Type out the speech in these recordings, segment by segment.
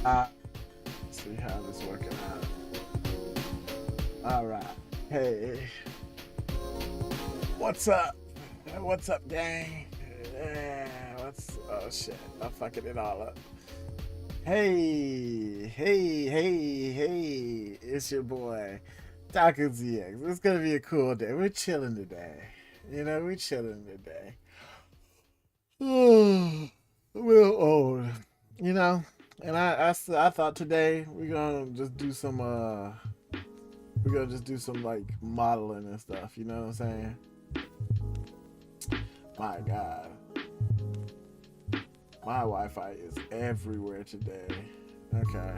Uh, see how this working out. All right. Hey, what's up? What's up, gang? Yeah, what's oh shit? I'm fucking it all up. Hey! It's your boy, Taco ZX. It's gonna be a cool day. We're chilling today. We're chilling today. We're old, you know. And I thought today we're gonna just do some like modeling and stuff. You know what I'm saying? My God, my Wi-Fi is everywhere today. Okay,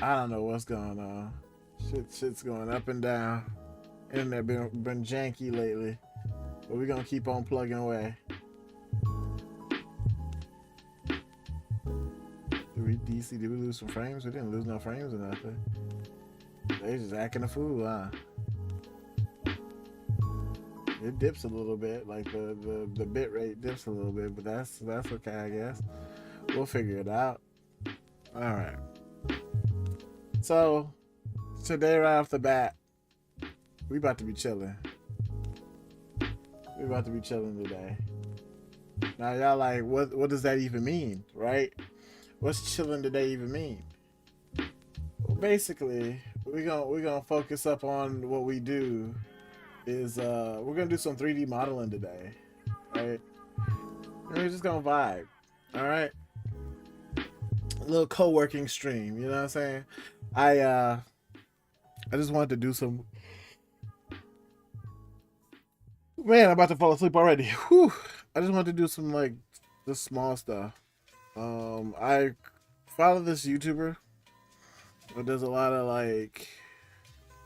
I don't know what's going on. Shit's going up and down. Internet been janky lately, but we're gonna keep on plugging away. Did we lose some frames? We didn't lose no frames or nothing. They just acting a fool, huh? It dips a little bit, like the bit rate dips a little bit, but that's okay, I guess. We'll figure it out. All right. So today, right off the bat, we about to be chilling. We about to be chilling today. Now y'all like, what does that even mean, right? What's chilling today even mean? Well, basically, we're gonna focus up on what we do is we're gonna do some 3D modeling today, right? And we're just gonna vibe, all right? A little co-working stream, you know what I'm saying? I uh I just wanted to do some. Man, I'm about to fall asleep already. Whew. I just wanted to do some like just small stuff. I follow this YouTuber that does a lot of like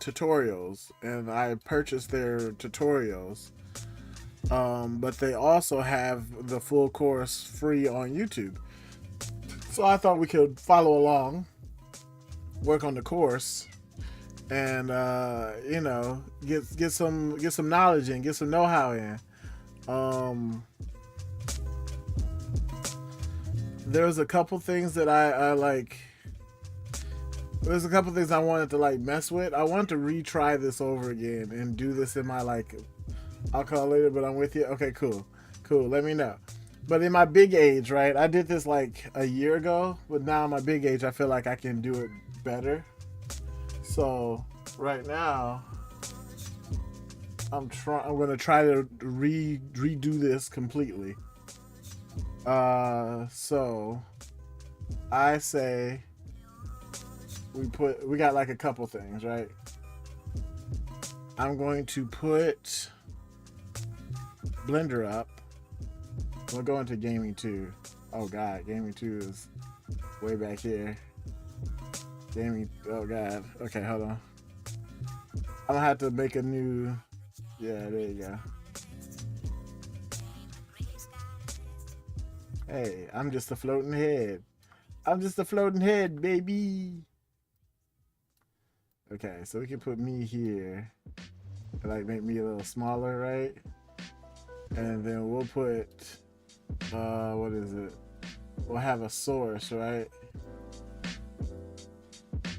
tutorials, and I purchased their tutorials. But they also have the full course free on YouTube. So I thought we could follow along, work on the course, and get some knowledge in, get some know-how in. Um, there's a couple things that I like. There's a couple things I wanted to like mess with. I want to retry this over again and do this in my like. I'll call later, but I'm with you. Okay, cool. Let me know. But in my big age, right? I did this like a year ago, but now in my big age, I feel like I can do it better. So right now, I'm gonna try to redo this completely. So I say we got like a couple things, right? I'm going to put Blender up. We'll go into gaming 2. Oh god, gaming 2 is way back here. Gaming, oh god. Okay, hold on. I'm gonna have to make a new, yeah, there you go. Hey, I'm just a floating head. I'm just a floating head, baby. Okay, so we can put me here. Like make me a little smaller, right? And then we'll put what is it? We'll have a source, right?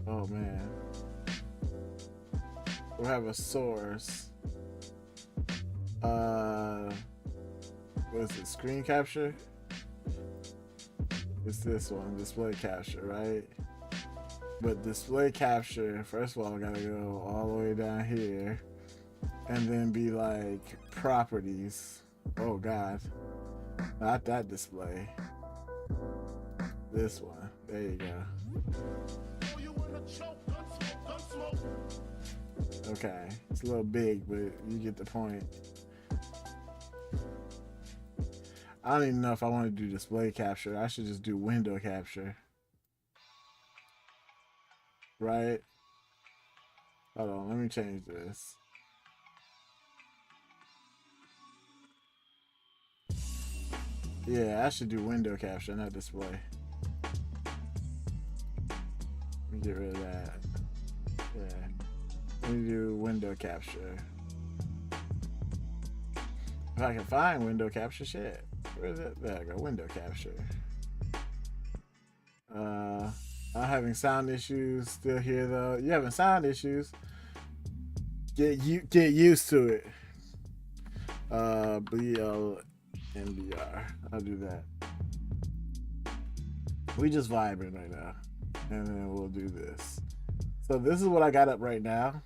Oh man. We'll have a source. What is it? Screen capture? It's this one, display capture, right? But display capture, first of all, I gotta go all the way down here and then be like properties. Oh god. Not that display. This one. There you go. Okay. It's a little big, but you get the point. I don't even know if I want to do display capture. I should just do window capture. Right? Hold on, let me change this. Yeah, I should do window capture, not display. Let me get rid of that. Yeah. Let me do window capture. If I can find window capture, shit. Where is it? There I go, window capture. I'm having sound issues still here though. You having sound issues? Get used to it. BLNBR. I'll do that. We just vibing right now, and then we'll do this. So this is what I got up right now.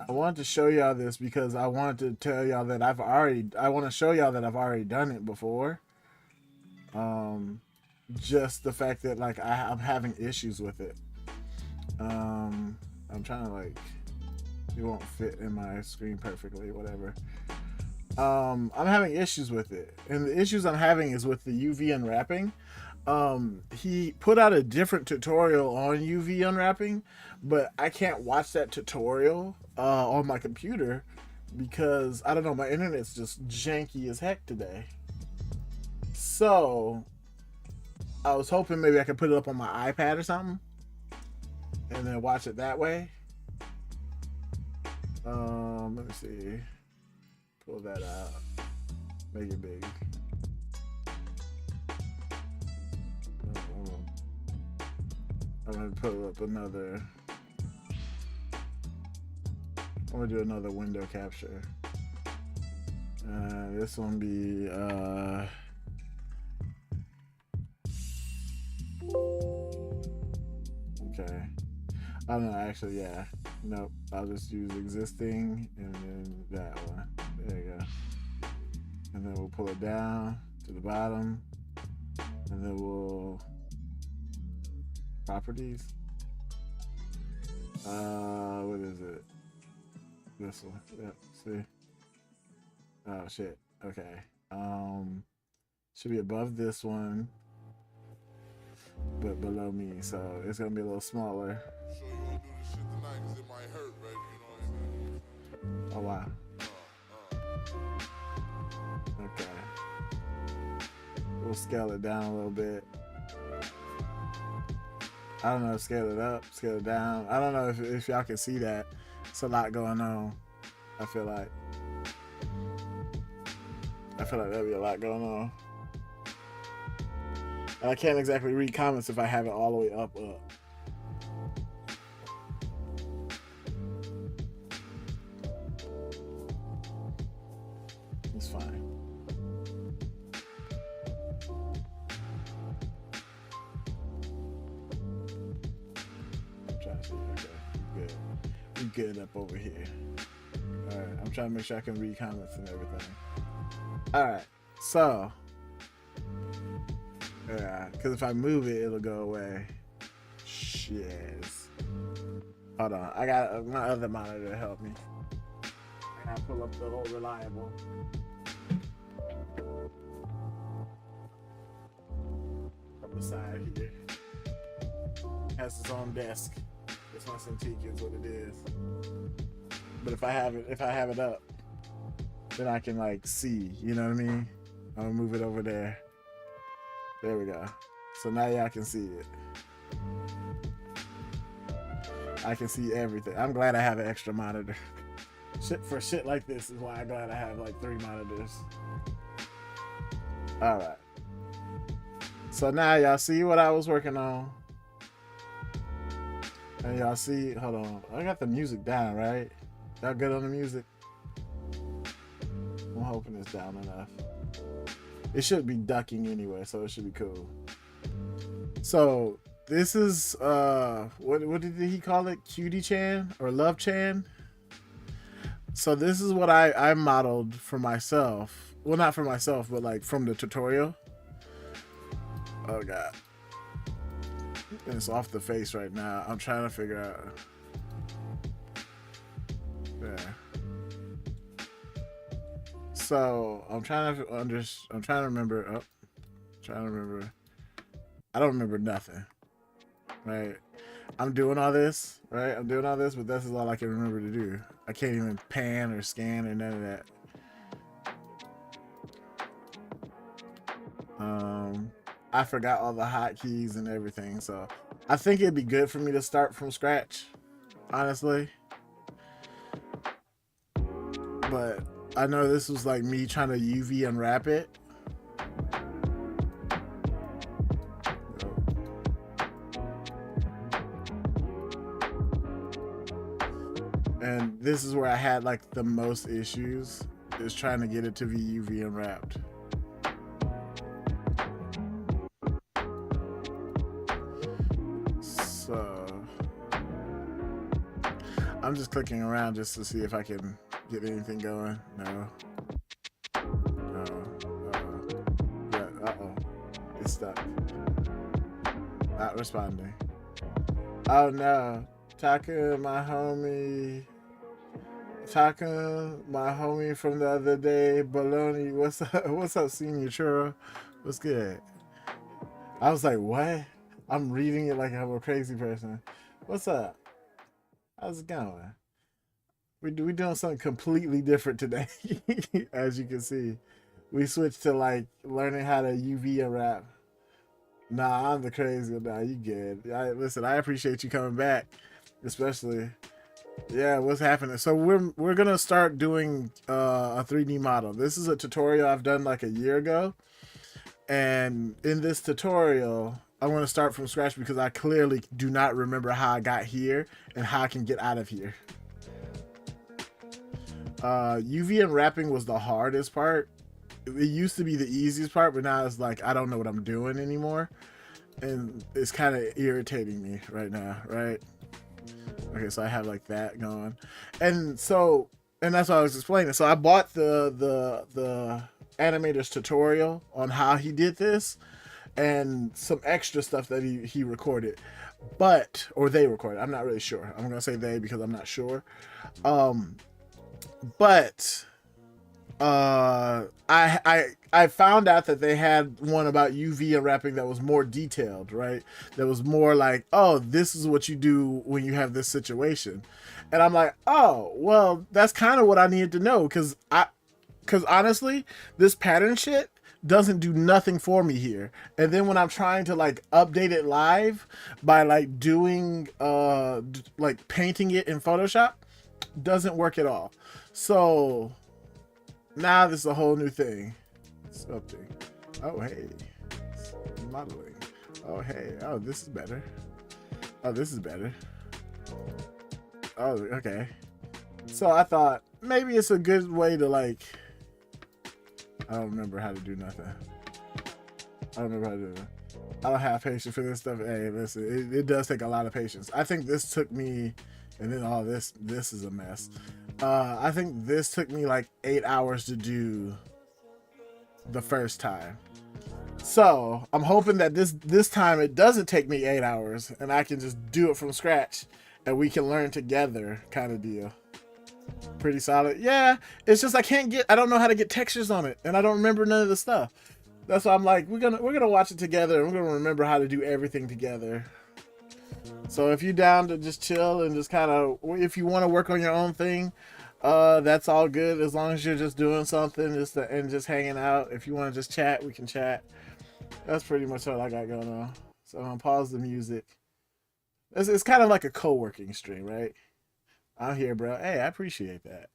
I wanted to show y'all this because I wanted to tell y'all that I want to show y'all that I've already done it before. Just the fact that like I'm having issues with it. I'm trying to like, it won't fit in my screen perfectly, whatever. I'm having issues with it, and the issues I'm having is with the UV unwrapping. He put out a different tutorial on UV unwrapping, but I can't watch that tutorial on my computer because I don't know, my internet's just janky as heck today. So I was hoping maybe I could put it up on my iPad or something and then watch it that way. Let me see. Pull that out. Make it big. I'm gonna pull up another. I'm gonna do another window capture. This one be okay. I don't know, actually, yeah. Nope. I'll just use existing and then that one. There you go. And then we'll pull it down to the bottom. And then we'll properties. What is it? This one. Yep, see? Oh shit. Okay. Should be above this one, but below me, so it's gonna be a little smaller. So you wanna do this shit tonight because it might hurt, baby, you know what I mean? Oh wow. Okay. We'll scale it down a little bit. I don't know, scale it up, scale it down. I don't know if y'all can see that. It's a lot going on. I feel like there'll be a lot going on. And I can't exactly read comments if I have it all the way up. It's fine. I'm trying to see. Okay, good. We good up over here. All right, I'm trying to make sure I can read comments and everything. All right, so yeah, because if I move it, it'll go away. Shiz. Hold on, I got my other monitor to help me. I gotta pull up the old reliable. Up the side here. Has its own desk. It's not Cintiq is what it is. But if I have it up, then I can like see, you know what I mean? I'm gonna move it over there. There we go. So now y'all can see it. I can see everything. I'm glad I have an extra monitor. For shit like this is why I'm glad I have like 3 monitors. All right. So now y'all see what I was working on. And y'all see, hold on. I got the music down, right? Y'all good on the music? I'm hoping it's down enough. It should be ducking anyway, so it should be cool. So this is what did he call it? Cutie Chan or Love Chan? So this is what I modeled for myself. Well, not for myself, but like from the tutorial. Oh god. It's off the face right now. I'm trying to figure out. Yeah. So I'm trying to remember. Oh, trying to remember. I don't remember nothing. Right. I'm doing all this. Right. I'm doing all this, but this is all I can remember to do. I can't even pan or scan or none of that. I forgot all the hotkeys and everything, so I think it'd be good for me to start from scratch, honestly. But I know this was like me trying to UV unwrap it. And this is where I had like the most issues, is trying to get it to be UV unwrapped. So I'm just clicking around just to see if I can get anything going. No. Yeah, uh-oh. It's stuck. Not responding. Oh no. Taka, my homie from the other day, Baloney. What's up? What's up, Senior Churro? What's good? I was like, what? I'm reading it like I'm a crazy person. What's up? How's it going? We doing something completely different today. As you can see, we switched to like learning how to UV unwrap. Nah, I'm the crazy one. Nah, you good. Listen, I appreciate you coming back, especially. Yeah, what's happening? So we're gonna start doing a 3D model. This is a tutorial I've done like a year ago, and in this tutorial, I want to start from scratch because I clearly do not remember how I got here and how I can get out of here. UV unwrapping was the hardest part. It used to be the easiest part, but now it's like I don't know what I'm doing anymore, and it's kind of irritating me right now, right? Okay, so I have like that going, and that's what I was explaining. So I bought the animator's tutorial on how he did this, and some extra stuff that he recorded, or they recorded. I'm not really sure. I'm gonna say they because I'm not sure. But I found out that they had one about UV unwrapping that was more detailed, right? That was more like, oh, this is what you do when you have this situation. And I'm like, oh, well, that's kind of what I needed to know, because honestly, this pattern shit doesn't do nothing for me here. And then when I'm trying to like update it live by like doing like painting it in Photoshop, doesn't work at all. So now this is a whole new thing. Something. Oh hey, modeling. Oh hey. Oh, this is better. Oh, this is better. Oh, okay. So I thought maybe it's a good way to like. I don't remember how to do nothing. I don't remember how to do it. I don't have patience for this stuff. Hey, listen, it does take a lot of patience. I think this took me, and then all this is a mess. I think this took me like 8 hours to do the first time. So I'm hoping that this time it doesn't take me 8 hours and I can just do it from scratch and we can learn together, kind of deal. Pretty solid. Yeah, it's just I don't know how to get textures on it, and I don't remember none of the stuff. That's why I'm like, we're gonna watch it together, and we're gonna remember how to do everything together. So if you're down to just chill and just kind of, if you want to work on your own thing, that's all good, as long as you're just doing something and just hanging out. If you want to just chat, we can chat. That's pretty much all I got going on. So I'm gonna pause the music. It's kind of like a co-working stream, right? I'm here, bro. Hey, I appreciate that.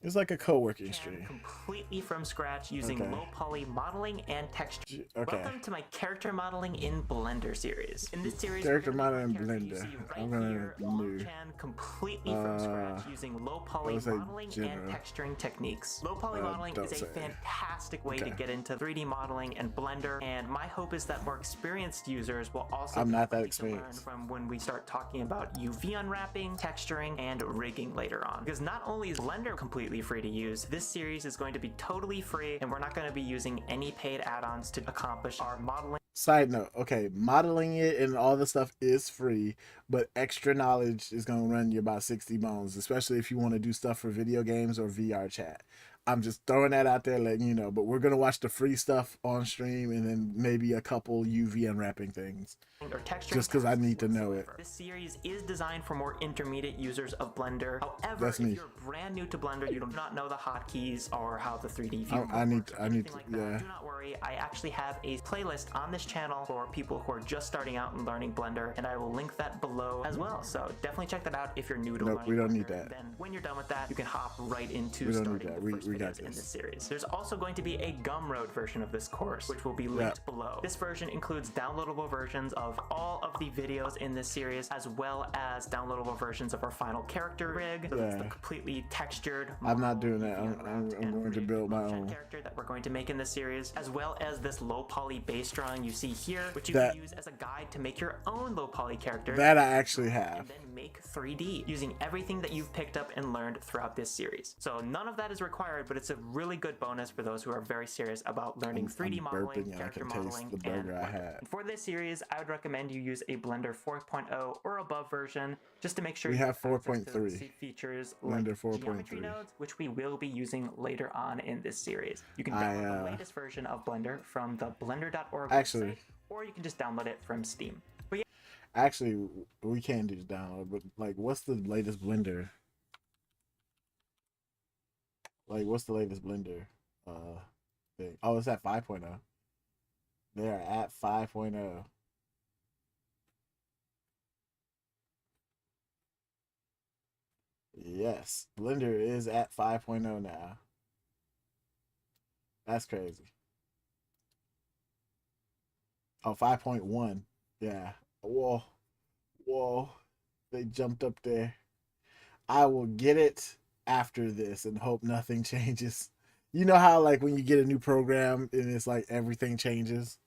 It's like a co-working stream. Completely from scratch using low poly modeling and texture. Okay. Welcome to my character modeling in Blender series. In this series, character modeling in Blender. I'm gonna do completely from scratch using low poly modeling and texturing techniques. Low poly modeling is a fantastic way to get into 3D modeling and Blender, and my hope is that more experienced users will also I'm not that experienced from when we start talking about UV unwrapping, texturing, and rigging later on. Because not only is Blender completely free to use, this series is going to be totally free, and we're not going to be using any paid add-ons to accomplish our modeling. Side note, okay, modeling it and all the stuff is free, but extra knowledge is going to run you about 60 bones, especially if you want to do stuff for video games or VR chat. I'm just throwing that out there, letting you know. But we're going to watch the free stuff on stream and then maybe a couple UV unwrapping things. Or just because I need to know it. This series is designed for more intermediate users of Blender. However, That's me. if you're brand new to Blender, you do not know the hotkeys or how the 3D view I need to, like yeah. Do not worry, I actually have a playlist on this channel for people who are just starting out and learning Blender, and I will link that below as well. So definitely check that out if you're new to learning we don't Blender. need that. Then when you're done with that, you can hop right into we don't need that. got is in this. this series. There's also going to be a Gumroad version of this course, which will be linked below. This version includes downloadable versions of all of the videos in this series, as well as downloadable versions of our final character rig. So that's the completely textured. I'm not doing that. I'm going to build my own character that we're going to make in this series, as well as this low poly bass drawing you see here, which you can use as a guide to make your own low poly character. That I actually have. And then make 3D using everything that you've picked up and learned throughout this series. So none of that is required, but it's a really good bonus for those who are very serious about learning 3D modeling, character modeling, and for this series, I would recommend you use a Blender 4.0 or above version, just to make sure we you have 4.3 features Blender like geometry nodes, which we will be using later on in this series. You can download the latest version of Blender from the blender.org website, or you can just download it from Steam. But yeah. Actually, we can do just download, but like, what's the latest Blender? Like, what's the latest Blender thing? Oh, it's at 5.0. They are at 5.0. Yes, Blender is at 5.0 now. That's crazy. Oh, 5.1. Yeah. Whoa. Whoa. They jumped up there. I will get it after this and hope nothing changes. You know how like when you get a new program and it's like everything changes?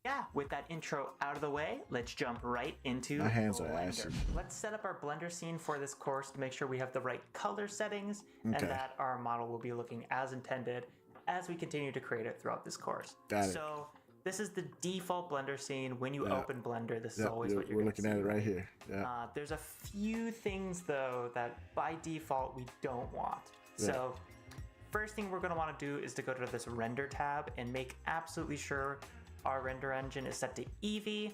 Yeah, with that intro out of the way, let's jump right into my hands Blender. Are ashy. Let's set up our Blender scene for this course to make sure we have the right color settings and that our model will be looking as intended as we continue to create it throughout this course. Got it. So this is the default Blender scene. When you open Blender, this is always what we're looking at it right here. Yeah. There's a few things though that by default we don't want. So first thing we're going to want to do is to go to this render tab and make absolutely sure our render engine is set to Eevee.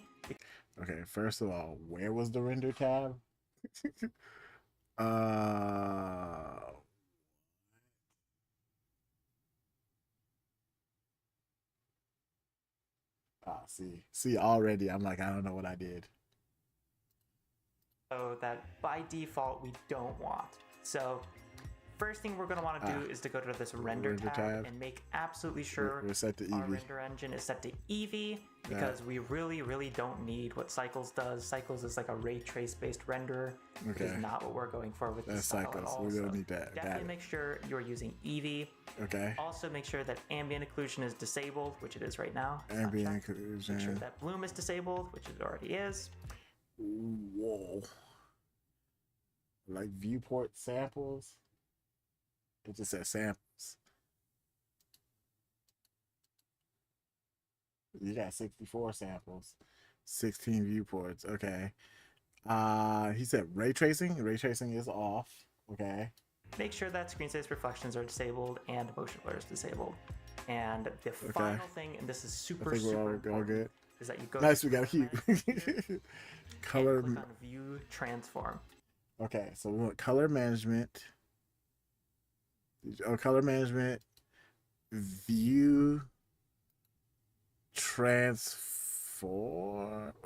Okay, first of all, where was the render tab? See already I'm like, I don't know what I did. So that by default we don't want. So first thing we're going to want to do is to go to this render tab and make absolutely sure we're set to our Eevee. render engine is set to Eevee, because we really don't need what Cycles does. Cycles is like a ray trace based renderer, which is not what we're going for with this style at all. We don't need that. Definitely make sure you're using Eevee. Okay. Also make sure that ambient occlusion is disabled, which it is right now. Ambient occlusion. Make sure that bloom is disabled, which it already is. Whoa. Like viewport samples. It just says samples. You got 64 samples, 16 viewports. Okay. He said ray tracing. Ray tracing is off. Okay. Make sure that screen space reflections are disabled and motion blur is disabled. And the final thing, and this is super important, is that you go. Nice, we got a cube. Color. Click on View Transform. Okay, so we want color management. Oh, color management. View transform.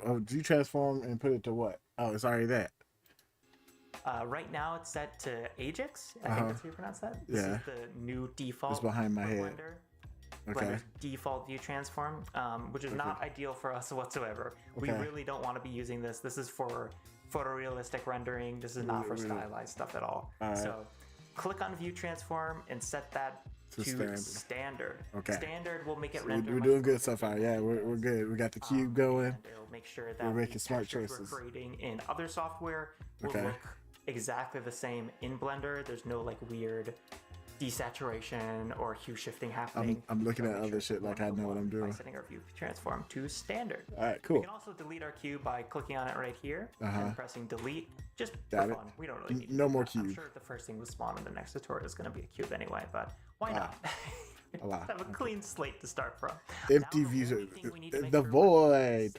Oh, do you transform and put it to what? Oh, it's already that. Right now it's set to Ajax. I think that's how you pronounce that. This is the new default. It's behind my head. Blender. Okay. Blender's default view transform, which is not ideal for us whatsoever. We really don't want to be using this. This is for photorealistic rendering. This is not for stylized stuff at all. So click on view transform and set that to standard. Okay. Standard will make it render. We're doing good so far. Yeah, we're good. We got the cube going. It'll make sure that we're making smart choices. We're creating in other software will look exactly the same in Blender. There's no like weird desaturation or hue shifting happening. I'm looking at other shit like I know what I'm doing. By setting our view transform to standard. All right, cool. We can also delete our cube by clicking on it right here and pressing delete. Just for fun. We don't really need no more cube. I'm sure the first thing to spawn in the next tutorial is going to be a cube anyway, but why not? Have a clean slate to start from. Empty views. The void.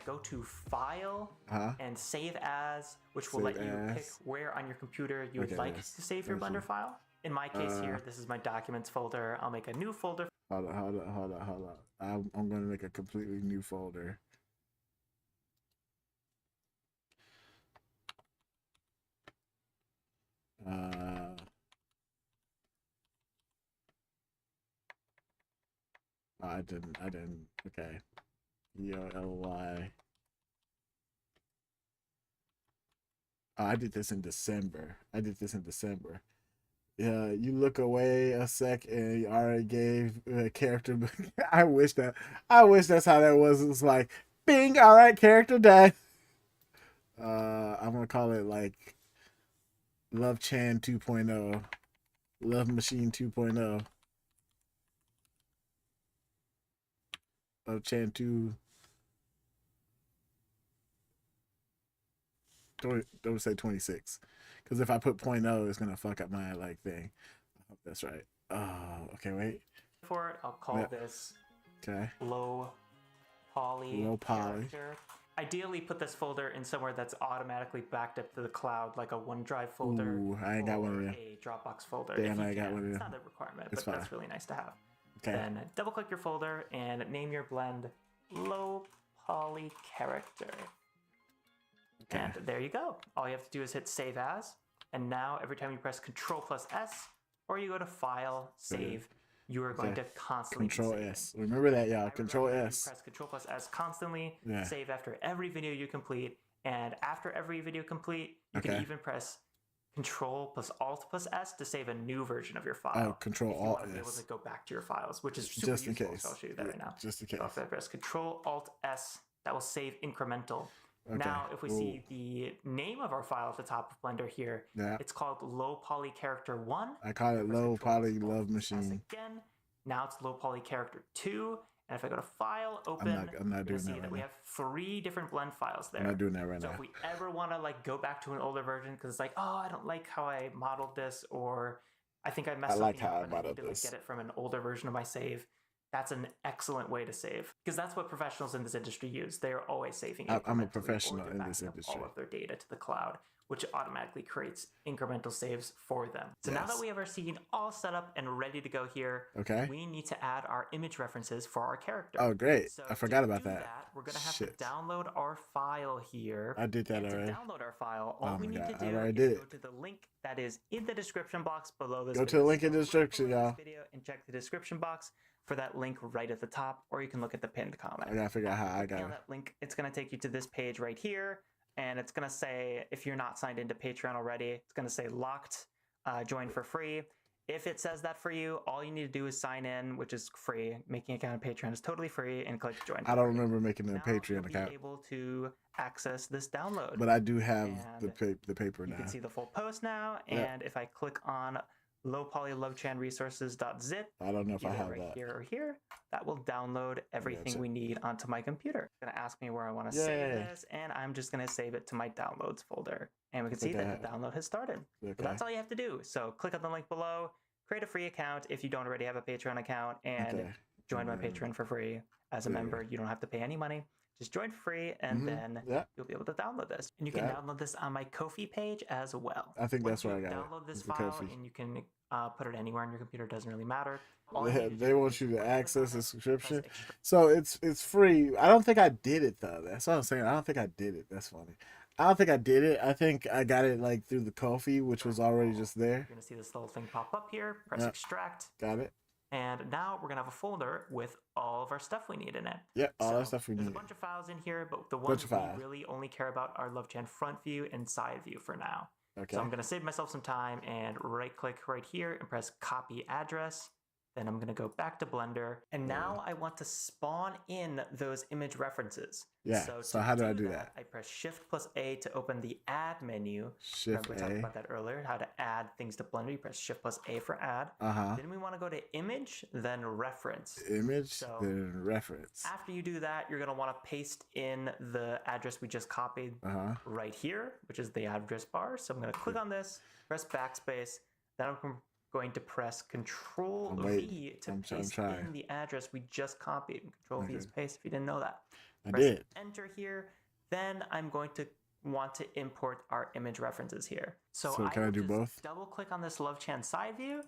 Go to File and Save As, which will let you pick where on your computer you would like to save your Blender file. In my case here, this is my Documents folder. I'll make a new folder. Hold on. I'm going to make a completely new folder. Oh, I didn't. Okay. EOLY. Oh, I did this in December. Yeah, you look away a sec and you already gave a character. I wish that. I wish that's how that was. It's like, bing. All right, character done. I'm gonna call it like Love Chan 2.0, Love Machine 2.0, Love Chan 2. Don't say 26, because if I put point .0, it's gonna fuck up my like thing. I hope that's right. Oh, okay, wait. For it, I'll call this Okay. low poly Low poly. character. Ideally, put this folder in somewhere that's automatically backed up to the cloud, like a OneDrive folder. Ooh, I ain't got one of them. A Dropbox folder. Damn, if I you got can. one of them. It's not a requirement, It's but fine. that's really nice to have. Okay. Then double-click your folder and name your blend low poly character. Okay. And there you go. All you have to do is hit Save As, and now every time you press Control+S or you go to File, Save, you are going to constantly Control be saving. S. Remember that, y'all. I Control recommend S. You press Control+S constantly. Yeah. Save after every video you complete, and after every video complete, you can even press Control+Alt+S to save a new version of your file. Oh, Control if you want to be able Alt S. to go back to your files, which is super Just in useful. case. So I'll show you that right now. Just in case. So if I press Control-Alt-S, that will save incremental. Okay. Now, if we see the name of our file at the top of Blender here, it's called Low Poly Character 1. I call it Low Poly Love Machine. Again, now it's Low Poly Character 2. And if I go to File, Open, I'm not doing see that right we now. have 3 different blend files there. I'm not doing that right so now. if we ever want to like go back to an older version because it's like, oh, I don't like how I modeled this, or I think I messed like up how I and I need modeled to like, this. get it from an older version of my save. That's an excellent way to save, because that's what professionals in this industry use. They are always saving. I'm a incrementally, professional or in they're this backing up industry. all of their data to the cloud, which automatically creates incremental saves for them. So now that we have our scene all set up and ready to go here, we need to add our image references for our character. Oh, great. So I forgot about that. We're going to have to download our file here. I did that already. To download our file, all we need to do is go to the link that is in the description box below this video. Go to the link in the description, y'all. Video and check the description box for that link right at the top, or you can look at the pinned comment. I gotta figure out how I got on that link. It's going to take you to this page right here, and it's going to say, if you're not signed into Patreon already, it's going to say locked, join for free. If it says that for you, all you need to do is sign in, which is free. Making an account on Patreon is totally free, and click join. I don't remember making a Patreon account. Be able to access this download. But I do have the paper now. You can see the full post now, and if I click on lowpolylovechanresources.zip. I don't know if I have right that. Here or here. That will download everything we need onto my computer. It's going to ask me where I want to save this, and I'm just going to save it to my downloads folder. And we can see that the download has started. So that's all you have to do. So click on the link below, create a free account if you don't already have a Patreon account, and join my Patreon for free. As a member, you don't have to pay any money. Just join for free, and then you'll be able to download this. And you can download this on my Ko-fi page as well. I think that's where I got it. Download this file, and you can put it anywhere on your computer. It doesn't really matter. They want you to access the subscription. So it's free. I don't think I did it, though. That's what I'm saying. I don't think I did it. That's funny. I don't think I did it. I think I got it like through the Ko-fi, which was already just there. You're going to see this little thing pop up here. Press extract. Got it. And now we're going to have a folder with all of our stuff we need in it. Yep, all that stuff we need. There's a bunch of files in here, but the ones we really only care about are LoveChan front view and side view for now. Okay. So I'm going to save myself some time and right-click right here and press Copy Address. Then I'm going to go back to Blender. And now I want to spawn in those image references. Yeah, so how do I do that? I press Shift+A to open the Add menu. Shift-A. We talked about that earlier, how to add things to Blender. You press Shift+A for Add. Then we want to go to Image, then Reference. Image, then Reference. After you do that, you're going to want to paste in the address we just copied right here, which is the address bar. So I'm going to click on this, press Backspace. Then I'm going to press Control V to paste in the address we just copied. Control V is paste if you didn't know that. Press Enter here. Then I'm going to want to import our image references here. So can I do both? Double click on this LoveChan side view.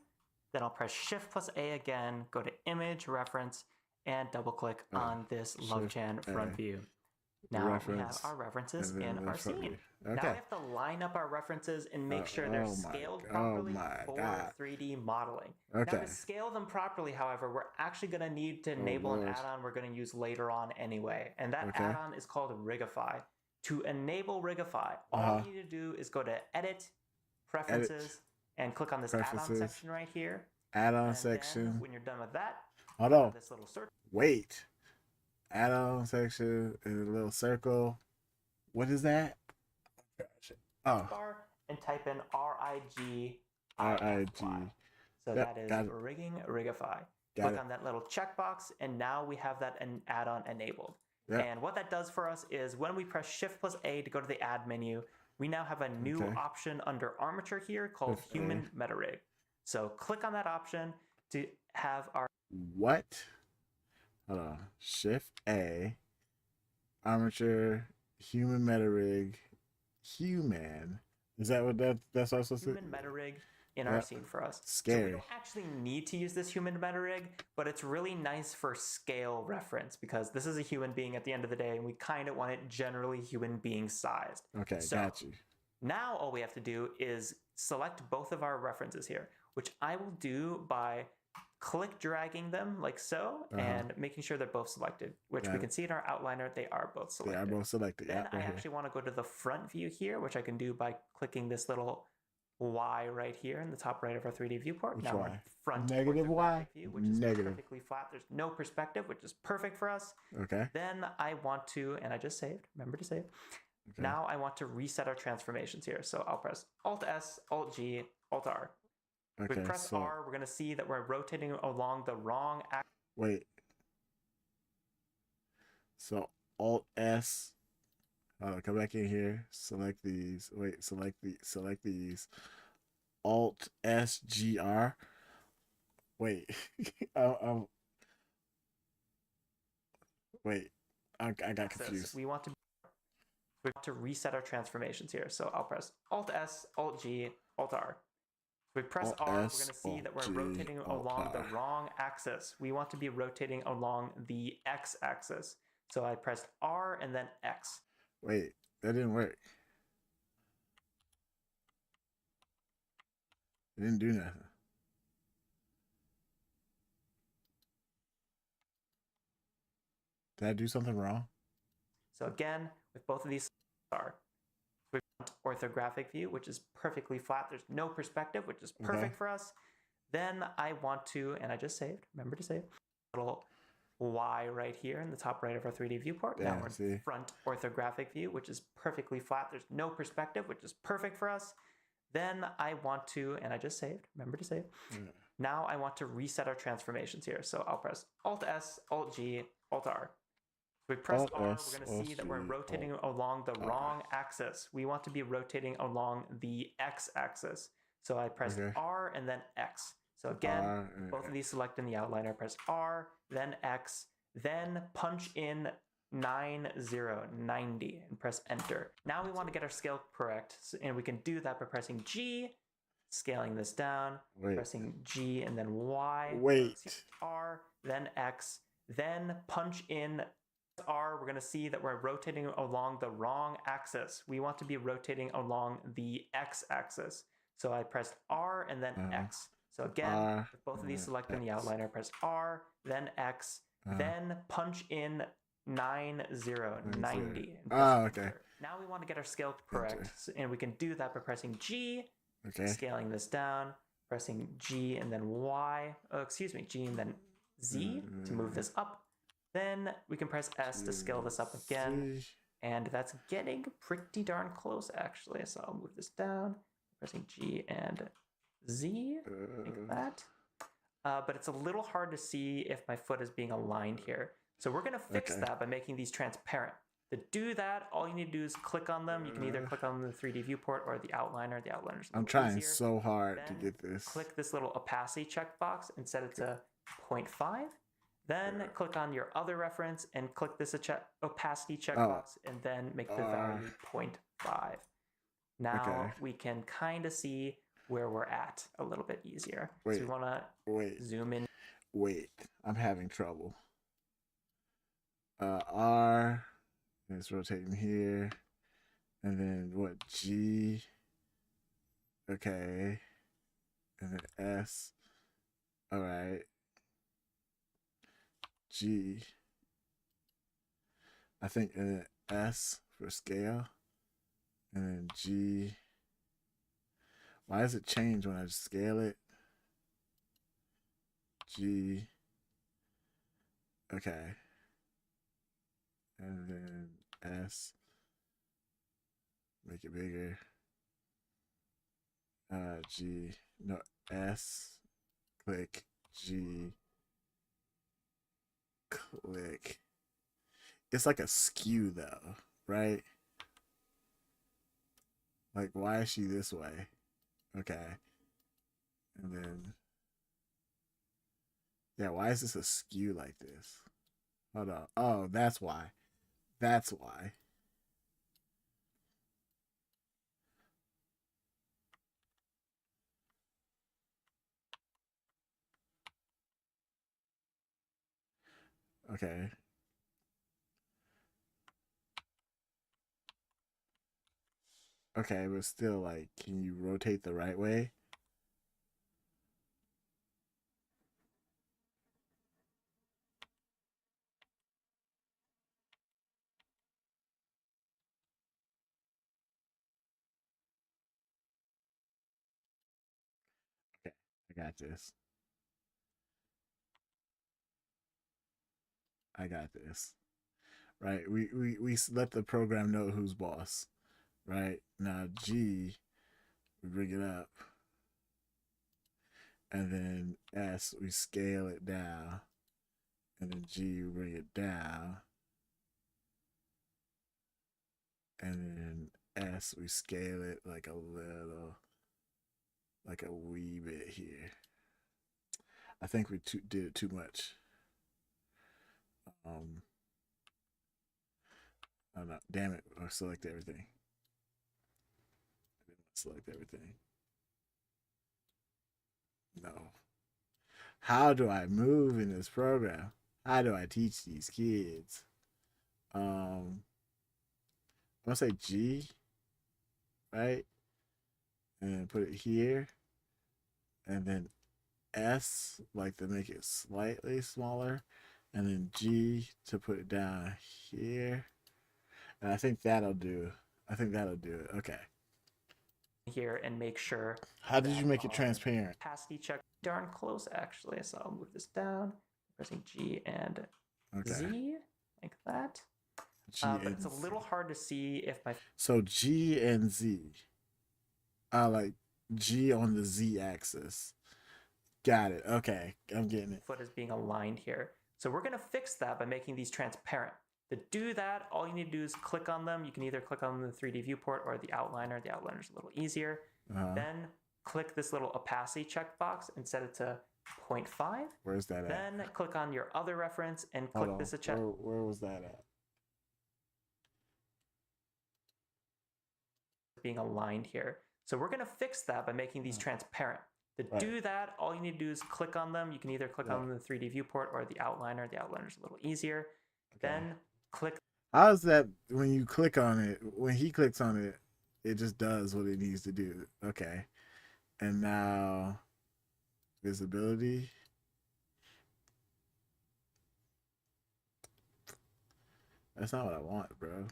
Then I'll press Shift+A again, go to Image Reference, and double click on this LoveChan front view. Now we have reference, our references and then in the our scene. Now we Okay. have to line up our references and make sure they're scaled properly for 3D modeling. Okay. Now to scale them properly, however, we're actually going to need to enable an add-on we're going to use later on anyway. And that add-on is called Rigify. To enable Rigify, all you need to do is go to Edit, Preferences, and click on this add-on section right here. Add-on section. When you're done with that, hold on. This little search. Wait. Add-on section and a little circle. What is that? Oh. Bar and type in RIG. So Yep, that is Rigify. Click on that little checkbox, and now we have that add-on enabled. Yep. And what that does for us is when we press Shift+A to go to the add menu, we now have a new option under armature here called Human Meta Rig. So click on that option to have our... What? Hold on. Shift-A. Armature. Human Meta Rig. Human. Is that what that's also Human Meta Rig in our scene for us. Scary. So we don't actually need to use this human meta rig, but it's really nice for scale reference because this is a human being at the end of the day, and we kind of want it generally human being sized. Okay, so got you. Now all we have to do is select both of our references here, which I will do by click dragging them like so, and making sure they're both selected, which we can see in our outliner, they are both selected. They are both selected. Then I actually want to go to the front view here, which I can do by clicking this little Y right here in the top right of our 3D viewport. Which now Y? Front negative Y, view, which is perfectly flat. There's no perspective, which is perfect for us. Okay. Then I want to, and I just saved. Remember to save. Okay. Now I want to reset our transformations here. So I'll press Alt S, Alt G, Alt R. Okay, we press R, we're going to see that we're rotating along the wrong axis. Wait. So Alt S. Come back in here. Select these. Wait, select these. Alt S G R. Wait. Wait. I got confused. We want to reset our transformations here. So I'll press Alt S, Alt G, Alt R. We press R, we're going to see that we're rotating along the wrong axis. We want to be rotating along the X axis. So I pressed R and then X. Wait, that didn't work. It didn't do nothing. Did I do something wrong? So again, with both of these are. We want orthographic view, which is perfectly flat. There's no perspective, which is perfect for us. Then I want to, and I just saved, remember to save, little Y right here in the top right of our 3D viewport. Now we're in front orthographic view, which is perfectly flat. There's no perspective, which is perfect for us. Then I want to, and I just saved, remember to save. Now I want to reset our transformations here. So I'll press Alt S, Alt G, Alt R. We press R, we're going to see that we're rotating along the wrong axis. We want to be rotating along the X axis. So I press R and then X. So again, both of these select in the outliner, press R, then X, then punch in 90 and press enter. Now we want to get our scale correct, and we can do that by pressing G, scaling this down, pressing G and then Y, R, then X, then punch in R, we're going to see that we're rotating along the wrong axis. We want to be rotating along the X axis. So I pressed R and then X. So again, with both of these select in the outliner, press R, then X, then punch in 90 and press enter. Now we want to get our scale correct, and we can do that by pressing G, scaling this down, pressing G and then Y, G and then Z to move this up. Then we can press S to scale this up again, and that's getting pretty darn close actually. So I'll move this down, pressing G and Z, like that. But it's a little hard to see if my foot is being aligned here. So we're gonna fix that by making these transparent. To do that, all you need to do is click on them. You can either click on the 3D viewport or the outliner. The ouliner's a little trying easier. so hard then to get this. Click this little opacity checkbox and set it to 0.5. Then click on your other reference and click this opacity checkbox and then make the value 0.5. Now we can kind of see where we're at a little bit easier. So we want to zoom in. Wait, I'm having trouble. R, it's rotating here. And then what? G. Okay. And then S. All right. G. I think and then S for scale. And then G. Why does it change when I scale it? G. Okay. And then S. Make it bigger. G. No, S. Click. G. Click. It's like a skew though, right? Like, why is she this way? Okay. And then, yeah, why is this a skew like this? Hold on. Oh, that's why. That's why. Okay. Okay, but still, like, can you rotate the right way? Okay, I got this. I got this. Right? We let the program know who's boss. Right? Now G, we bring it up. And then S, we scale it down. And then G, we bring it down. And then S, we scale it like a little, like a wee bit here. I think we did it too much. Oh no, damn it! I select everything. I didn't select everything. No. How do I move in this program? How do I teach these kids? I'm gonna say G, right? And then put it here. And then S, like to make it slightly smaller. And then G to put it down here. And I think that'll do. I think that'll do it. Okay. Here and make sure. How did you make it transparent? Opacity check darn close actually. So I'll move this down, pressing G and Z like that. But it's a little hard to see if my so G and Z. Like G on the Z axis. Got it. Okay, I'm getting it. foot is being aligned here. So we're going to fix that by making these transparent. To do that, all you need to do is click on them. You can either click on the 3D viewport or the outliner. The outliner is a little easier. Then click this little opacity checkbox and set it to 0.5. Where's that at? Then click on your other reference and click this check. Where was that at? Being aligned here. So we're going to fix that by making these transparent. To do that, all you need to do is click on them. You can either click on the 3D viewport or the outliner. The outliner is a little easier. Then click. How is that when you click on it? When he clicks on it, it just does what it needs to do. Okay. And now visibility. That's not what I want, bro.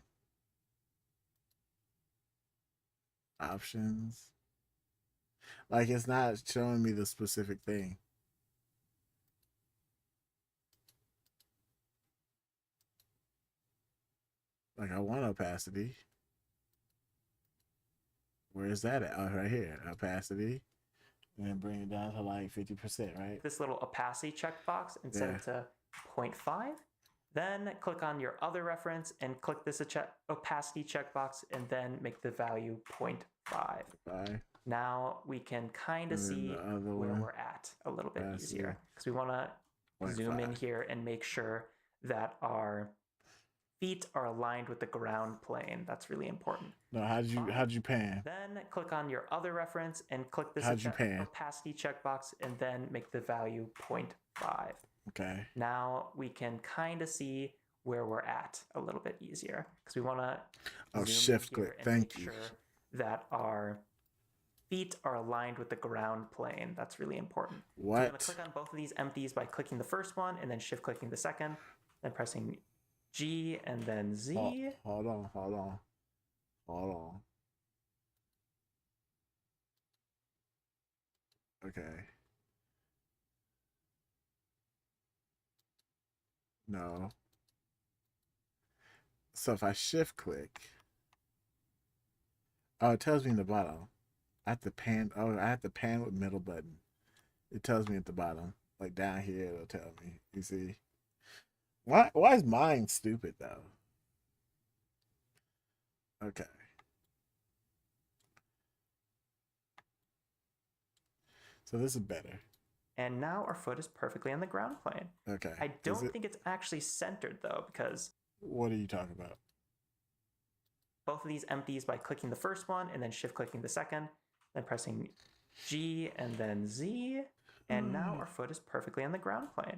Options. Like, it's not showing me the specific thing. Like, I want opacity. Where is that at? Oh, right here. Opacity. And then bring it down to like 50%, right? This little opacity checkbox and set it to 0.5. Then click on your other reference and click this opacity checkbox and then make the value 0.5. Now we can kind of see where we're at a little bit easier because we want to zoom in here and make sure that our feet are aligned with the ground plane. That's really important. No, how'd you pan? Then click on your other reference and click this opacity checkbox and then make the value 0.5. Okay. Now we can kind of see where we're at a little bit easier, because we want to Oh, zoom shift in here click. and Thank make you. sure that our feet are aligned with the ground plane. That's really important. So we're going to What? click on both of these empties by clicking the first one and then shift clicking the second, then pressing G and then Z. Hold on. Hold on. Hold on. Okay. No. So if I shift click, oh, it tells me in the bottom. I have to pan. Oh, I have to pan with middle button. It tells me at the bottom, like down here. It'll tell me. You see? Why? Why is mine stupid though? Okay. So this is better. And now our foot is perfectly on the ground plane. Okay. I don't think it's actually centered though, because What are you talking about? both of these empties by clicking the first one and then shift clicking the second, then pressing G and then Z. And now our foot is perfectly on the ground plane.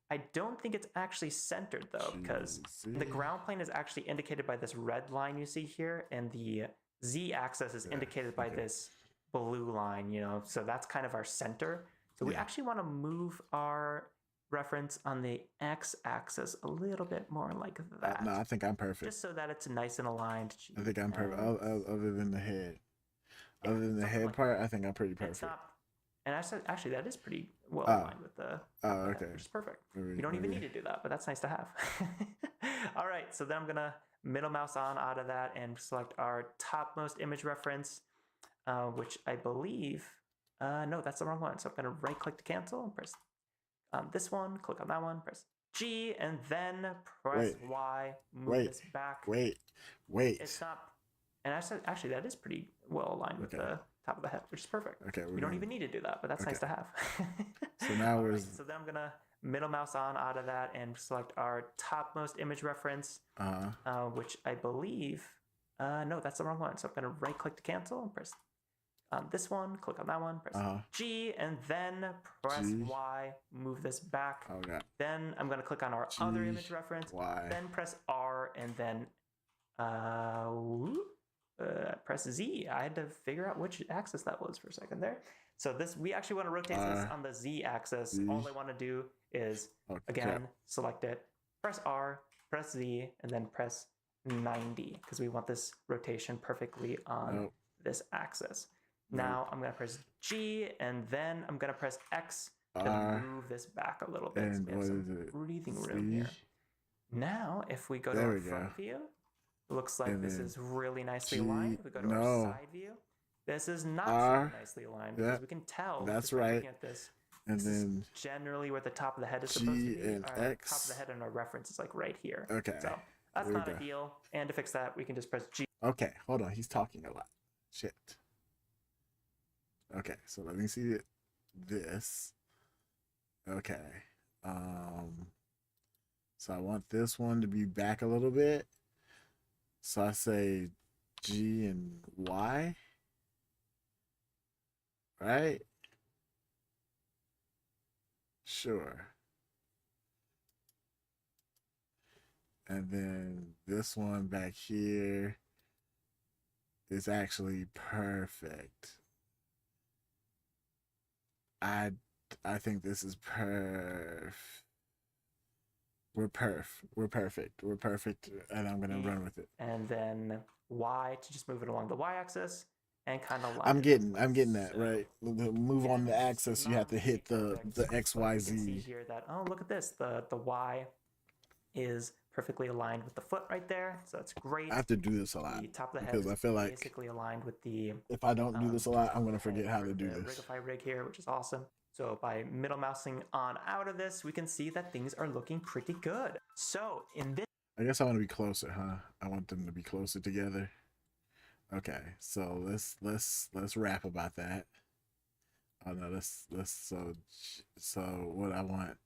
I don't think it's actually centered though, because the ground plane is actually indicated by this red line you see here, and the Z axis is indicated by this blue line, you know, so that's kind of our center. So we actually want to move our reference on the X axis a little bit more like that. No, I think I'm perfect. Just so that it's nice and aligned. I think I'm perfect. Other than the head. Yeah, other than the head part, I think I'm pretty perfect. And actually, that is pretty well aligned with the okay, head, which is perfect. You don't even need to do that, but that's nice to have. All right, so then I'm gonna middle mouse on out of that and select our topmost image reference, which I believe, no, that's the wrong one. So I'm gonna right click to cancel and press this one, click on that one, press G, and then press Y, move this back. Wait. It's not, and actually that is pretty well aligned with the top of the head, which is perfect. Okay, you don't even need to do that, but that's nice to have. So now we're... So then I'm gonna middle mouse on out of that and select our topmost image reference, which I believe, no, that's the wrong one. So I'm gonna right click to cancel and press this one, click on that one, press G, and then press Y, move this back. Then I'm gonna click on our other image reference, then press R, and then press Z. I had to figure out which axis that was for a second there. So this, we actually want to rotate this on the Z axis. All I want to do is, again, select it, press R, press Z, and then press 90, because we want this rotation perfectly on this axis. Now I'm going to press G, and then I'm going to press X to move this back a little bit. So we have some breathing room here. Now, if we go to our front view, it looks like this is really nicely aligned. If we go to our side view, this is not so nicely aligned, because we can tell. That's right. Looking at this, and then is generally where the top of the head is supposed to be. And our X. top of the head and our reference is like right here. Okay. So that's not ideal. And to fix that, we can just press G. Okay, hold on. He's talking a lot. Shit. Okay, so let me see this. Okay. So I want this one to be back a little bit. So I say G and Y. Right? Sure. And then this one back here is actually perfect. I think this is We're perfect, and I'm gonna run with it. And then Y to just move it along the Y axis and kind of. I'm getting that right. Move on the axis. You have to hit the X, Y, Z. See here that look at this. The Y is perfectly aligned with the foot right there, so that's great. I have to do this a lot the top of the head because I feel like basically aligned with the. If I don't do this a lot, I'm gonna forget how to do this. Rigify rig here, which is awesome. So by middle mousing on out of this, we can see that things are looking pretty good. So in this, I guess I want to be closer, huh? I want them to be closer together. Okay, so let's rap about that. Oh no, let's so what I want,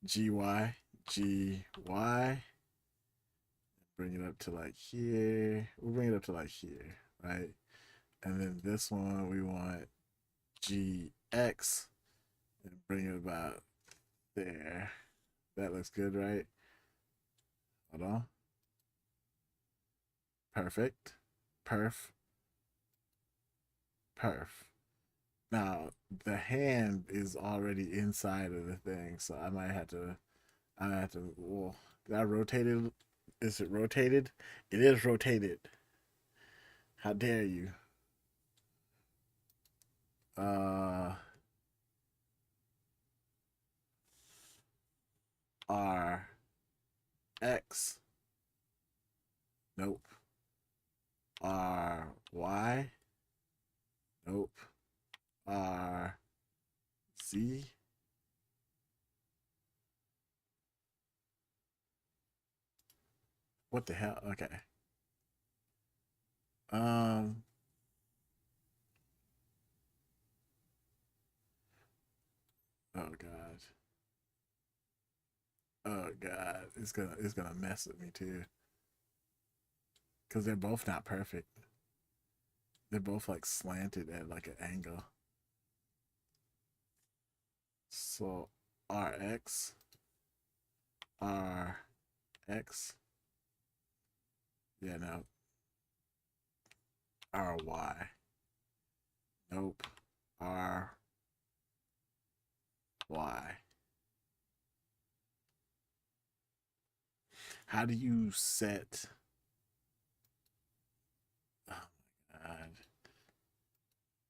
GY. Bring it up to like here. We'll bring it up to like here, right? And then this one we want GX and bring it about there. That looks good, right? Hold on. Perfect. Perf. Perf. Now the hand is already inside of the thing, so I might have to. I might have to. Well, did I rotate it? Is it rotated? It is rotated. How dare you? Uh, R X. Nope. R Y. Nope. R Z. What the hell? Okay. Um. Oh God. Oh God. It's gonna mess with me too. Cause they're both not perfect. They're both like slanted at like an angle. So RX. RX. Yeah, no. RY. Nope. RY. How do you set? Oh my God.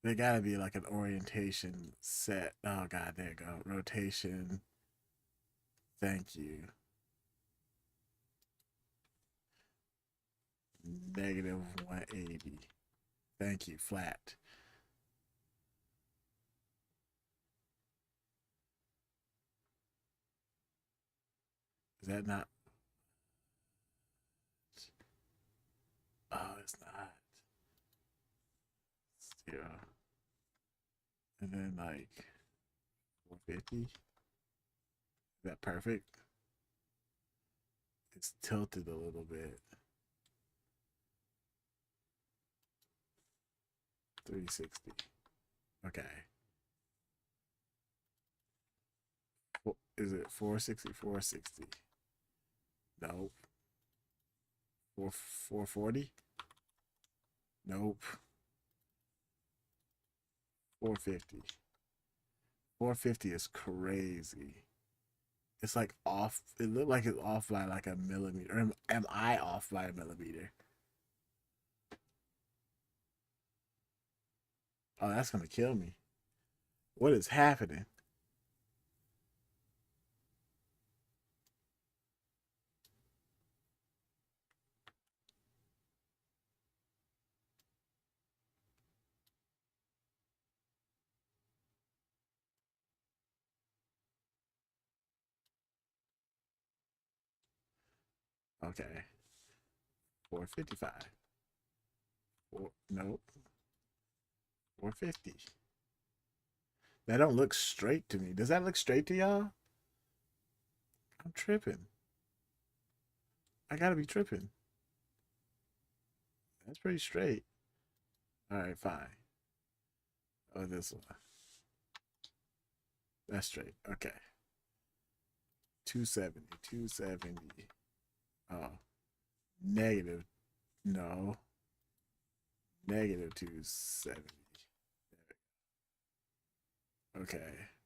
There gotta be like an orientation set. Oh God, there you go. Rotation. Thank you. Negative 180. Thank you. Flat. Is that not? Oh, it's not. Zero. And then like 450. Is that perfect? It's tilted a little bit. 360. Okay. Is it 460? 460. Nope. 440? Nope. 450. 450 is crazy. It's like off. It looked like it's off by like a millimeter. Or am I off by a millimeter? Oh, that's gonna kill me. What is happening? Okay. 455. Nope. 450. That don't look straight to me. Does that look straight to y'all? I'm tripping. I gotta be tripping. That's pretty straight. All right, fine. Oh, this one. That's straight. Okay. 270. 270. Oh, negative. No. Negative 270. Okay.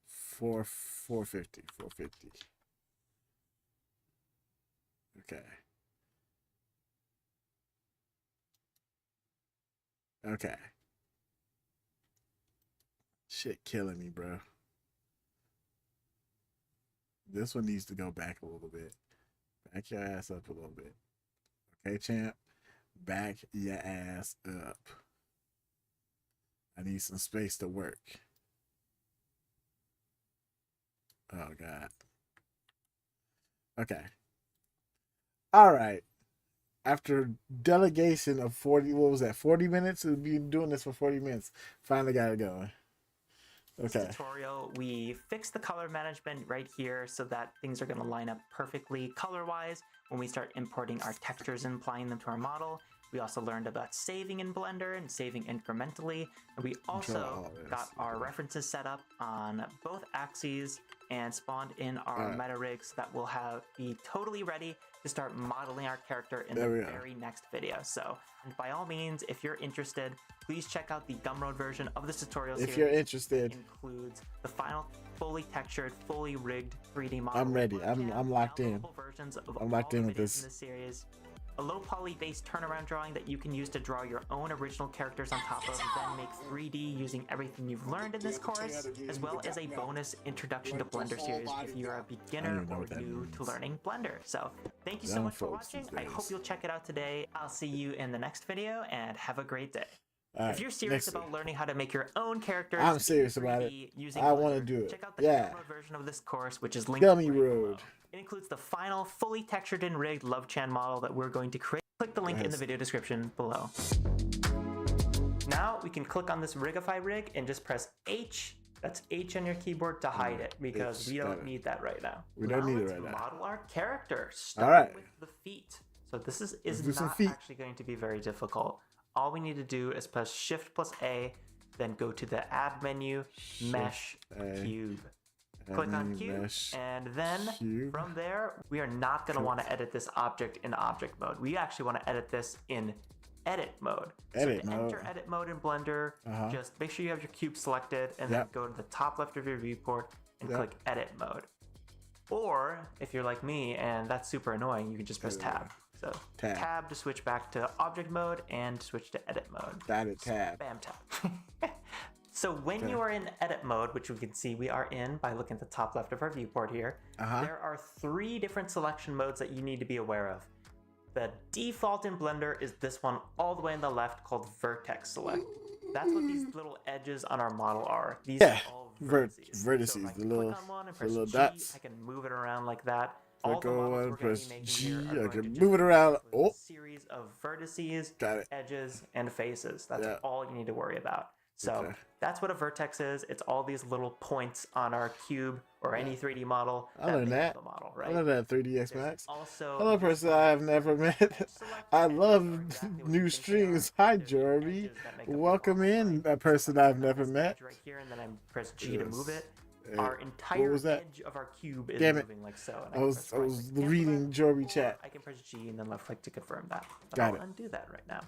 450. 450. Okay. Okay. Shit killing me, bro. This one needs to go back a little bit. Back your ass up a little bit. Okay, champ? Back your ass up. I need some space to work. Oh, God. Okay. All right. After delegation of 40, what was that, 40 minutes? We've been doing this for 40 minutes. Finally got it going. Okay. Tutorial, we fixed the color management right here so that things are going to line up perfectly color-wise when we start importing our textures and applying them to our model. We also learned about saving in Blender and saving incrementally. And we also got our references set up on both axes and spawned in our Alright. meta rig so that we'll be totally ready to start modeling our character in There the we go. very next video. So, and by all means, if you're interested, please check out the Gumroad version of this tutorial series. If you're interested, it includes the final fully textured, fully rigged 3D model. I'm ready. I'm locked in. Downloadable versions of I'm locked all in the with videos this. in this series. A low poly based turnaround drawing that you can use to draw your own original characters on top of, then make 3D using everything you've learned in this course, as well as a bonus introduction to Blender series if you're a beginner or new to learning Blender. So thank you so Young much for folks watching. these I hope days. you'll check it out today. I'll see you in the next video and have a great day. All right, If you're serious next about week. learning how to make your own characters, I'm serious in about 3D using I wanna Blender, do it. check out the Yeah. Gumroad version of this course, which is linked Gummy right Road. below. It includes the final, fully textured and rigged Love Chan model that we're going to create. Click the link in the video description below. Now we can click on this Rigify rig and just press H. That's H on your keyboard to hide it because we don't need that right now. We don't need it let's right now. model our character. All Starting right. with the feet. So this is do some not feet. actually going to be very difficult. All we need to do is press Shift plus A, then go to the Add menu, Mesh, A, Cube. Click on menu, Cube, mesh, and then cube. from there, we are not going to want to edit this object in object mode. We actually want to edit this in edit mode. Edit so to mode. enter edit mode in Blender, just make sure you have your cube selected and then Yep. go to the top left of your viewport and Yep. click edit mode. Or if you're like me and that's super annoying, you can just press tab. So Tab. to switch back to object mode and switch to edit mode. Got it, tab. Bam, tab. So when you are in edit mode, which we can see we are in by looking at the top left of our viewport here, there are 3 different selection modes that you need to be aware of. The default in Blender is this one all the way on the left called Vertex Select. That's what these little edges on our model are. These are all vertices. So vertices, if I the click little, on one and the press little G, dots. I can move it around like that. All the Click on models one, we're going to press be making G, here are I going can to just move it around. include Oh. a series of vertices, Got it. edges, and faces. That's Yeah. all you need to worry about. So Okay. that's what a vertex is. It's all these little points on our cube or any 3D model. I learned make that. The model, I right? love that 3ds There's Max. also Hello, person I have never met. I love new streams. Hi, Jorby. Welcome in, a person I've never met. Right here, and then I press G to move it. Uh, Our entire was that? edge of our cube is Damn it. moving like so. And I can was press right click to cancel reading that, Jorby or chat. I can press G and then left click to confirm that. But Got I'll it. undo that right now.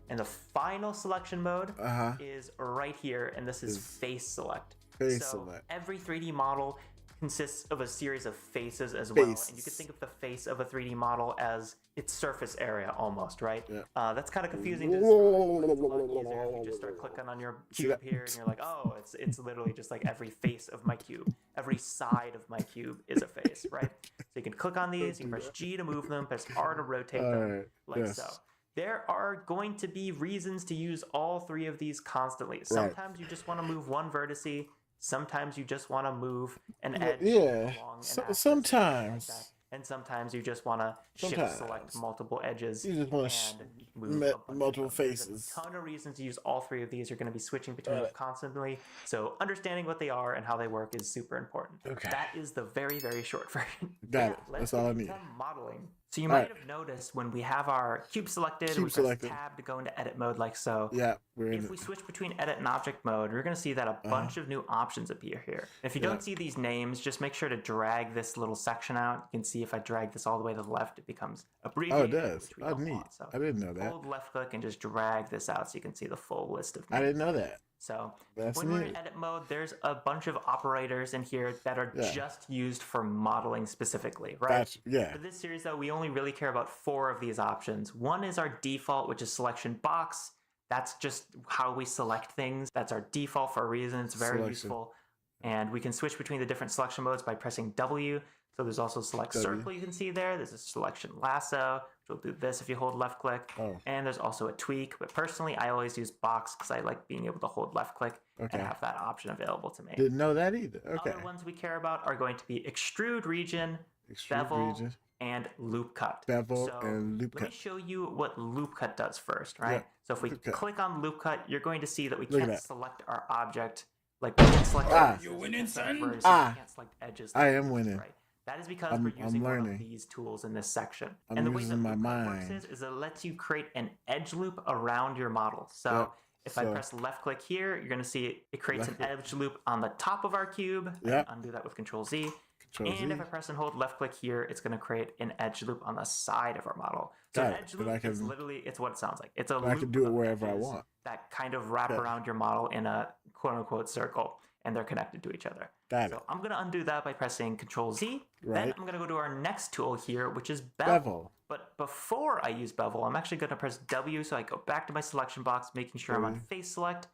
And the final selection mode is right here, and this is face select. Face so select. every 3D model consists of a series of faces as well. And you can Faces. think of the face of a 3D model as its surface area almost, right? Yeah. That's kind of confusing to describe. It's a lot easier if you just start clicking on your See cube that? here and you're like, oh, it's literally just like every face of my cube. Every side of my cube is a face, right? So you can click on these, you can press G to move them, press R to rotate them, Alright, like yes. so. There are going to be reasons to use all 3 of these constantly. Sometimes you just want to move one vertice. Sometimes you just want to move an edge Yeah. along an So, axis, sometimes. like that. And sometimes you just want to shift select Sometimes. multiple edges You just want to and move a bunch of multiple them. There's faces. a ton of reasons to use all 3 of these. You're going to be switching between them constantly. So understanding what they are and how they work is super important. Okay. That is the very, very short version. Got it. Let's That's all I get need. into modeling. So you might Alright. have noticed when we have our cube selected, Cube we press selected. tab to go into edit mode like so. Yeah, we're in If it. we switch between edit and object mode, we're going to see that a bunch of new options appear here. If you don't see these names, just make sure to drag this little section out. You can see if I drag this all the way to the left, it becomes abbreviated. Oh, it does. which we Oh, don't neat. want. So I didn't know that. hold left click and just drag this out so you can see the full list of I names. didn't know that. So That's when we're in neat. edit mode, there's a bunch of operators in here that are just used for modeling specifically, right? Gotcha. Yeah. For this series, though, we only really care about 4 of these options. One is our default, which is selection box. That's just how we select things. That's our default for a reason. It's very Selection. useful. And we can switch between the different selection modes by pressing W. So there's also select W. circle you can see there. There's a selection lasso, which will do this if you hold left click. Oh. And there's also a tweak. But personally, I always use box because I like being able to hold left click Okay. and have that option available to me. Didn't know that either. Okay. Other ones we care about are going to be extrude region, Extrude bevel, region, and loop cut. bevel, So and loop let me cut. show you what loop cut does first, right? Yeah, So if we loop cut. click on loop cut, you're going to see that we Look at can't that. select our object. Like we can select edges, You winning, son? whereas Ah. we can't select edges. I like am this, winning. Right? That is because I'm we're using one learning. of these tools in this section. I'm and the way using that my loop cut works mind. is it lets you create an edge loop around your model. So Yep. If I press left click here, you're going to see it creates an edge loop on the top of our cube. Yeah. I can undo that with Control Z. Control Z. And if I press and hold left click here, it's going to create an edge loop on the side of our model. So an edge loop is literally, it's what it sounds like. It's a loop. I can do it wherever I want. That kind of wrap around your model in a quote unquote circle, and they're connected to each other. So I'm going to undo that by pressing Control Z. Then I'm going to go to our next tool here, which is bevel. But before I use bevel, I'm actually going to press W, so I go back to my selection box, making sure I'm on face select.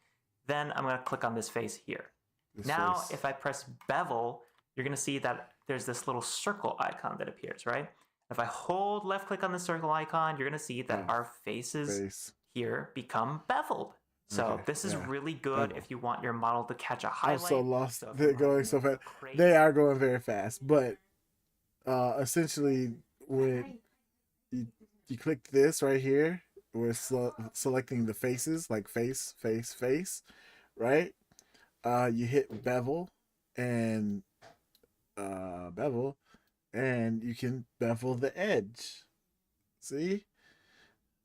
Then I'm going to click on this face here. Now, if I press bevel, you're going to see that there's this little circle icon that appears, right? If I hold left click on the circle icon, you're going to see that our faces here become beveled. So this is really good if you want your model to catch a highlight. I'm so lost. They're going so fast. They are going very fast, but essentially when you click this right here, we're selecting the faces, like face, face, face, right? You hit bevel and you can bevel the edge. See?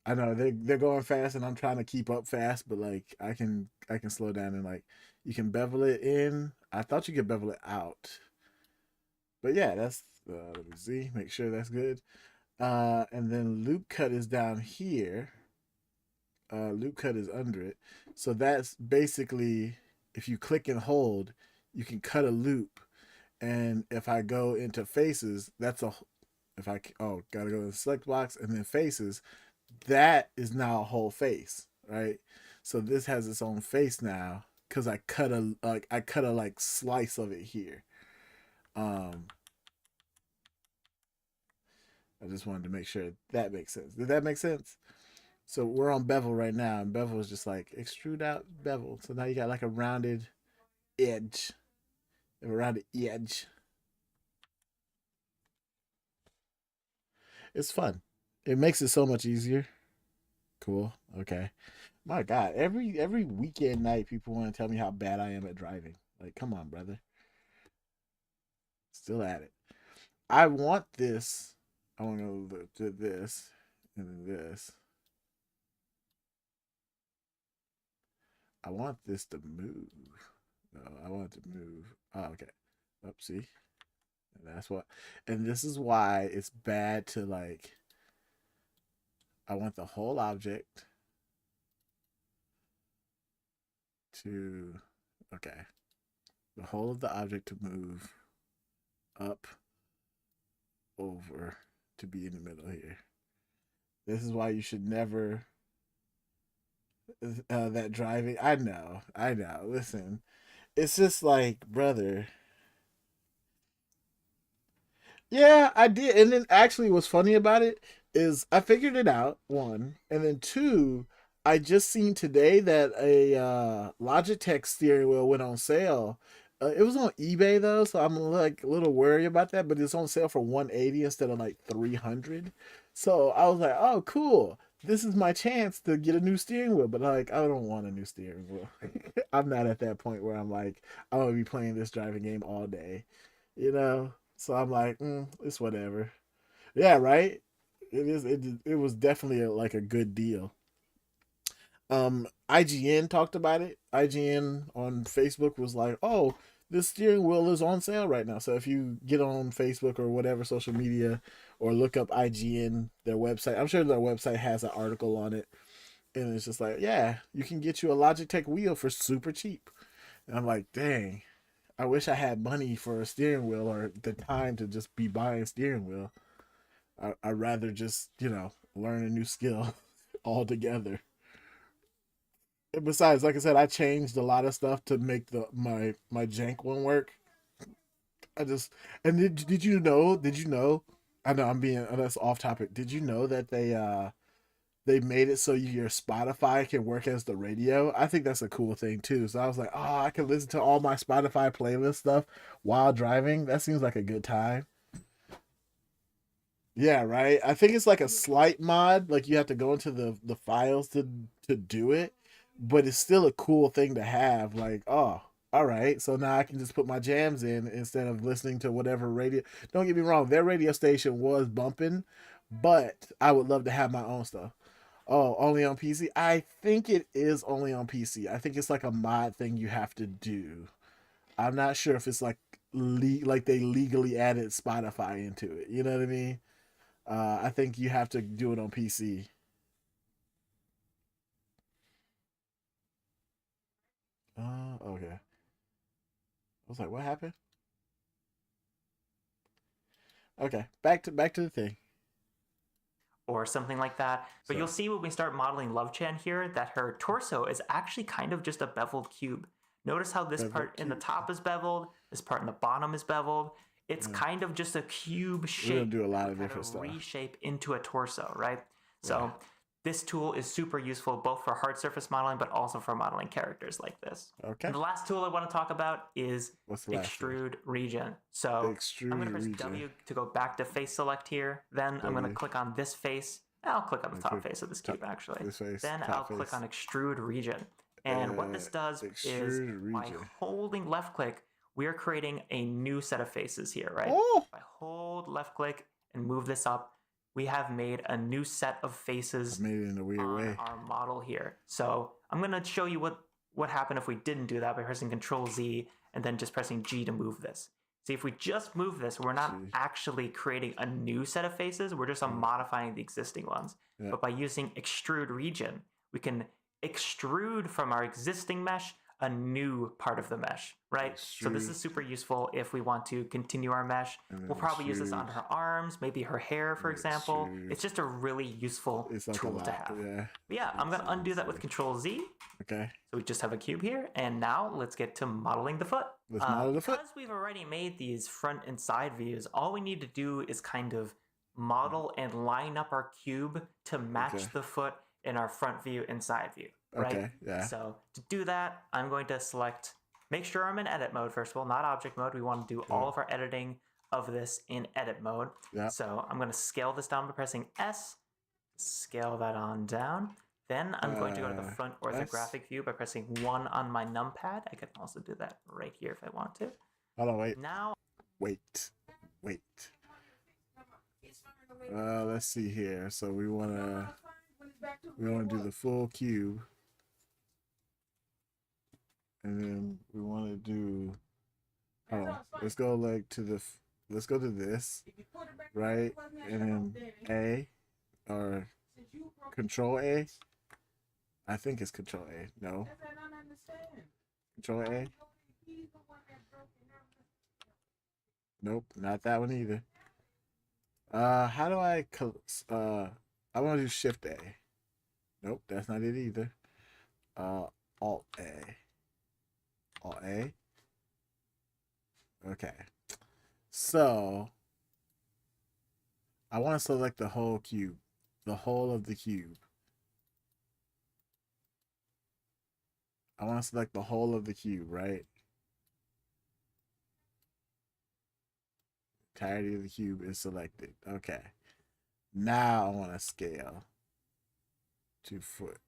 I know they're going fast and I'm trying to keep up fast, but like I can slow down and like you can bevel it in. I thought you could bevel it out. But yeah, that's let me see, make sure that's good. And then loop cut is down here. Loop cut is under it. So that's basically if you click and hold, you can cut a loop. And if I go into faces, gotta go to the select box and then faces, that is now a whole face, right? So this has its own face now because I cut a slice of it here. I just wanted to make sure that makes sense. Did that make sense? So we're on bevel right now, and bevel is just like extrude out bevel. So now you got like a rounded edge. A rounded edge. It's fun. It makes it so much easier. Cool. Okay. My God, every weekend night, people want to tell me how bad I am at driving. Like, come on, brother. Still at it. I want this. I want to do this and then this. I want this to move. No, I want it to move. Oh, okay. Oopsie. And that's what. And this is why it's bad to like. I want the whole object to, okay, the whole of the object to move up, over, to be in the middle here. This is why you should never, that driving, I know, listen, it's just like, brother. Yeah, I did. And then actually what's funny about it is I figured it out, one. And then two, I just seen today that a Logitech steering wheel went on sale. It was on eBay though, so I'm like a little worried about that, but it's on sale for 180 instead of like 300. So I was like, oh cool. This is my chance to get a new steering wheel, but like I don't want a new steering wheel. I'm not at that point where I'm like, I'm gonna be playing this driving game all day, you know? So I'm like, it's whatever. Yeah, right. It is. It was definitely like a good deal. IGN talked about it. IGN on Facebook was like, "Oh, this steering wheel is on sale right now." So if you get on Facebook or whatever social media, or look up IGN, their website, I'm sure their website has an article on it, and it's just like, yeah, you can get you a Logitech wheel for super cheap. And I'm like, dang. I wish I had money for a steering wheel or the time to just be buying a steering wheel. I'd rather just, learn a new skill altogether. And besides, like I said, I changed a lot of stuff to make my jank one work. Did you know? I know that's off topic. Did you know that they made it so your Spotify can work as the radio? I think that's a cool thing too. So I was like, oh, I can listen to all my Spotify playlist stuff while driving. That seems like a good time. Yeah, right. I think it's like a slight mod. Like you have to go into the files to do it, but it's still a cool thing to have. Like, oh, all right. So now I can just put my jams in instead of listening to whatever radio. Don't get me wrong, their radio station was bumping, but I would love to have my own stuff. Oh, only on PC? I think it is only on PC. I think it's like a mod thing you have to do. I'm not sure if it's like like they legally added Spotify into it. You know what I mean? I think you have to do it on PC. Okay. I was like, what happened? Okay, back to the thing. Or something like that. But So you'll see when we start modeling Love Chan here that her torso is actually kind of just a beveled cube. Notice how this bevel part in the cube. top is beveled, this part in the bottom is beveled. It's Yeah. kind of just a cube We're gonna shape do a that lot we of kind different of stuff. reshape into a torso, right? Yeah. So this tool is super useful both for hard surface modeling, but also for modeling characters like this. Okay. And the last tool I want to talk about is What's the last one? extrude region. So I'm going Extrude to press region. W to go back to face select here. Then I'm going to W. click on this face. I'll click on the And top click face of this top, cube actually. this face, Then top I'll face. click on extrude region. And what this does is Extrude by region. holding left click, we are creating a new set of faces here, right? Oh, If I hold left click and move this up, we have made a new set of faces I made it in a weird on way. our model here. So I'm going to show you what happened if we didn't do that by pressing Control Z and then just pressing G to move this. See, if we just move this, we're not actually creating a new set of faces. We're just modifying the existing ones. Yeah. But by using extrude region, we can extrude from our existing mesh a new part of the mesh, right? So this is super useful if we want to continue our mesh. We'll probably use this on her arms, maybe her hair, for example. It's just a really useful like tool to have. Yeah. But yeah, I'm gonna undo that with Control Z. Okay. So we just have a cube here, and now let's get to modeling the foot. Let's model the foot. Because we've already made these front and side views, all we need to do is kind of model and line up our cube to match the foot in our front view and side view, right? Okay, yeah. So to do that, I'm going to select, make sure I'm in edit mode first of all, not object mode. We want to do all of our editing of this in edit mode. Yeah. So I'm going to scale this down by pressing S, scale that on down. Then I'm going to go to the front orthographic view by pressing 1 on my numpad. I can also do that right here if I want to. Hold on, wait. Now, Wait. Let's see here. So we wanna do the full cube. And then we wanna do let's go like to the let's go to this, right? And then A or Control A. I think it's Control A. No. Control A. Nope, not that one either. How do I I want to do Shift A. Nope, that's not it either. Alt A. Alt A. Okay. So I want to select the whole cube. The whole of the cube. I want to select the whole of the cube, right? Entirety of the cube is selected. Okay. Now I want to scale to foot.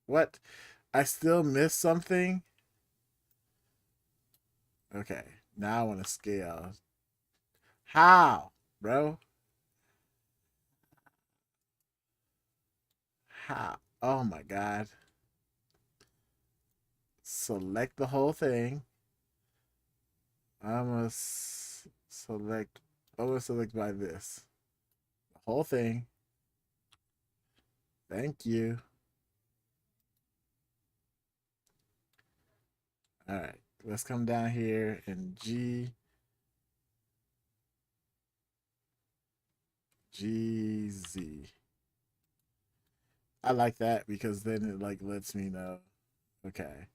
What? I still missed something? Okay. Now I want to scale. How, bro? How? Oh my God. Select the whole thing. I'm gonna select by this. The whole thing. Thank you. All right. Let's come down here and GZ. I like that because then it like lets me know. Okay.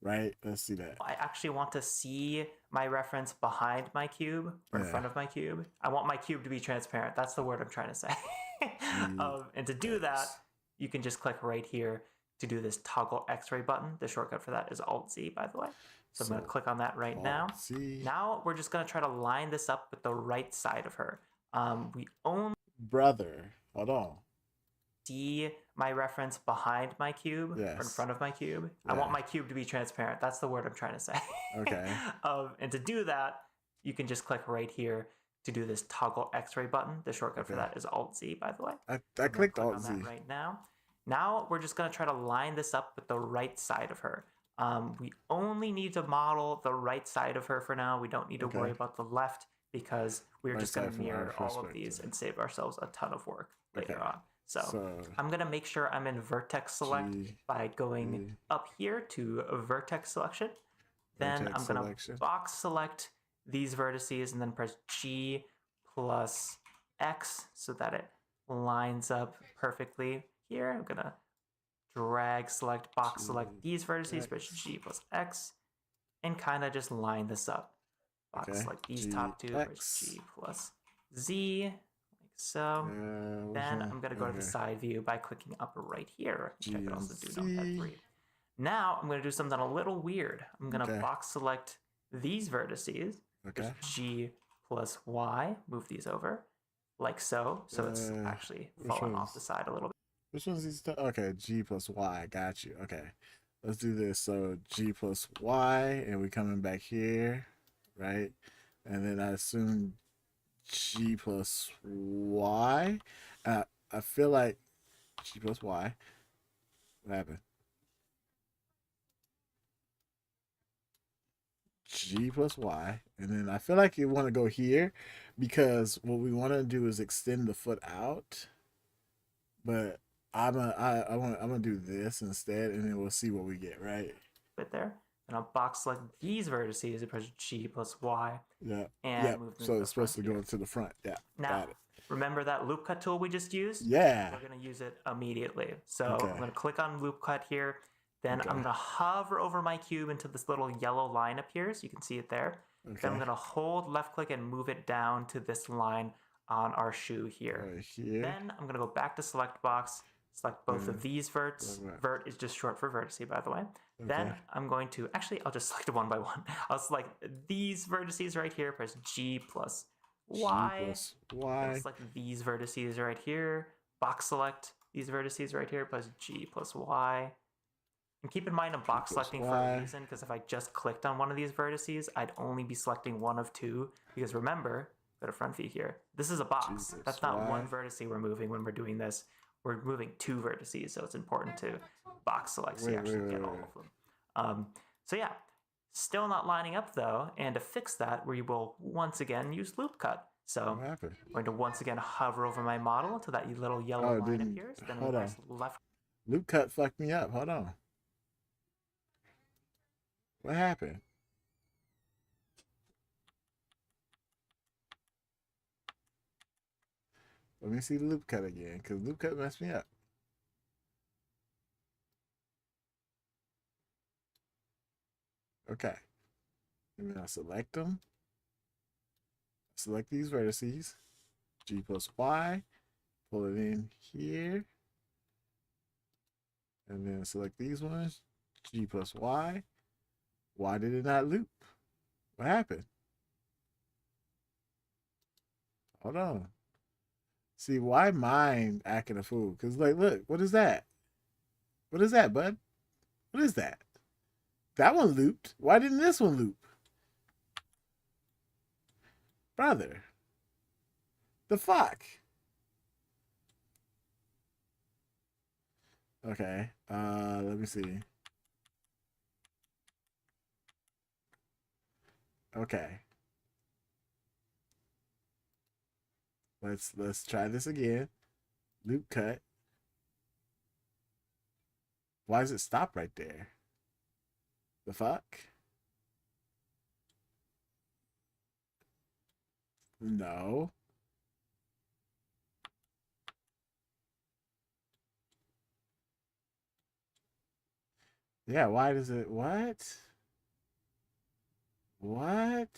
Right? Let's see that. I actually want to see my reference behind my cube or in front of my cube. I want my cube to be transparent. That's the word I'm trying to say. And to do that, you can just click right here to do this toggle X-ray button. The shortcut for that is Alt-Z, by the way. So I'm going to click on that right now. Now we're just going to try to line this up with the right side of her. We only hold on. See my reference behind my cube or in front of my cube. I want my cube to be transparent. That's the word I'm trying to say. Okay. And to do that, you can just click right here to do this toggle X-ray button. The shortcut for Okay. that is Alt-Z, by the way. I I'm gonna clicked click Alt on Z. that right now. Now we're just going to try to line this up with the right side of her. We only need to model the right side of her for now. We don't need to worry about the left because we're Right just going side to from our mirror all of these perspective. and save ourselves a ton of work later Okay. on. So I'm going to make sure I'm in vertex select by going up here to vertex selection. Then I'm going to box select these vertices and then press G plus X so that it lines up perfectly here. I'm going to drag select, box select these vertices, press G plus X, and kind of just line this up. Box select these top two, press G plus Z, like so. Then I'm going to go to the side view by clicking up right here, which I can also do numpad 3. Now I'm going to do something a little weird. I'm going to box select these vertices, press G plus Y, move these over, like so. So it's actually falling off the side a little bit. Which one's these? Okay, G plus Y. Got you. Okay, let's do this. So G plus Y, and we coming back here, right? And then I assume G plus Y. I feel like G plus Y. What happened? G plus Y, and then I feel like you want to go here because what we want to do is extend the foot out, but I'm gonna do this instead, and then we'll see what we get. Right. Bit there, and I'll box select these vertices and press G plus Y. Yeah. And move them so it's supposed to go to the front. Yeah. Now, got it. Remember that loop cut tool we just used? Yeah. We're gonna use it immediately. So I'm gonna click on loop cut here. Then I'm gonna hover over my cube until this little yellow line appears. You can see it there. Then I'm gonna hold left click and move it down to this line on our shoe here. Right here. Then I'm gonna go back to select box, select both of these verts. Vert is just short for vertice, by the way. Then I'm going to, actually, I'll just select one by one. I'll select these vertices right here, press G plus Y. G plus Y. Select these vertices right here. Box select these vertices right here, press G plus Y. And keep in mind I'm box selecting for a reason, because if I just clicked on one of these vertices, I'd only be selecting one of two. Because remember, go to front view here. This is a box. That's not one vertex we're moving when we're doing this. We're moving two vertices, so it's important to box select so you actually get all of them. So yeah, still not lining up though, and to fix that, we will once again use loop cut. So I'm going to once again hover over my model until that little yellow line appears. Then I'm press left. Loop cut fucked me up. Hold on. What happened? Let me see the loop cut again, because loop cut messed me up. Okay. And then I select them. Select these vertices. G plus Y. Pull it in here. And then select these ones. G plus Y. Why did it not loop? What happened? Hold on. See, why mine acting a fool? Because, like, look, what is that? What is that, bud? What is that? That one looped. Why didn't this one loop? Brother. The fuck? Okay. Let me see. Okay. Let's try this again. Loop cut. Why does it stop right there? The fuck? No. Yeah, why does it what? What?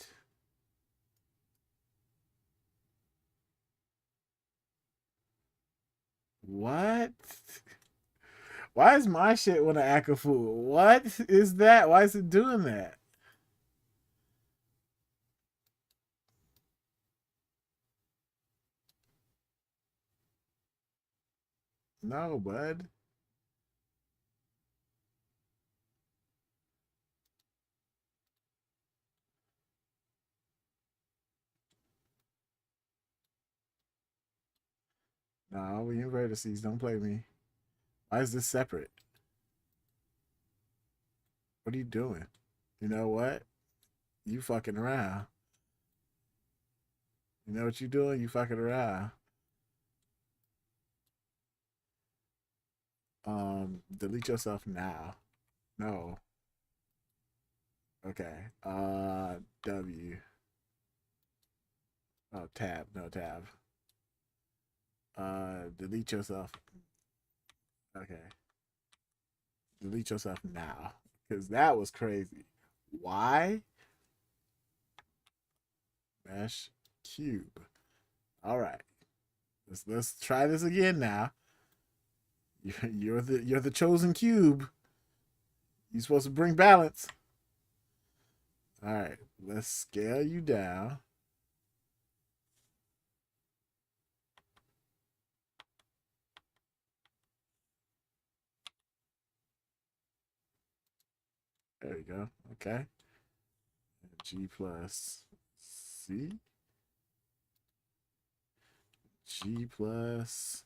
What? Why is my shit want to act a fool? What is that? Why is it doing that? No, bud. No, we in vertices. Don't play me. Why is this separate? What are you doing? You know what? You fucking around. You know what you doing? You fucking around. Delete yourself now. No. Okay. W. Oh, tab. No, tab. Delete yourself. Okay. Delete yourself now. Because that was crazy. Why? Mesh cube. All right. Let's try this again now. You're the chosen cube. You're supposed to bring balance. All right. Let's scale you down. There you go. Okay. G plus C. G plus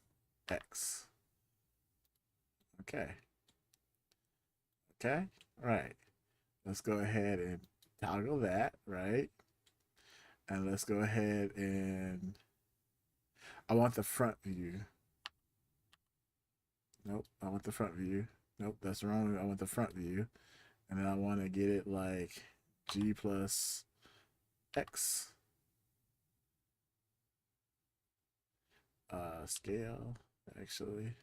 X. Okay. Okay. All right. Let's go ahead and toggle that, right? And let's go ahead and I want the front view. Nope, I want the front view. Nope, that's wrong. I want the front view. And then I want to get it like G plus X. Scale, actually.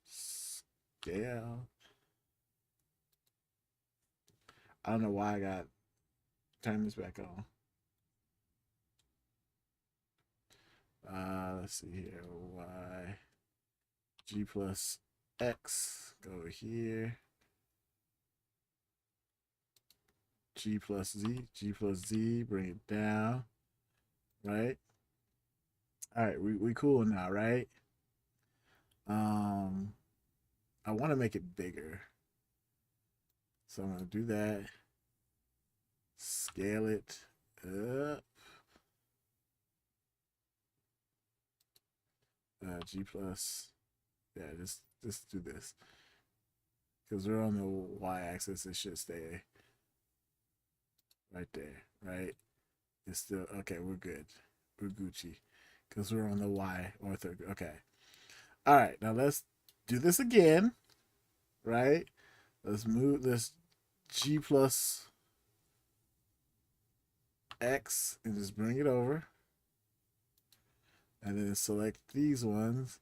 Scale. I don't know why I got turn this back on. Let's see here. Y G plus X. Go here. G plus Z, bring it down. Right? Alright, we cool now, right? I want to make it bigger. So I'm gonna do that. Scale it up. G plus. Yeah, just do this. Because we're on the y-axis, it should stay right there, right? It's still okay. We're good. We're Gucci because we're on the y ortho. Okay. All right. Now let's do this again, right? Let's move this G plus X and just bring it over, and then select these ones.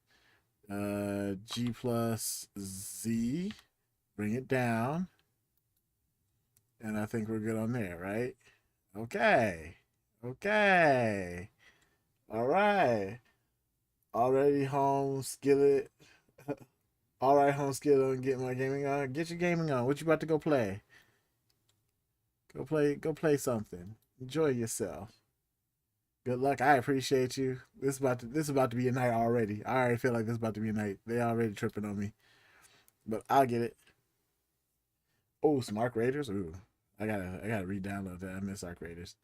G plus Z, bring it down, and I think we're good on there, right? Okay. Okay. All right. Already home skillet. All right, home skillet on get my gaming on. Get your gaming on. What you about to go play? Go play something. Enjoy yourself. Good luck. I appreciate you. This is about to be a night already. I already feel like this is about to be a night. They already tripping on me. But I'll get it. Oh, some Arc Raiders. Ooh. I gotta re-download that. I miss Arc Raiders.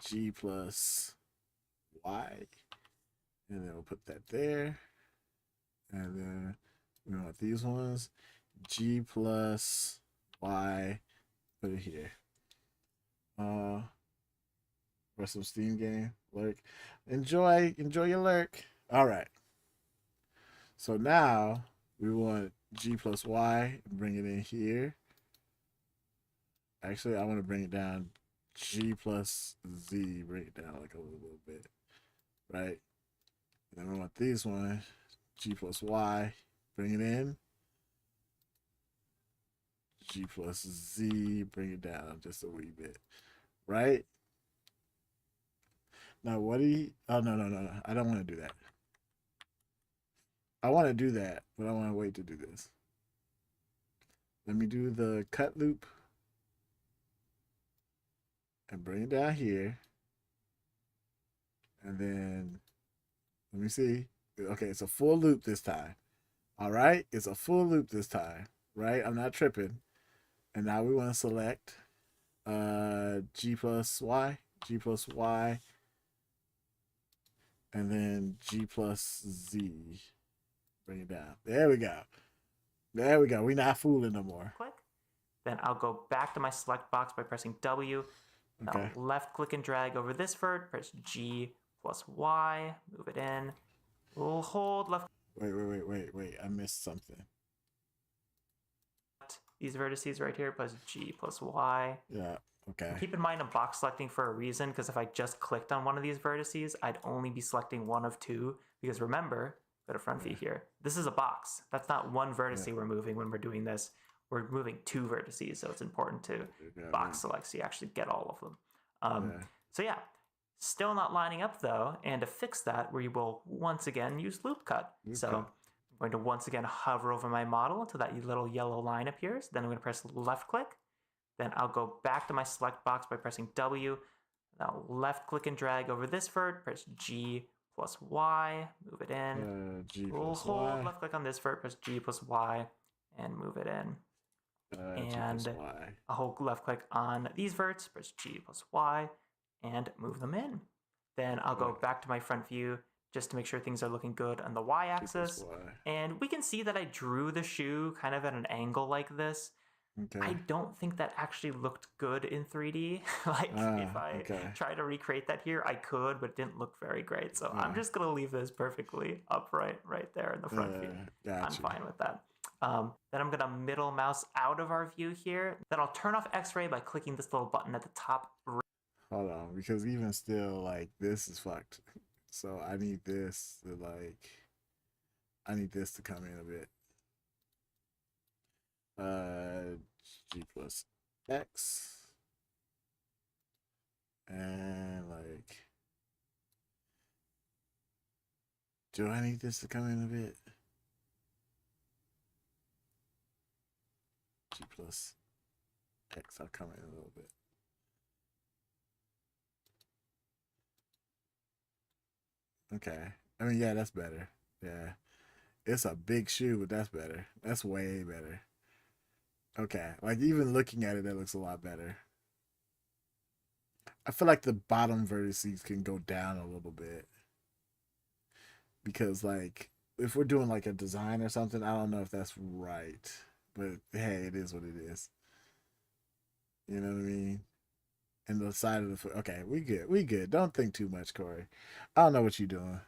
G plus Y. And then we'll put that there. And then we want these ones. G plus Y. Put it here. For some Steam game. Lurk. Enjoy your lurk. Alright. So now we want G plus Y and bring it in here. Actually, I want to bring it down G plus Z, bring it down like a little bit. Right? And then we want these ones, G plus Y, bring it in. G plus Z, bring it down just a wee bit. Right? Now, what do you... Oh, no. I don't want to do that. I want to do that, but I want to wait to do this. Let me do the cut loop. And bring it down here. And then, let me see. Okay, it's a full loop this time. All right? It's a full loop this time. Right? I'm not tripping. And now we want to select G plus Y. G plus Y, and then G plus Z. Bring it down. There we go. There we go. We're not fooling no more. Click. Then I'll go back to my select box by pressing W. Okay. Now left click and drag over this vert, press G plus Y, move it in. We'll hold left. Wait. I missed something. These vertices right here, press G plus Y. Yeah. Okay. Keep in mind I'm box selecting for a reason, because if I just clicked on one of these vertices, I'd only be selecting one of two. Because remember, go to front view here. This is a box. That's not one vertice we're moving when we're doing this. We're moving two vertices, so it's important to box select so you actually get all of them. So yeah, still not lining up though, and to fix that, we will once again use loop cut. So I'm going to once again hover over my model until that little yellow line appears. Then I'm going to press left click. Then I'll go back to my select box by pressing W. Now left click and drag over this vert, press G plus Y, move it in. We'll hold left click on this vert, press G plus Y, and move it in. And I'll hold left click on these verts, press G plus Y, and move them in. Then I'll go back to my front view just to make sure things are looking good on the Y axis. And we can see that I drew the shoe kind of at an angle like this. Okay. I don't think that actually looked good in 3D. Like if I try to recreate that here, I could, but it didn't look very great. So I'm just gonna leave this perfectly upright right there in the front view. I'm fine with that. Then I'm gonna middle mouse out of our view here. Then I'll turn off X-ray by clicking this little button at the top. Hold on, because even still, like, this is fucked. So I need this to I need this to come in a bit. G plus X, and do I need this to come in a bit? G plus X, I'll come in a little bit. Okay, I mean, yeah, that's better. Yeah, it's a big shoe, but that's better. That's way better. Okay, like even looking at it, that looks a lot better. I feel like the bottom vertices can go down a little bit. Because like, if we're doing like a design or something, I don't know if that's right. But hey, it is what it is. You know what I mean? And the side of the foot. Okay, we good. Don't think too much, Corey. I don't know what you're doing.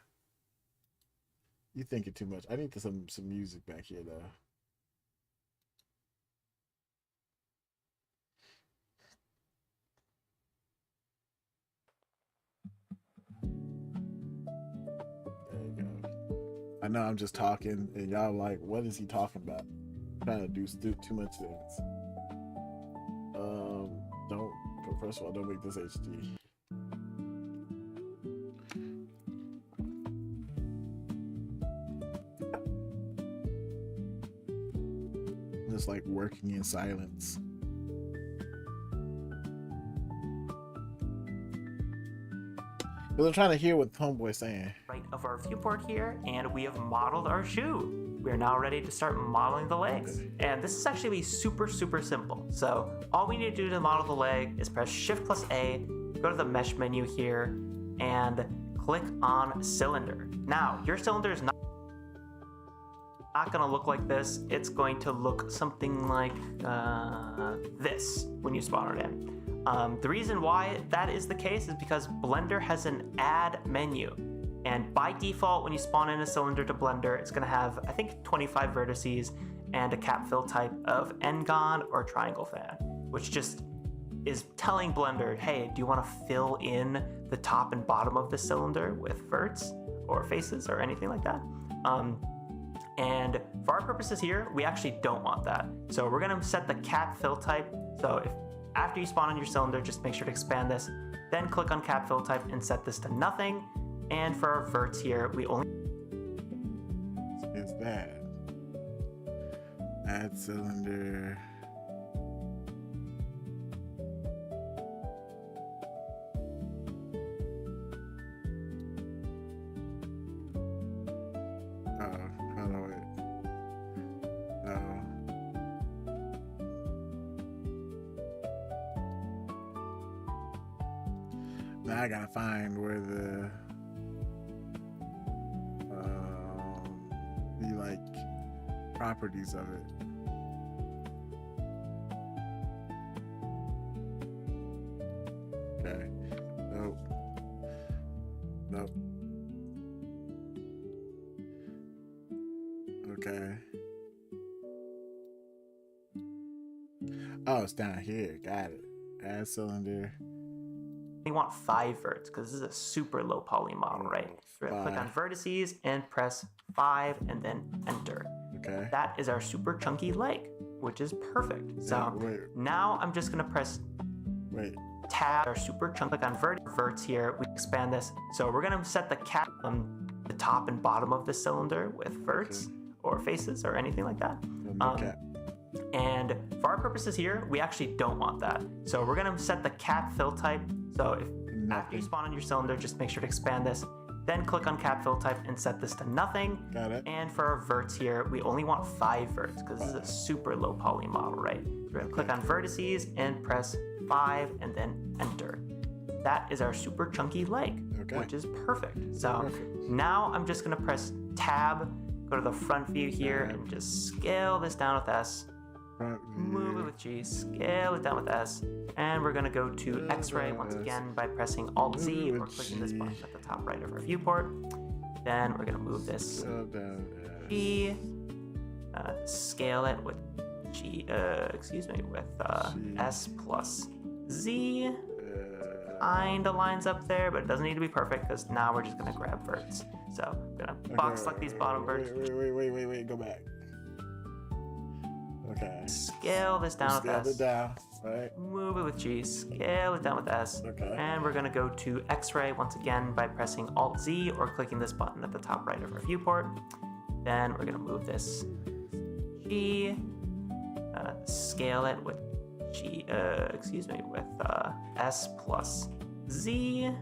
You thinking too much. I need some music back here though. There you go. I know I'm just talking, and y'all like, what is he talking about? I'm trying to do too much things. Don't. First of all, don't make this HD. Just like working in silence. Because I'm trying to hear what Homeboy's saying. Right of our viewport here, and we have modeled our shoe. We are now ready to start modeling the legs. And this is actually super simple. So all we need to do to model the leg is press Shift plus A, go to the mesh menu here, and click on cylinder. Now, your cylinder is not gonna look like this. It's going to look something like this when you spawn it in. The reason why that is the case is because Blender has an add menu. And by default, when you spawn in a cylinder to Blender, it's gonna have, I think, 25 vertices and a cap fill type of N-gon or triangle fan, which just is telling Blender, hey, do you wanna fill in the top and bottom of the cylinder with verts or faces or anything like that? And for our purposes here, we actually don't want that. So we're gonna set the cap fill type. So if after you spawn in your cylinder, just make sure to expand this, then click on cap fill type and set this to nothing. And for our verts here, we only is that add cylinder. Now I gotta find where the like properties of it. Okay. Nope. Nope. Okay. Oh, it's down here. Got it. Add cylinder. We want 5 verts because this is a super low poly model, right? So we're gonna click on vertices and press 5 and then enter. Okay. That is our super chunky leg, which is perfect. So now I'm just gonna press tab, our super chunky, click on verts here. We expand this. So we're gonna set the cap on the top and bottom of the cylinder with verts or faces or anything like that. And for our purposes here, we actually don't want that. So we're gonna set the cap fill type. So if after you spawn on your cylinder, just make sure to expand this, then click on cap fill type and set this to nothing. Got it. And for our verts here, we only want 5 verts because this is a super low poly model, right? So we're gonna click on vertices and press 5 and then enter. That is our super chunky leg, which is perfect. So now I'm just gonna press tab, go to the front view here and just scale this down with S. Move it with G, scale it down with S, and we're gonna go to X-ray once again by pressing Alt-Z or clicking this button at the top right of our viewport. Then we're gonna move this G, scale it with G, with S plus Z. Kinda lines up there, but it doesn't need to be perfect because now we're just gonna grab verts. So I'm gonna box select these bottom verts. Wait, go back. Okay. Scale this down with S. Scale it down, right? Move it with G, scale it down with S. Okay. And we're gonna go to X-ray once again by pressing Alt-Z or clicking this button at the top right of our viewport. Then we're gonna move this G, scale it with G, with S plus Z.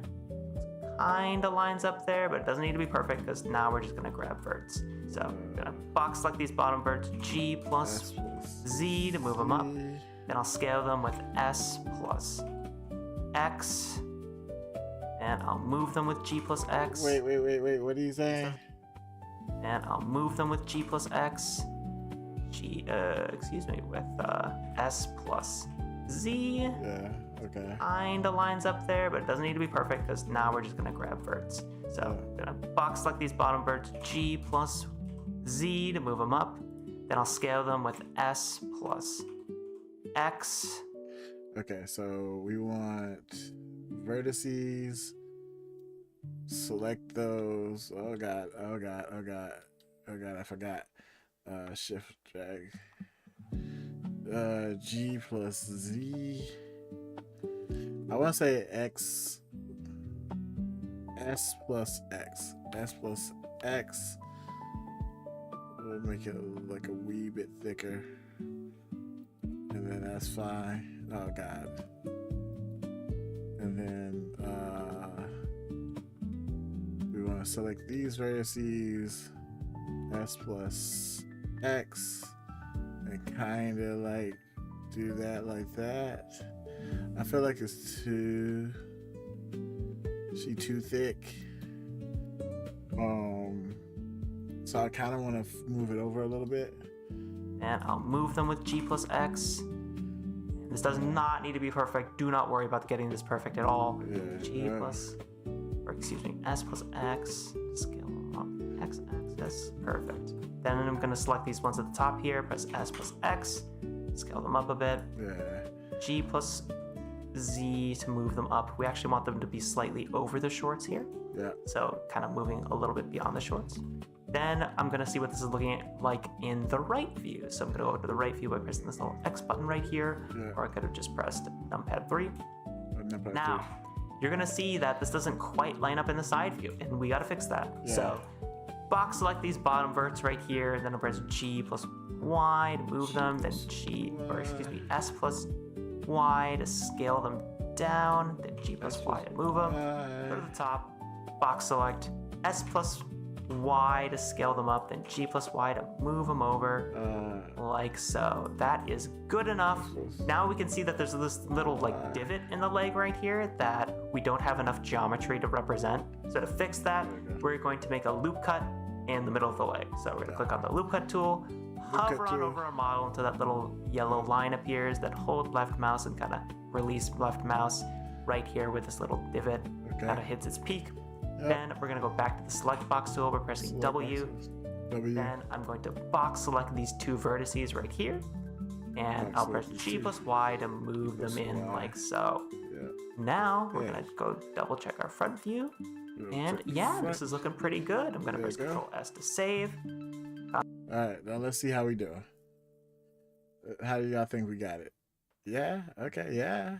Kinda lines up there, but it doesn't need to be perfect because now we're just gonna grab verts. So I'm gonna box select these bottom verts, G plus Z to move them up. Then I'll scale them with S plus X. And I'll move them with G plus X. Wait, what are you saying? And I'll move them with G plus X. With S plus Z. Yeah, okay. Kinda lines up there, but it doesn't need to be perfect because now we're just gonna grab verts. So I'm gonna box select these bottom verts, G plus Z to move them up. Then I'll scale them with S plus X. Okay, so we want vertices. Select those. Oh god, I forgot. Shift drag. G plus Z. I want to say X. S plus X. S plus X. We'll make it like a wee bit thicker. And then that's fine. Oh god. And then we want to select these vertices. S plus X. And kind of like do that like that. I feel like it's too thick. So I kind of want to move it over a little bit. And I'll move them with G plus X. This does not need to be perfect. Do not worry about getting this perfect at all. Yeah, S plus X. Scale them up. X, axis. Perfect. Then I'm going to select these ones at the top here. Press S plus X. Scale them up a bit. Yeah. G plus Z to move them up. We actually want them to be slightly over the shorts here. Yeah. So kind of moving a little bit beyond the shorts. Then I'm going to see what this is looking like in the right view. So I'm going to go to the right view by pressing this little X button right here. Yeah. Or I could have just pressed numpad 3. Numpad now, you're going to see that this doesn't quite line up in the side view. And we got to fix that. Yeah. So box select these bottom verts right here. And then I'll press G plus Y to move them. Then S plus Y to scale them down. Then G plus Y to move them. Go to the top. Box select S plus Y to scale them up, then G plus Y to move them over, like so. That is good enough. Now we can see that there's this little like divot in the leg right here that we don't have enough geometry to represent. So to fix that, we're going to make a loop cut in the middle of the leg. So we're gonna click on the loop cut tool, hover on over our model until that little yellow line appears, then hold left mouse and kind of release left mouse right here with this little divot, kind of hits its peak. Then we're gonna go back to the select box tool, we're pressing W. Then I'm going to box select these two vertices right here, and I'll press G plus Y to move them in like so. Now we're gonna go double check our front view, and yeah, this is looking pretty good. I'm gonna press Control S to save. All right, now let's see how we do. How do y'all think we got it? Yeah, okay, yeah.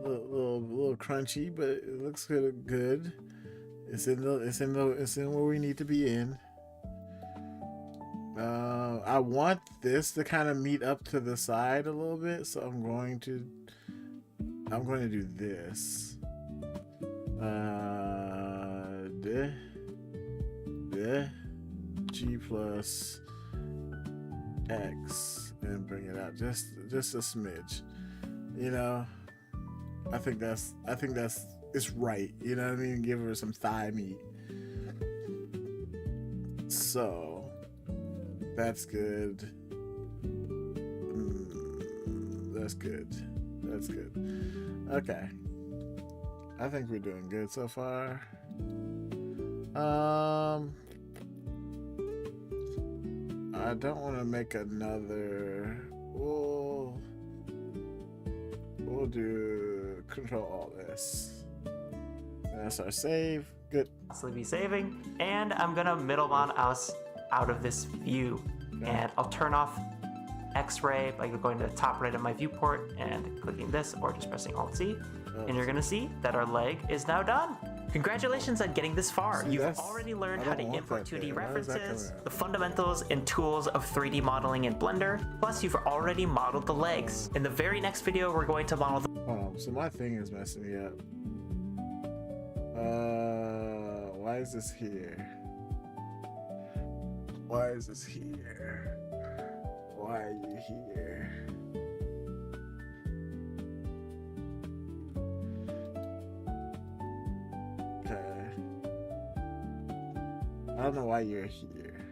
A little crunchy, but it looks good. It's in where we need to be in. I want this to kind of meet up to the side a little bit, so I'm going to do this. G plus X and bring it out just a smidge. You know, I think that's it's right. You know what I mean? Give her some thigh meat. So that's good. That's good. That's good. Okay. I think we're doing good so far. I don't want to make another. We'll do Control Alt S. That's our save. Good. So be saving, and I'm gonna middle mount us out of this view, and I'll turn off X-ray by going to the top right of my viewport and clicking this, or just pressing Alt C, and you're gonna see that our leg is now done. Congratulations on getting this far. You've already learned how to import 2D references, the fundamentals and tools of 3D modeling in Blender, plus you've already modeled the legs. In the very next video, we're going to model the... Oh, so my thing is messing me up. Why is this here? Why is this here? Why are you here? Okay. I don't know why you're here.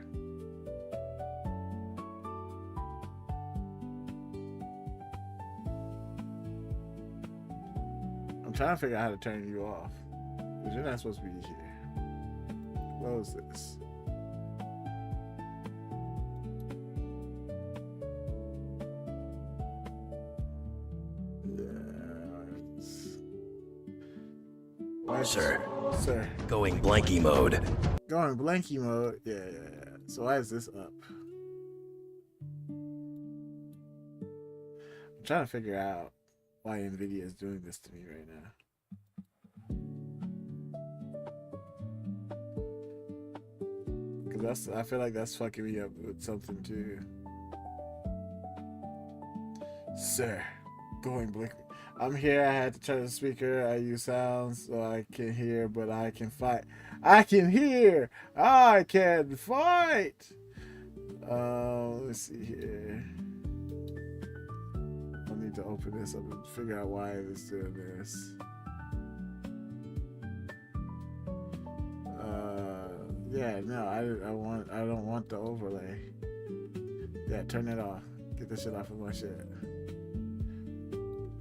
I'm trying to figure out how to turn you off. Because you're not supposed to be here. Close this. Sir. Going blanky mode. Going blanky mode? Yeah. So why is this up? I'm trying to figure out why NVIDIA is doing this to me right now. Because I feel like that's fucking me up with something too. Sir, going blanky. I'm here. I had to turn the speaker. I use sounds so I can hear, but I can fight. I can hear. I can fight. Let's see here. I need to open this up and figure out why it's doing this. Yeah, no, I don't want the overlay. Yeah, turn it off. Get this shit off of my shit.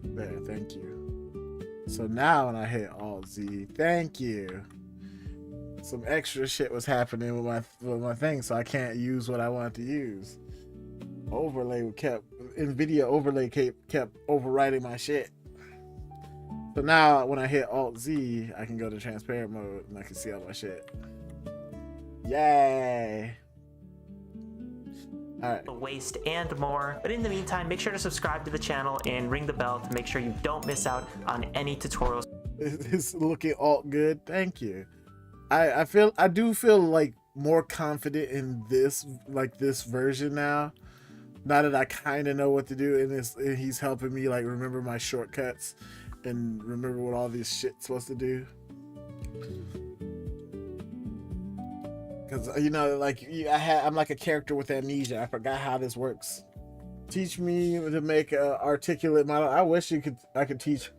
There, thank you. So now when I hit Alt Z, thank you. Some extra shit was happening with my thing, so I can't use what I want to use. NVIDIA overlay kept overwriting my shit. So now when I hit Alt Z, I can go to transparent mode and I can see all my shit. Yay! Alright. The waste and more. But in the meantime, make sure to subscribe to the channel and ring the bell to make sure you don't miss out on any tutorials. It's looking all good. Thank you. I do feel like more confident in this version now. Now that I kind of know what to do, and he's helping me like remember my shortcuts and remember what all this shit's supposed to do. Because, you know, like, I'm like a character with amnesia. I forgot how this works. Teach me to make an articulate model. I wish I could teach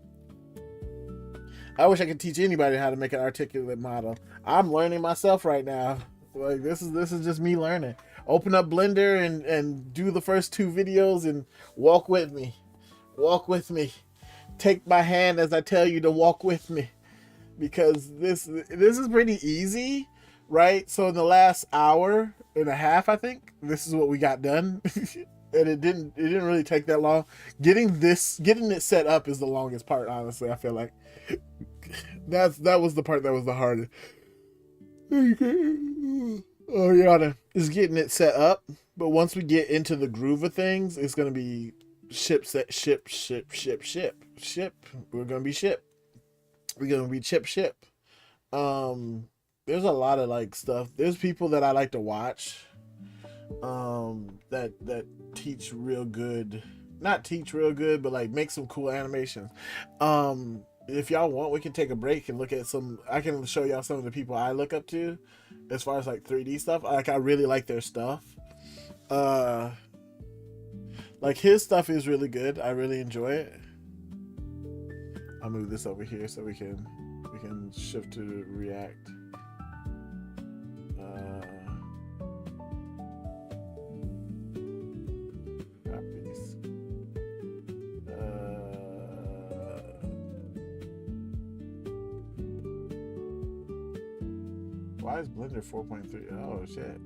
I wish I could teach anybody how to make an articulate model. I'm learning myself right now. Like this is just me learning. Open up Blender and do the first 2 videos and walk with me. Walk with me. Take my hand as I tell you to walk with me, because this is pretty easy, right? So in the last hour and a half, I think this is what we got done. And it didn't really take that long. Getting it set up is the longest part, honestly. I feel like that was the part that was the hardest. Oh yeah, is getting it set up. But once we get into the groove of things, it's gonna be ship. We're gonna be ship. We're gonna be ship. There's a lot of like stuff. There's people that I like to watch. That teach real good. Not teach real good, but like make some cool animations. If y'all want, we can take a break and look at some. I can show y'all some of the people I look up to, as far as like 3D stuff. Like I really like their stuff. Like his stuff is really good. I really enjoy it. I'll move this over here so we can shift to React. Copies. Why is Blender 4.3? Oh shit.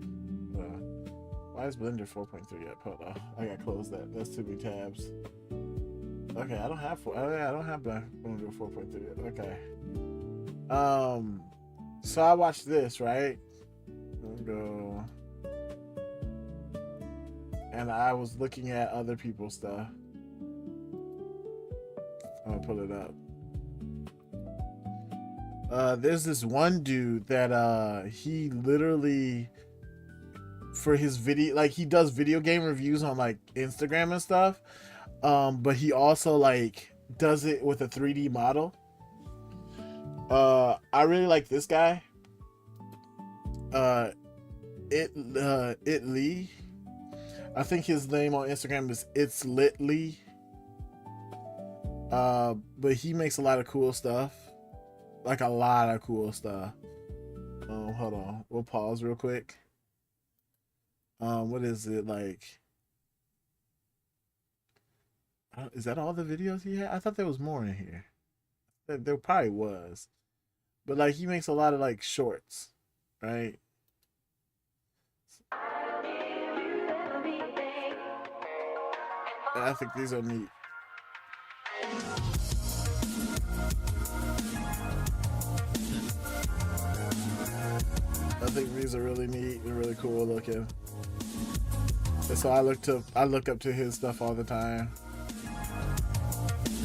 Why is Blender 4.3 up? Hold on. I gotta close that. That's too many tabs. Okay, I don't have Blender 4.3. Okay. So I watched this, right? Let's go. And I was looking at other people's stuff. I'm gonna pull it up. There's this one dude that he literally, for his video, like he does video game reviews on like Instagram and stuff. But he also like does it with a 3D model. I really like this guy. It Lee. I think his name on Instagram is It's Lit Lee. But he makes a lot of cool stuff. Like a lot of cool stuff. Hold on. We'll pause real quick. What is it like? Is that all the videos he had? I thought there was more in here. There probably was. But like he makes a lot of like shorts, right? And I think these are neat. I think these are really neat and really cool looking. And so I look up to his stuff all the time.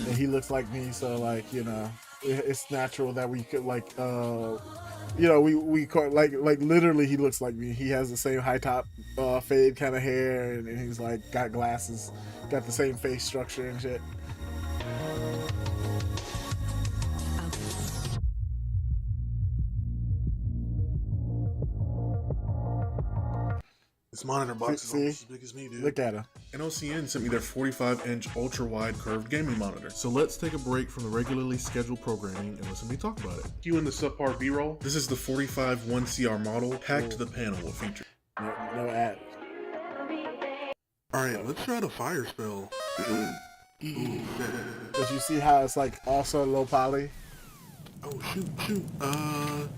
And he looks like me, so like, you know, it's natural that we could like you know, we like literally he looks like me. He has the same high top fade kind of hair, and he's like got glasses, got the same face structure and shit. This monitor box is almost as big as me, dude. Look at him. NOCN sent me their 45-inch ultra-wide curved gaming monitor. So let's take a break from the regularly scheduled programming and listen to me talk about it. Cue in the subpar B-roll. This is the 45 1CR model, packed to the panel with features. No ad. Alright, let's try the fire spell. But you see how it's like also low poly? Oh, shoot.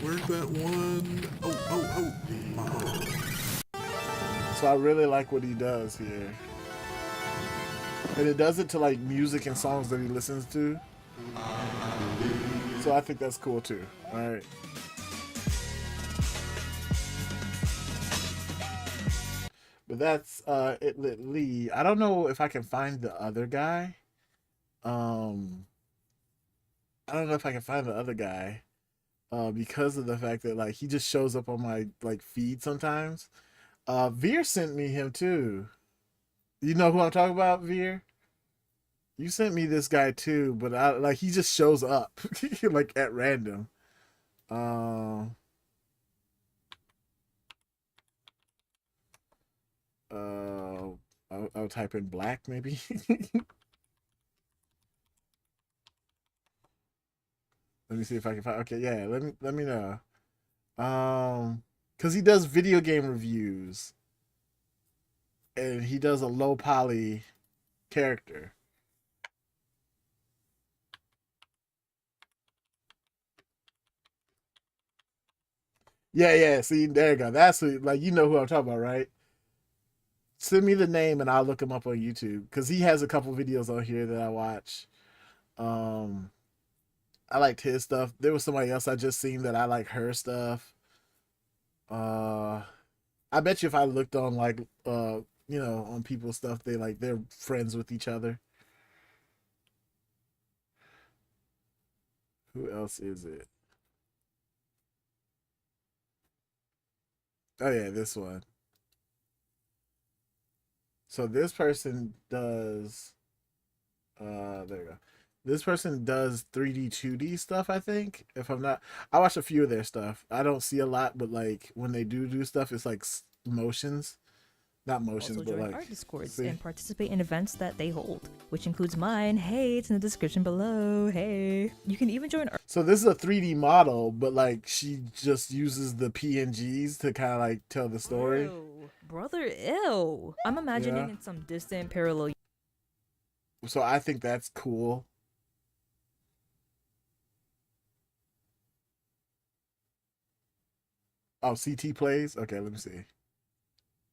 Where's that one? Oh. So I really like what he does here. And it does it to like music and songs that he listens to. So I think that's cool too. Alright. But that's It Lit Lee. I don't know if I can find the other guy. I don't know if I can find the other guy. Because of the fact that like he just shows up on my like feed sometimes. Veer sent me him too. You know who I'm talking about, Veer? You sent me this guy too, but I like he just shows up like at random. I'll type in black maybe. Let me see if I can find. Okay, yeah. Let me know. Because he does video game reviews, and he does a low poly character. Yeah, yeah. See, there you go. That's who, like, you know who I'm talking about, right? Send me the name and I'll look him up on YouTube because he has a couple videos on here that I watch. Um, I liked his stuff. There was somebody else I just seen that I like her stuff. Uh, I bet you if I looked on like on people's stuff, they're friends with each other. Who else is it? Oh yeah, this one. So this person does there you go. This person does 3D 2D stuff, I think. If I'm not I watch a few of their stuff. I don't see a lot, but like when they do stuff it's like motions. Not motions, Also but join like our discords see? and participate in events that they hold, which includes mine. Hey, it's in the description below. Hey, you can even join our So this is a 3D model, but like she just uses the PNGs to kind of like tell the story. Ew, brother, ew. I'm imagining Yeah. in some distant parallel. So I think that's cool. Oh, CT plays? Okay, let me see.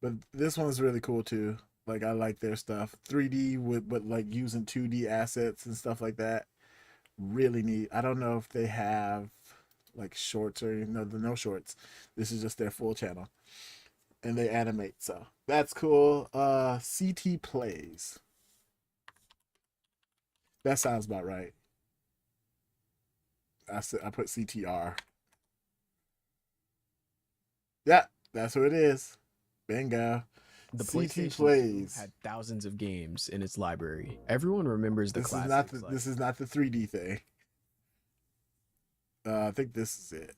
But this one's really cool too. Like I like their stuff. 3D with but like using 2D assets and stuff like that. Really neat. I don't know if they have like shorts or no shorts. This is just their full channel. And they animate, so that's cool. CT plays. That sounds about right. I put CTR. Yeah, that's what it is. Bingo. The CT PlayStation 2 plays. had thousands of games in its library. Everyone remembers the This is classics. not the like this is not the 3D thing. I think this is it.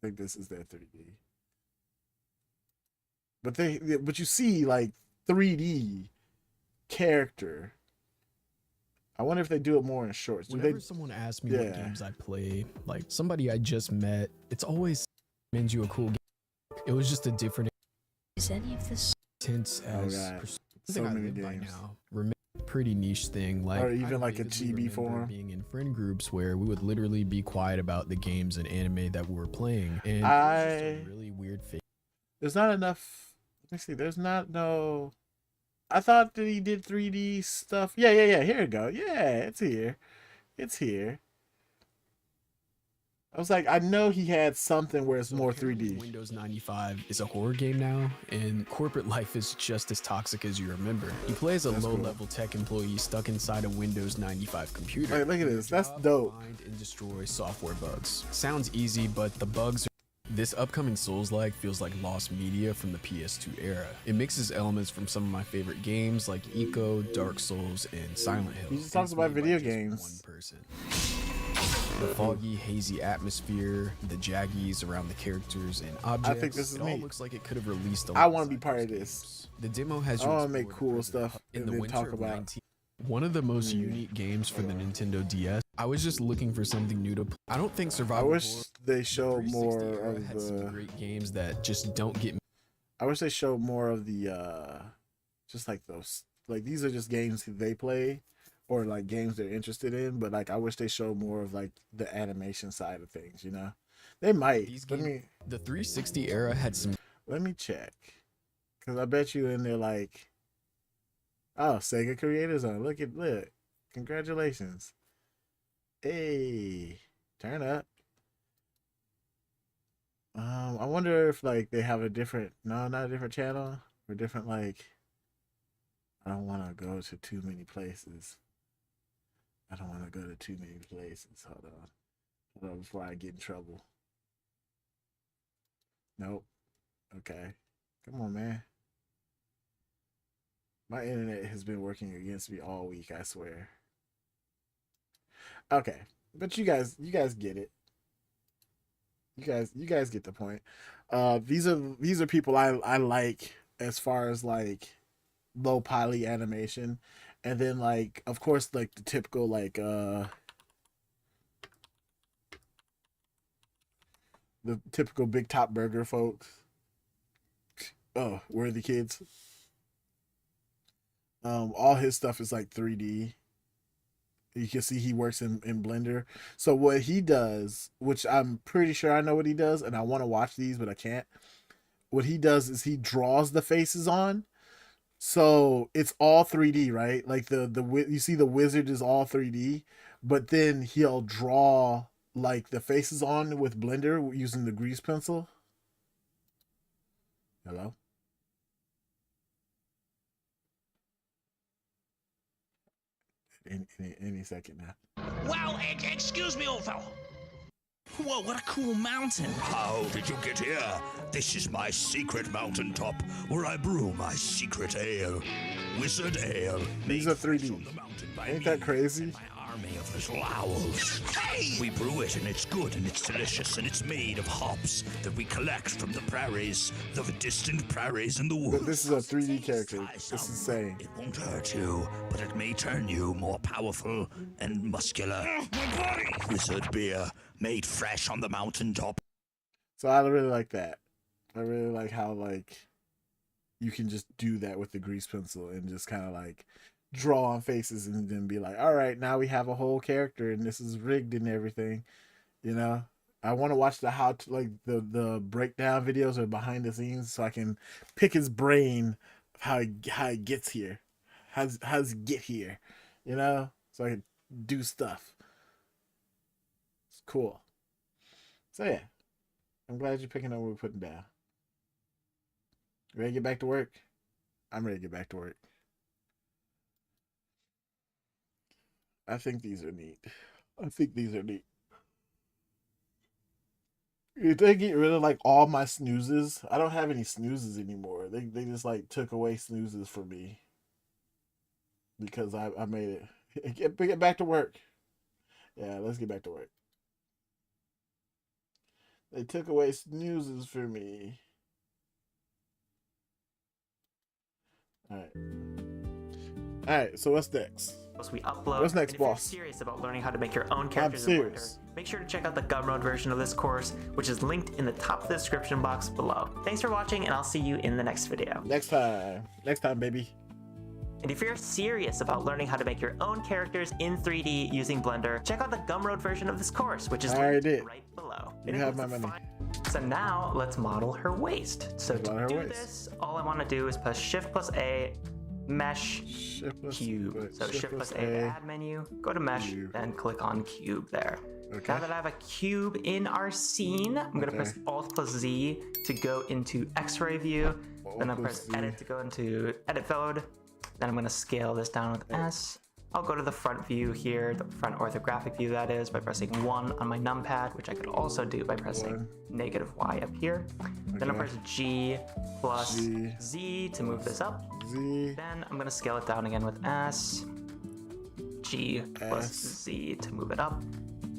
I think this is their 3D. But you see like 3D character. I wonder if they do it more in shorts. Do Whenever they? someone asks me what Yeah. games I play, like somebody I just met, it's always recommend you a cool game. It was just a different Is any of this? intense Oh as god. something So I many live by games. now. Remember, pretty niche thing. Like Or even I like a vividly chibi remember form. being in friend groups where we would literally be quiet about the games and anime that we were playing, and it was just a really weird phase. There's not enough. Let me see. There's not no. I thought that he did 3D stuff. Yeah. Here we go. Yeah, it's here. It's here. I was like, I know he had something where it's So more apparently 3D. Windows 95 is a horror game now, and corporate life is just as toxic as you remember. You play as a That's cool. low-level tech employee stuck inside a Windows 95 computer. Like, look at Your this. That's job, dope. Find and destroy software bugs. Sounds easy, but the bugs are... This upcoming Souls-like feels like lost media from the PS2 era. It mixes elements from some of my favorite games like Eco, Dark Souls, and Silent Hill. He just talks about It's made by video just games. One person. The foggy, hazy atmosphere, the jaggies around the characters and objects. think this is it all neat. looks like it could have released. I wanna be alongside part those of this. games. The demo has I you wanna make explore cool the stuff present in and the then winter talk of about 19. One of the most Mm. unique games for the Nintendo DS. I was just looking for something new to play. I don't think I survival wish horror they the showed 360 more era of had some the. great games that just don't get. I wish they showed more of the. Just like those. Like these are just games that they play, or like games they're interested in. But like I wish they showed more of like the animation side of things. You know, they might. These Let games, me the 360 era had some check, because I bet you in there like. Oh, Sega Creators on. Look. Congratulations. Hey, turn up. I wonder if like they have a different no, not a different channel or different like I don't want to go to too many places. I don't want to go to too many places. Hold on. Hold on before I get in trouble. Nope. Okay. Come on, man. My internet has been working against me all week, I swear. Okay. But you guys get it. You guys get the point. These are people I like as far as like low poly animation, and then like of course like the typical like the typical big top burger folks. Oh, worthy kids. All his stuff is like 3D. You can see he works in Blender. So what he does, which I'm pretty sure I know what he does, and I want to watch these, but I can't. What he does is he draws the faces on. So it's all 3D, right? Like you see the wizard is all 3D, but then he'll draw like the faces on with Blender using the grease pencil. Hello? Any second now. Well, excuse me, old fellow. Whoa, what a cool mountain. How did you get here? This is my secret mountaintop where I brew my secret ale. Wizard Ale. These are 3D. Ain't that crazy? Army of little owls. Hey! We brew it and it's good and it's delicious and it's made of hops that we collect from the prairies, the distant prairies in the woods. But this is a 3D character. It's insane. It won't hurt you, but it may turn you more powerful and muscular. Wizard beer, made fresh on the mountaintop. So I really like that. I really like how like you can just do that with the grease pencil and just kind of like draw on faces and then be like, all right, now we have a whole character and this is rigged and everything. You know, I want to watch the how to like the breakdown videos or behind the scenes so I can pick his brain of how he gets here. How's he get here? You know, so I can do stuff. It's cool. So yeah, I'm glad you're picking up what we're putting down. Ready to get back to work? I'm ready to get back to work. I think these are neat. If they get rid of like all my snoozes, I don't have any snoozes anymore. They just like took away snoozes for me because I made it. Get back to work. Yeah, let's get back to work. They took away snoozes for me. Alright, so what's next? We upload. What's next, and if you're boss? serious about learning how to make your own characters in Blender, make sure to check out the Gumroad version of this course, which is linked in the top of the description box below. Thanks for watching, and I'll see you in the next video. Next time, baby. And if you're serious about learning how to make your own characters in 3D using Blender, check out the Gumroad version of this course, which is linked right below. You have my money. So now let's model her waist. So to do this, all I want to do is press Shift plus A, Mesh, Cube. So Shift plus A to add menu, go to Mesh, and click on Cube there. Okay. Now that I have a cube in our scene, I'm going to press Alt plus Z to go into X-ray view. Then I'll press Edit to go into Edit mode. Then I'm going to scale this down with S. I'll go to the front view here, the front orthographic view that is, by pressing 1 on my numpad, which I could also do by pressing -Y up here. Then I'll press G plus Z to move this up. Then I'm going to scale it down again with S, G plus Z to move it up.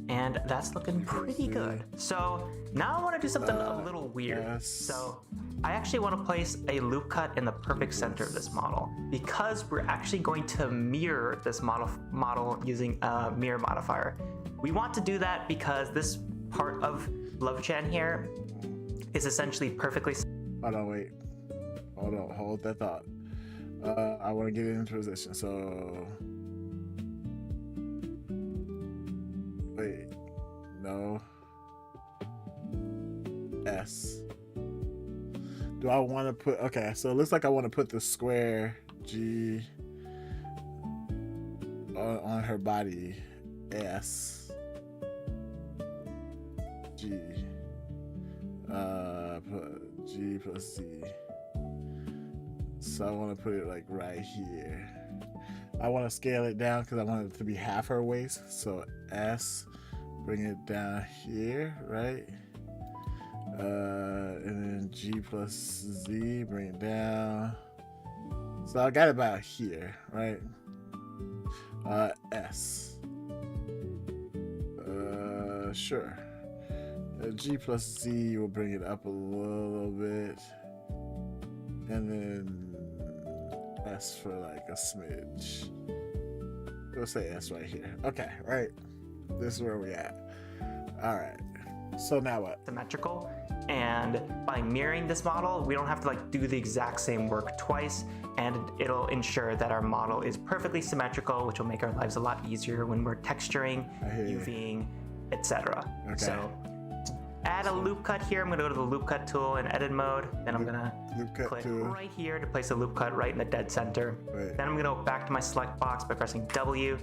And that's looking pretty good. So now I want to do something a little weird. So I actually want to place a loop cut in the perfect center of this model because we're actually going to mirror this model using a mirror modifier. We want to do that because this part of Love-chan here is essentially perfectly. Hold on, wait. Hold that thought. I want to get it into position. So wait, no. S. Do I want to put, okay, so it looks like I want to put the square G on her body. S. G. Put G plus Z. So I want to put it like right here. I want to scale it down because I want it to be half her waist. So S, bring it down here, right? And then G plus Z, bring it down. So I got it about here, right? S. Sure. G plus Z will bring it up a little bit. And then S for like a smidge. We'll say S right here. Okay, right. This is where we at. All right. So now what? Symmetrical, and by mirroring this model, we don't have to like do the exact same work twice, and it'll ensure that our model is perfectly symmetrical, which will make our lives a lot easier when we're texturing, UVing, etc. Okay. So to add a loop cut here, I'm gonna go to the loop cut tool in edit mode, then I'm gonna click right here to place a loop cut right in the dead center. Right. Then I'm gonna go back to my select box by pressing W,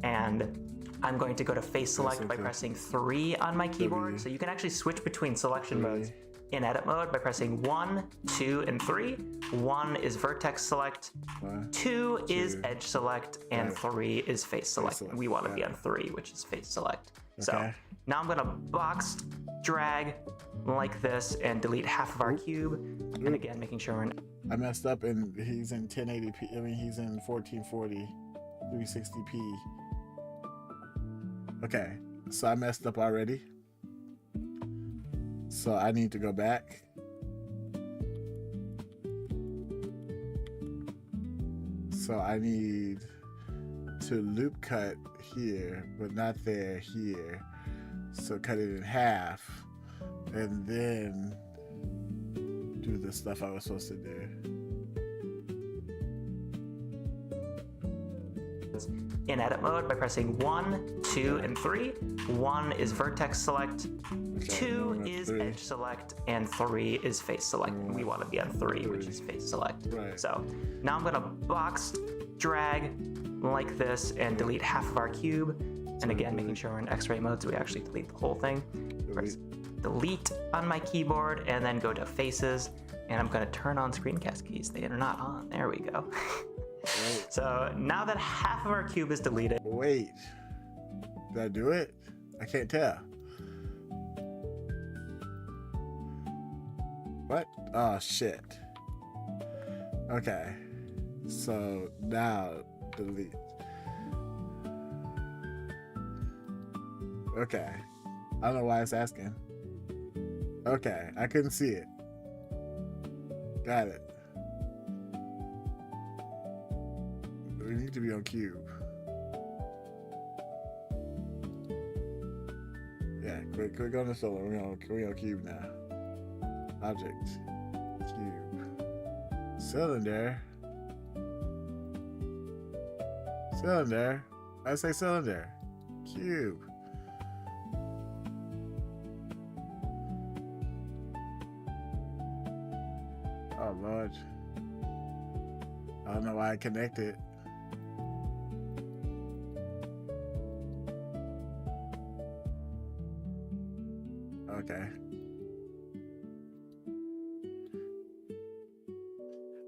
and I'm going to go to face select by pressing 3 on my keyboard. So you can actually switch between selection modes in edit mode by pressing 1, 2, and 3. 1 is vertex select, 2 is edge select, and 3 is face select. We want to be on 3, which is face select. So now I'm gonna box drag like this and delete half of our cube. And again, making sure we're in. I messed up and he's in 1080p. I mean, he's in 1440, 360p. Okay, so I messed up already. So I need to go back. So I need to loop cut here, but not there, here. So cut it in half and then do the stuff I was supposed to do. In edit mode by pressing 1, 2, and 3. 1 is vertex select, 2 is edge select, and 3 is face select. And we want to be on 3, which is face select. So now I'm gonna box drag like this and delete half of our cube. And again, making sure we're in X-ray mode so we actually delete the whole thing. Press delete on my keyboard and then go to faces. And I'm gonna turn on screencast keys. They are not on. There we go. So now that half of our cube is deleted. Wait, did I do it? I can't tell. What? Oh shit. Okay, so now delete. Okay, I don't know why it's asking. Okay, I couldn't see it. Got it. We need to be on cube. Yeah, click on the solar. We're on cube now. Object. Cube. Cylinder. Cylinder. I say cylinder. Cube. Oh Lord. I don't know why I connected. Okay.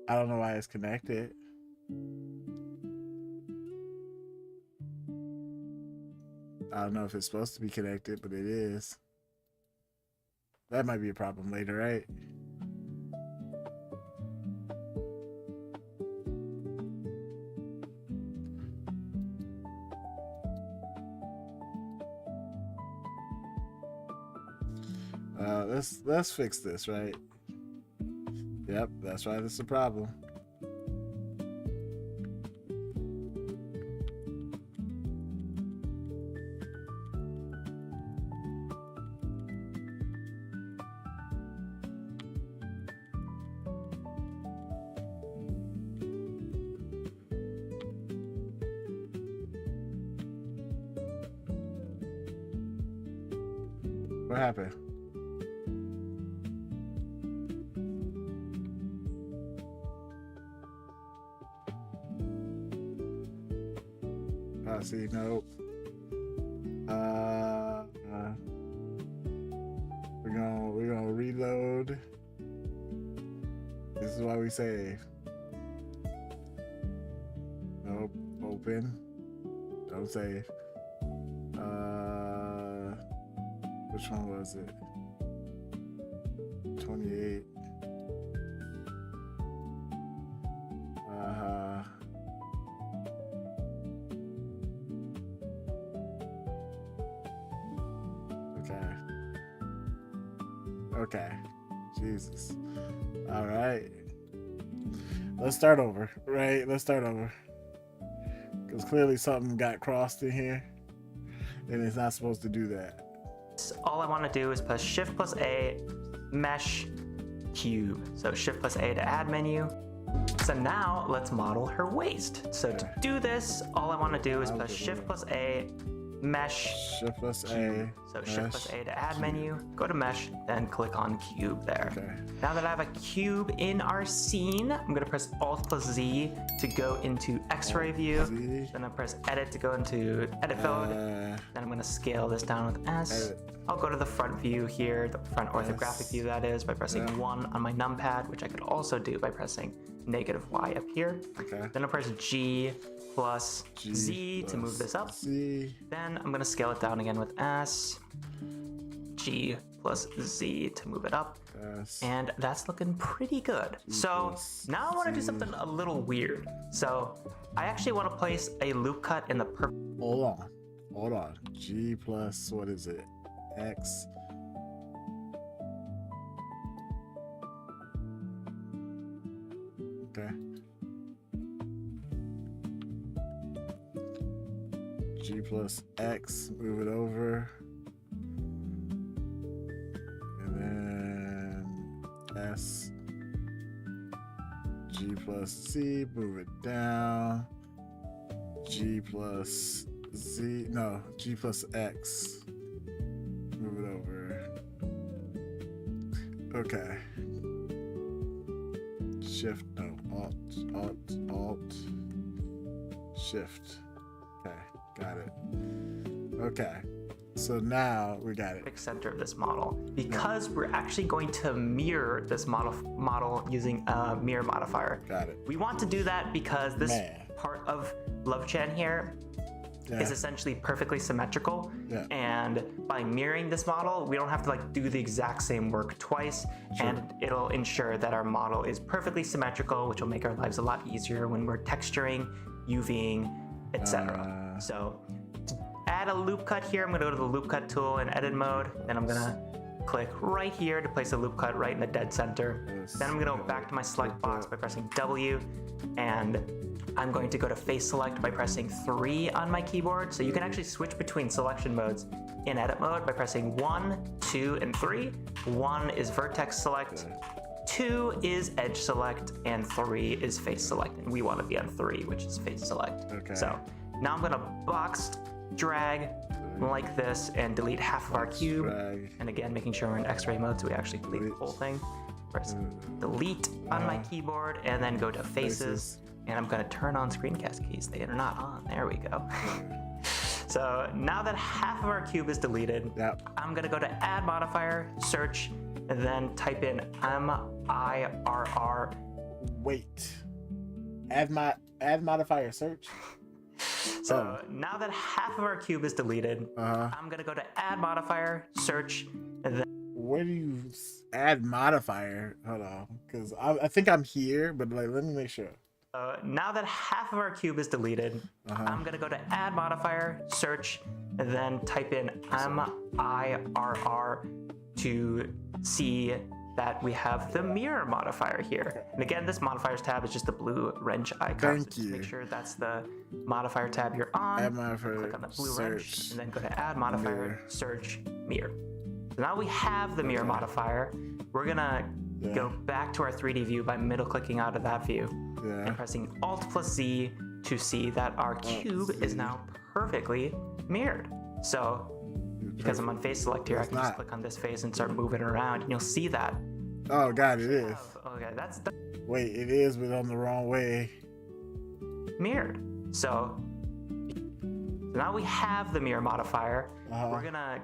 I don't know why it's connected. I don't know if it's supposed to be connected, but it is. That might be a problem later, right? Let's fix this, right? Yep, that's right. That's the problem. What happened? See, nope. We're gonna reload. This is why we save. Nope. Open. Don't save. Which one was it? 28. Okay. Jesus. All right. Let's start over, right? Let's start over. Because clearly something got crossed in here. And it's not supposed to do that. all I want to do is press Shift plus A, mesh, cube. So Shift plus A to add menu. So now let's model her waist. So to do this, all I want to do is press Shift plus A, mesh, Shift plus cube. A. So Shift plus mesh, A to add cube. menu, go to mesh, then click on cube there. Okay. Now that I have a cube in our scene, I'm gonna press Alt plus Z to go into X-ray view. Z. Then I press Edit to go into Edit mode. Then I'm gonna scale this down with S. Edit. I'll go to the front view here, the front orthographic view that is, by pressing 1 on my numpad, which I could also do by pressing -Y up here. Okay. Then I'll press G plus G Z to move this up. Z. Then I'm gonna scale it down again with S, G plus Z to move it up. S. And that's looking pretty good. So plus now I want to do Z. something a little weird. So I actually want to place a loop cut in the Hold on. G plus, what is it? X. Okay. G plus X, move it over. And then S. G plus C, move it down. G plus Z, no, G plus X. Move it over. Okay. Shift, no, Alt, Shift. Okay, got it. Okay, so now we got it. center of this model. Because we're actually going to mirror this model using a mirror modifier. Got it. We want to do that because this Man. part of LoveChan here is essentially perfectly symmetrical. Yeah. And by mirroring this model, we don't have to like do the exact same work twice. And it'll ensure that our model is perfectly symmetrical, which will make our lives a lot easier when we're texturing, UVing, etc. So to add a loop cut here, I'm gonna go to the loop cut tool in edit mode. Then I'm gonna click right here to place a loop cut right in the dead center. Then I'm gonna go back to my select box by pressing W, and I'm going to go to face select by pressing 3 on my keyboard. So you can actually switch between selection modes in edit mode by pressing 1, 2, and 3. 1 is vertex select, 2 is edge select, and 3 is face select. And we want to be on 3, which is face select. Okay. So now I'm gonna box drag like this and delete half of our cube. Drag. And again, making sure we're in X-ray mode so we actually delete the whole thing. Press delete on my keyboard and then go to faces. And I'm gonna turn on screencast keys. They are not on. There we go. So now that half of our cube is deleted, I'm gonna go to add modifier, search, and then type in MIRR. Wait. Add modifier search. So now that half of our cube is deleted, I'm gonna go to add modifier, search, and then Where do you add modifier? Hold on, because I think I'm here, but like, let me make sure. now that half of our cube is deleted, I'm gonna go to add modifier, search, and then type in MIRR to see that we have the mirror modifier here. And again, this modifiers tab is just the blue wrench icon. Thank so just you. make sure that's the modifier tab you're on. Add modifier, Click on the blue wrench, search, and then go to add modifier, mirror. search, mirror. So now we have the mirror modifier. We're gonna go back to our 3D view by middle clicking out of that view and pressing Alt plus Z to see that our cube is now perfectly mirrored. So because I'm on face select here, I can just click on this face and start moving it around, and you'll see that. Oh God, it is. Okay, that's Wait, it is, but on the wrong way. mirrored. So now we have the mirror modifier. We're gonna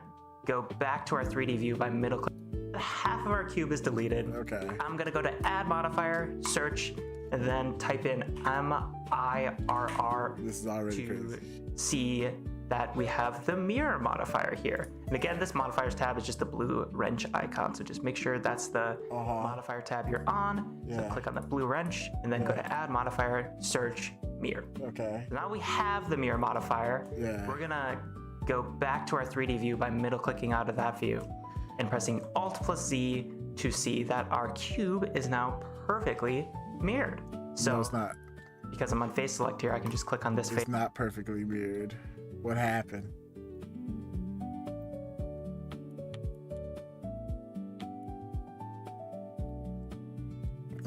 go back to our 3D view by middle click. Half of our cube is deleted. Okay. I'm gonna go to add modifier, search, and then type in MIRR This is already to crazy. see that we have the mirror modifier here. And again, this modifiers tab is just the blue wrench icon. So just make sure that's the modifier tab you're on. So click on the blue wrench and then go to add modifier, search, mirror. Okay. Now we have the mirror modifier. We're gonna go back to our 3D view by middle clicking out of that view and pressing Alt plus Z to see that our cube is now perfectly mirrored. So No, it's not. because I'm on face select here, I can just click on this face. It's not perfectly mirrored. What happened?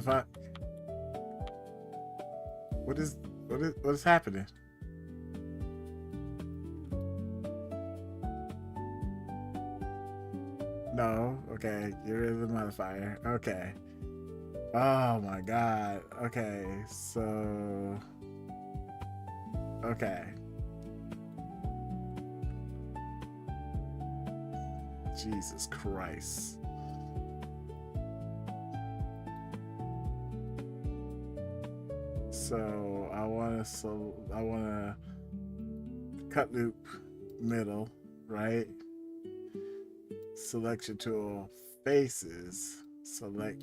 the fuck? What is happening? No. Okay. Get rid of the modifier. Okay. Oh my god. Okay. So. Okay. Jesus Christ. So I want to cut loop middle, right? Selection tool faces. Selection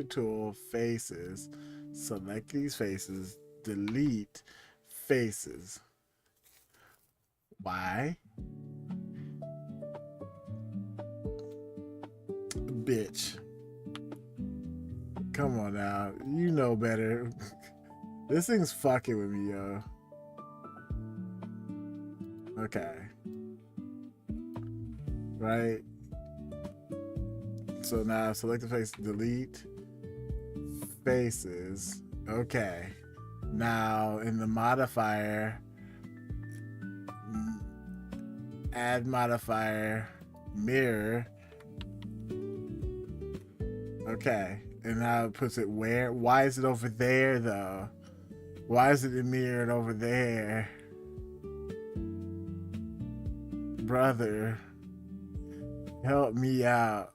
tool faces. Select these faces. Delete faces. Why? Bitch. Come on now. You know better. This thing's fucking with me, yo. Okay. Right? So now select the face, delete faces. Okay. Now in the modifier, add modifier, mirror. Okay. And now it puts it where? Why is it over there though? Why is it mirrored over there? Brother, help me out.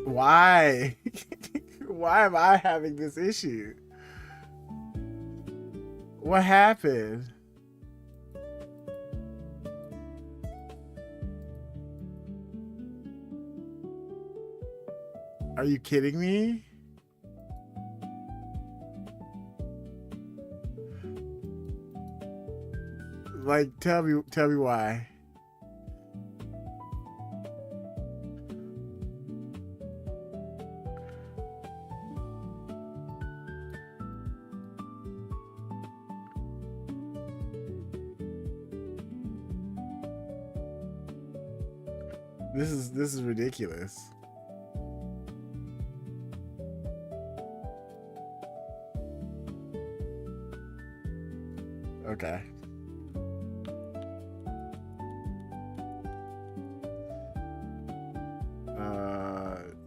Why? Why am I having this issue? What happened? Are you kidding me? Like, tell me why. This is ridiculous. Okay.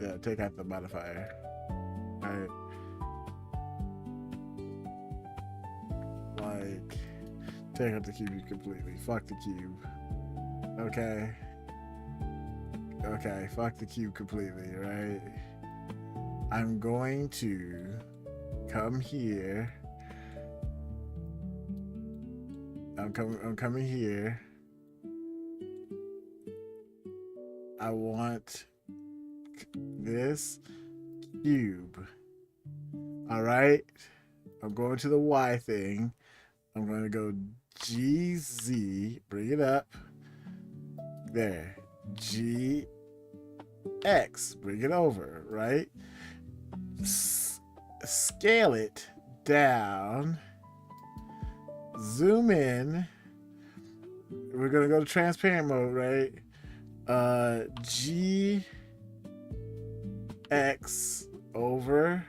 Yeah, take out the modifier. Alright. Like, take out the cube completely. Fuck the cube. Okay. Okay, fuck the cube completely, right? I'm going to come here. I'm coming here. I want this cube. All right. I'm going to the Y thing. I'm going to go GZ, bring it up. There. GX, bring it over, right? Scale it down. Zoom in. We're going to go to transparent mode, right? GX over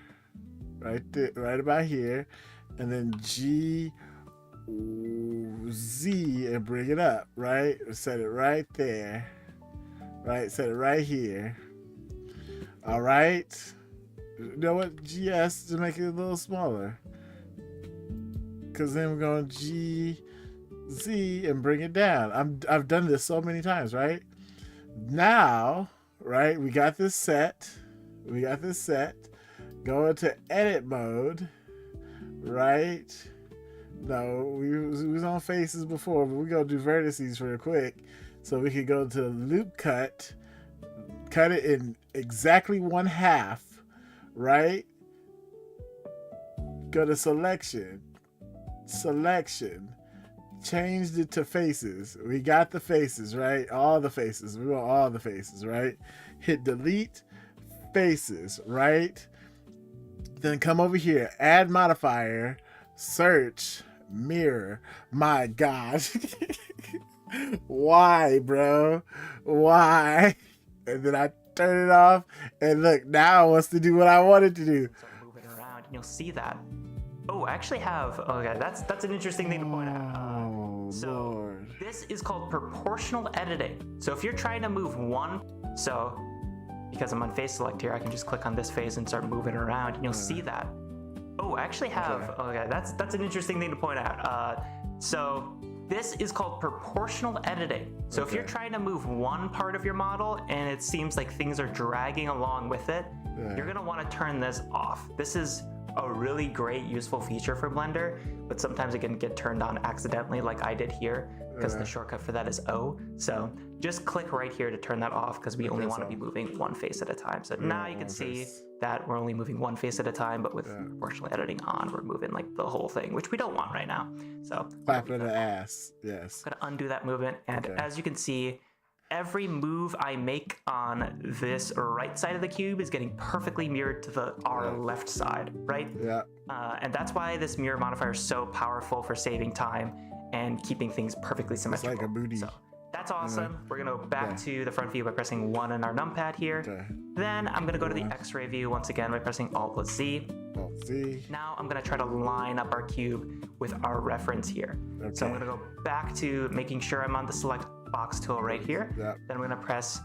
right there, right about here, and then GZ and bring it up, right? Set it right there, right? Set it right here. All right. You know what? GS to make it a little smaller, because then we're going GZ and bring it down. I've done this so many times, right? Now, right? We got this set. Go into edit mode, right? No, we was on faces before, but we're gonna do vertices real quick. So we can go to loop cut it in exactly 1/2, right? Go to selection, changed it to faces. We got the faces, right? All the faces. We want all the faces, right? Hit delete faces, right? Then come over here, add modifier, search, mirror. My God. Why, bro? Why? and then I turn it off, and look, now it wants to do what I wanted to do. Start moving around, and you'll see that. Oh, I actually have. Okay, that's an interesting thing to point out. Oh, So Lord. this is called proportional editing. So if you're trying to move one, so because I'm on phase select here, I can just click on this phase and start moving around, and you'll see that. Oh, I actually have. Okay, that's an interesting thing to point out. So this is called proportional editing. So if you're trying to move one part of your model and it seems like things are dragging along with it, you're gonna want to turn this off. This is a really great useful feature for Blender, but sometimes it can get turned on accidentally like I did here because the shortcut for that is O. So just click right here to turn that off because we only want to be moving one face at a time. So now you can see that we're only moving one face at a time, but with proportional editing on, we're moving like the whole thing, which we don't want right now. So Clap in the ass. Yes. I'm gonna undo that movement, and as you can see, every move I make on this right side of the cube is getting perfectly mirrored to our left side, right? Yeah. And that's why this mirror modifier is so powerful for saving time and keeping things perfectly symmetrical. It's like a booty. So that's awesome. We're gonna go back to the front view by pressing 1 on our numpad here. Okay. Then I'm gonna go to the X-ray view once again by pressing Alt+Z. Alt-Z. Now I'm gonna try to line up our cube with our reference here. So I'm gonna go back to making sure I'm on the select box tool right here. Yep. Then I'm gonna press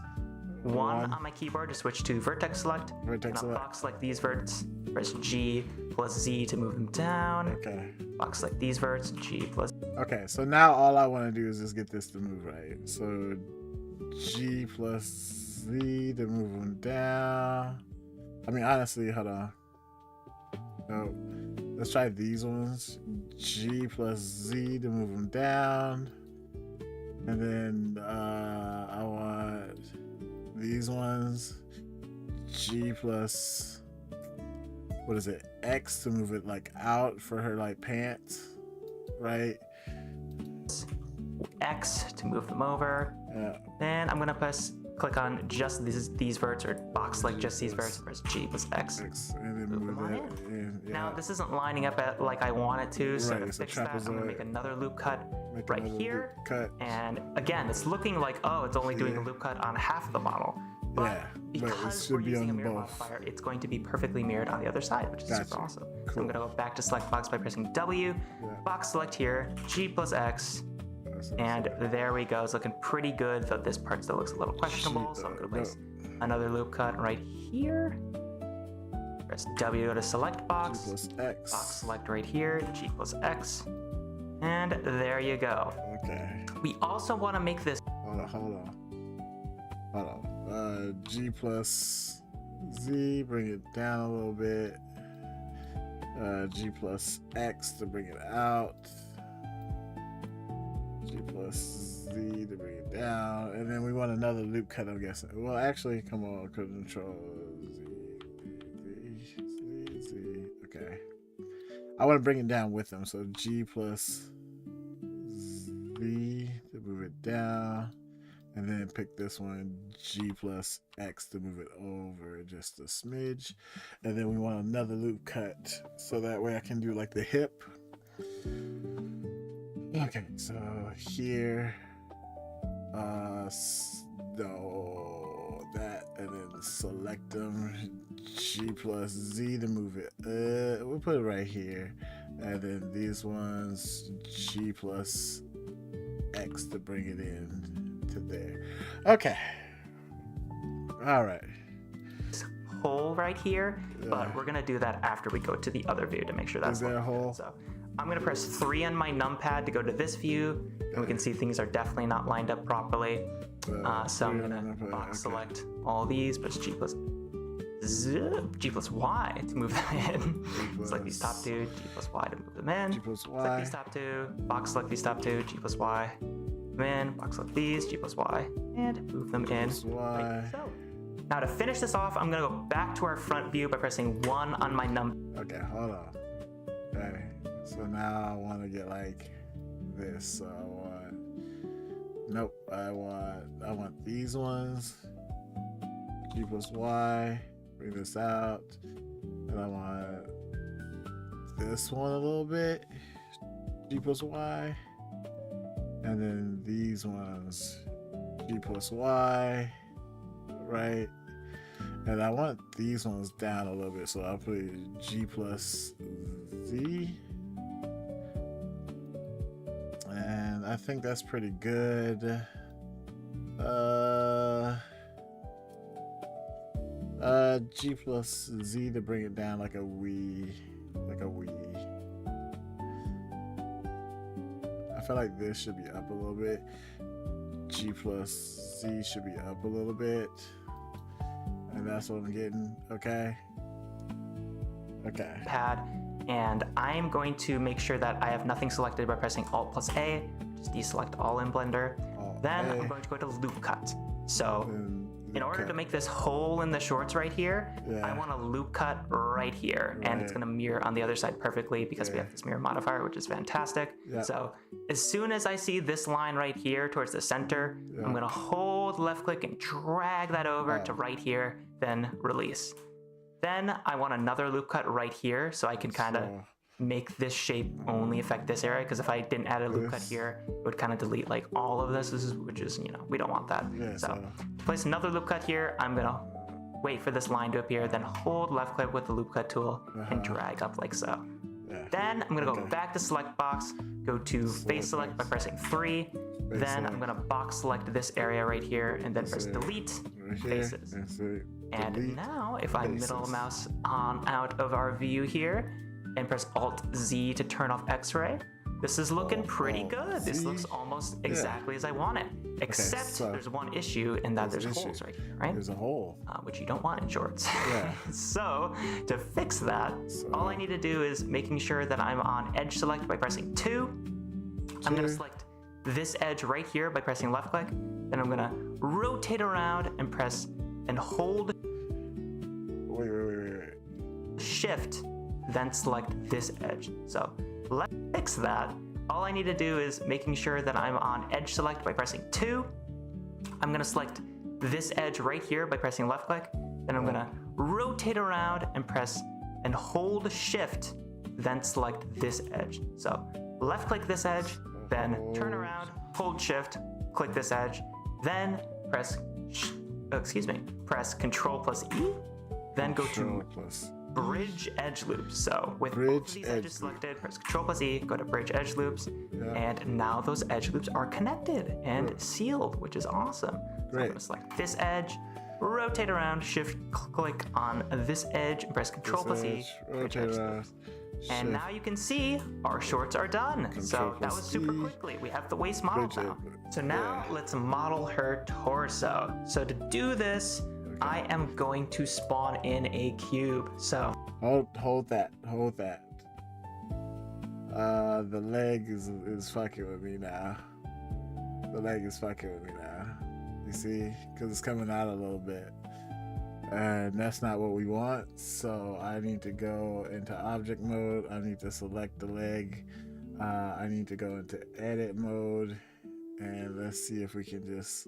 1 on my keyboard to switch to vertex select. Vertex and I'll select. box select these verts. Press G+Z to move them down. Okay. Box select these verts. G+. Okay, so now all I want to do is just get this to move right. So G+Z to move them down. I mean, honestly, hold on. No, let's try these ones. G+Z to move them down. And then I want these ones. G+, what is it? X to move it like out for her like pants, right? X to move them over. Yeah. Then I'm gonna click on just these verts, or box select just these verts, and press G+X. X, and then Move move them on it in. Yeah. Now this isn't lining up like I want it to, so Right, to it's a fix that, I'm gonna trapezoid. make another loop cut Make right another here. loop cut. And again, it's looking like, oh, it's only doing a loop cut on half of the model. But Yeah, but it because should we're be using a on mirror both. modifier, it's going to be perfectly mirrored on the other side, which is Gotcha. super awesome. So Cool. I'm gonna go back to select box by pressing W, box select here, G+X, and there we go. It's looking pretty good, though this part still looks a little questionable. So I'm gonna place another loop cut right here. Press W to go to select box. G+X. Box select right here, G+X. And there you go. Okay. We also want to make this. Hold on. G+Z, bring it down a little bit. G+X to bring it out. G+Z to bring it down. And then we want another loop cut, I'm guessing. Well, actually, come on, Control Z. Okay. I want to bring it down with them. So G+Z to move it down. And then pick this one, G+X to move it over just a smidge. And then we want another loop cut so that way I can do like the hip. Okay, so here, no, that, and then select them, G+Z to move it. We'll put it right here. And then these ones, G+X to bring it in to there. Okay. All right. Hole right here, but we're gonna do that after we go to the other view to make sure that's Is there a hole? So I'm gonna press 3 on my numpad to go to this view, and we can see things are definitely not lined up properly. So I'm gonna box select all these, press G+Y to move them in. Select these top two, G+Y to move them in. Select these top two, box select these top two, G+Y. Them in, box select these, G+Y, and move them in. Like so. Now to finish this off, I'm gonna go back to our front view by pressing 1 on my Okay, hold on. Okay, so now I want to get like this. So I want these ones. G+Y. Bring this out, and I want this one a little bit. G+Y. And then these ones, G+Y, right? And I want these ones down a little bit, so I'll put G plus Z. And I think that's pretty good. G plus Z to bring it down like a wee. I feel like this should be up a little bit. G plus Z should be up a little bit. And that's what I'm getting. Okay. Pad, and I'm going to make sure that I have nothing selected by pressing Alt plus A. Just deselect all in Blender. Then I'm going to go to loop cut. So in order to make this hole in the shorts right here, I want a loop cut right here, and it's going to mirror on the other side perfectly because we have this mirror modifier, which is fantastic. So as soon as I see this line right here towards the center, I'm going to hold left click and drag that over to right here, then release. Then I want another loop cut right here, so I can kind of make this shape only affect this area, because if I didn't add a loop cut here, it would kind of delete like all of this, which is, you know, we don't want that. So to place another loop cut here, I'm gonna wait for this line to appear, then hold left click with the loop cut tool and drag up like so. Then I'm gonna go back to select box, go to face select by pressing 3. Then I'm gonna box select this area right here and then press delete faces. And now if I middle mouse on out of our view here and press Alt Z to turn off X-ray, this is looking pretty good. This looks almost exactly as I want it. Except there's one issue in that there's holes right here, right? There's a hole. Which you don't want in shorts. So to fix that, all I need to do is making sure that I'm on edge select by pressing 2. I'm gonna select this edge right here by pressing left click. Then I'm gonna rotate around and press and hold Shift, then select this edge. So let's fix that. All I need to do is making sure that I'm on edge select by pressing 2. I'm gonna select this edge right here by pressing left click. Then I'm gonna rotate around and press and hold Shift, then select this edge. So left click this edge, then turn around, hold Shift, click this edge, then press Control plus E, then go to Bridge Edge Loops. So with both these edges selected, press Control plus E, go to Bridge Edge Loops, and now those edge loops are connected and sealed, which is awesome. So I'm gonna select this edge, rotate around, shift click on this edge, and press Control plus E, Bridge Edge Loops. And now you can see our shorts are done. So that was super quickly. We have the waist model now. So now let's model her torso. So to do this, I am going to spawn in a cube. So hold that. The leg is fucking with me now. You see, because it's coming out a little bit, and that's not what we want. So I need to go into object mode. I need to select the leg. I need to go into edit mode, and let's see if we can just,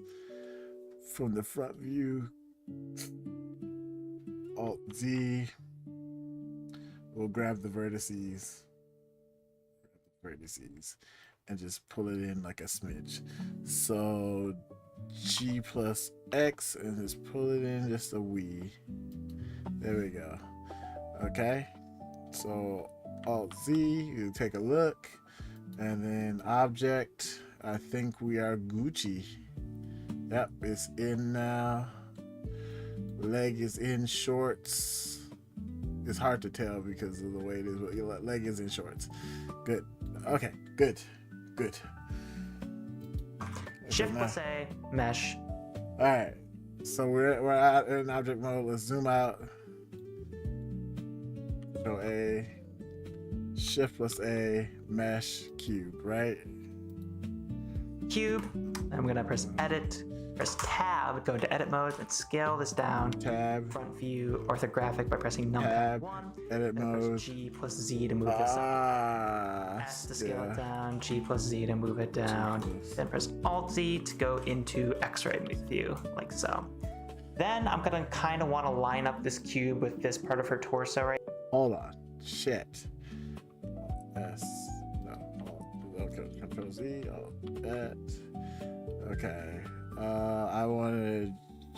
from the front view, Alt Z, we'll grab the vertices and just pull it in like a smidge. So G plus X and just pull it in just a wee. There we go. Okay, so Alt Z, you take a look, and then object, I think we are Gucci. Yep, it's in now. Leg is in shorts. It's hard to tell because of the way it is, but your leg is in shorts. Good. Okay, good. Shift plus A, mesh. Alright, so we're out in object mode. Let's zoom out. Control A, Shift plus A, mesh, cube, right? Cube. I'm gonna press edit, press tab, go into edit mode, and scale this down. Tab. Front view, orthographic by pressing Tab. 1. Edit mode. Press G plus Z to move this up. S to scale it down. G plus Z to move it down. Then press Alt Z to go into X-ray view, like so. Then I'm gonna kind of want to line up this cube with this part of her torso, right? Hold on. Shit. S. No. Okay. Control Z. Alt. That. Okay. I wanted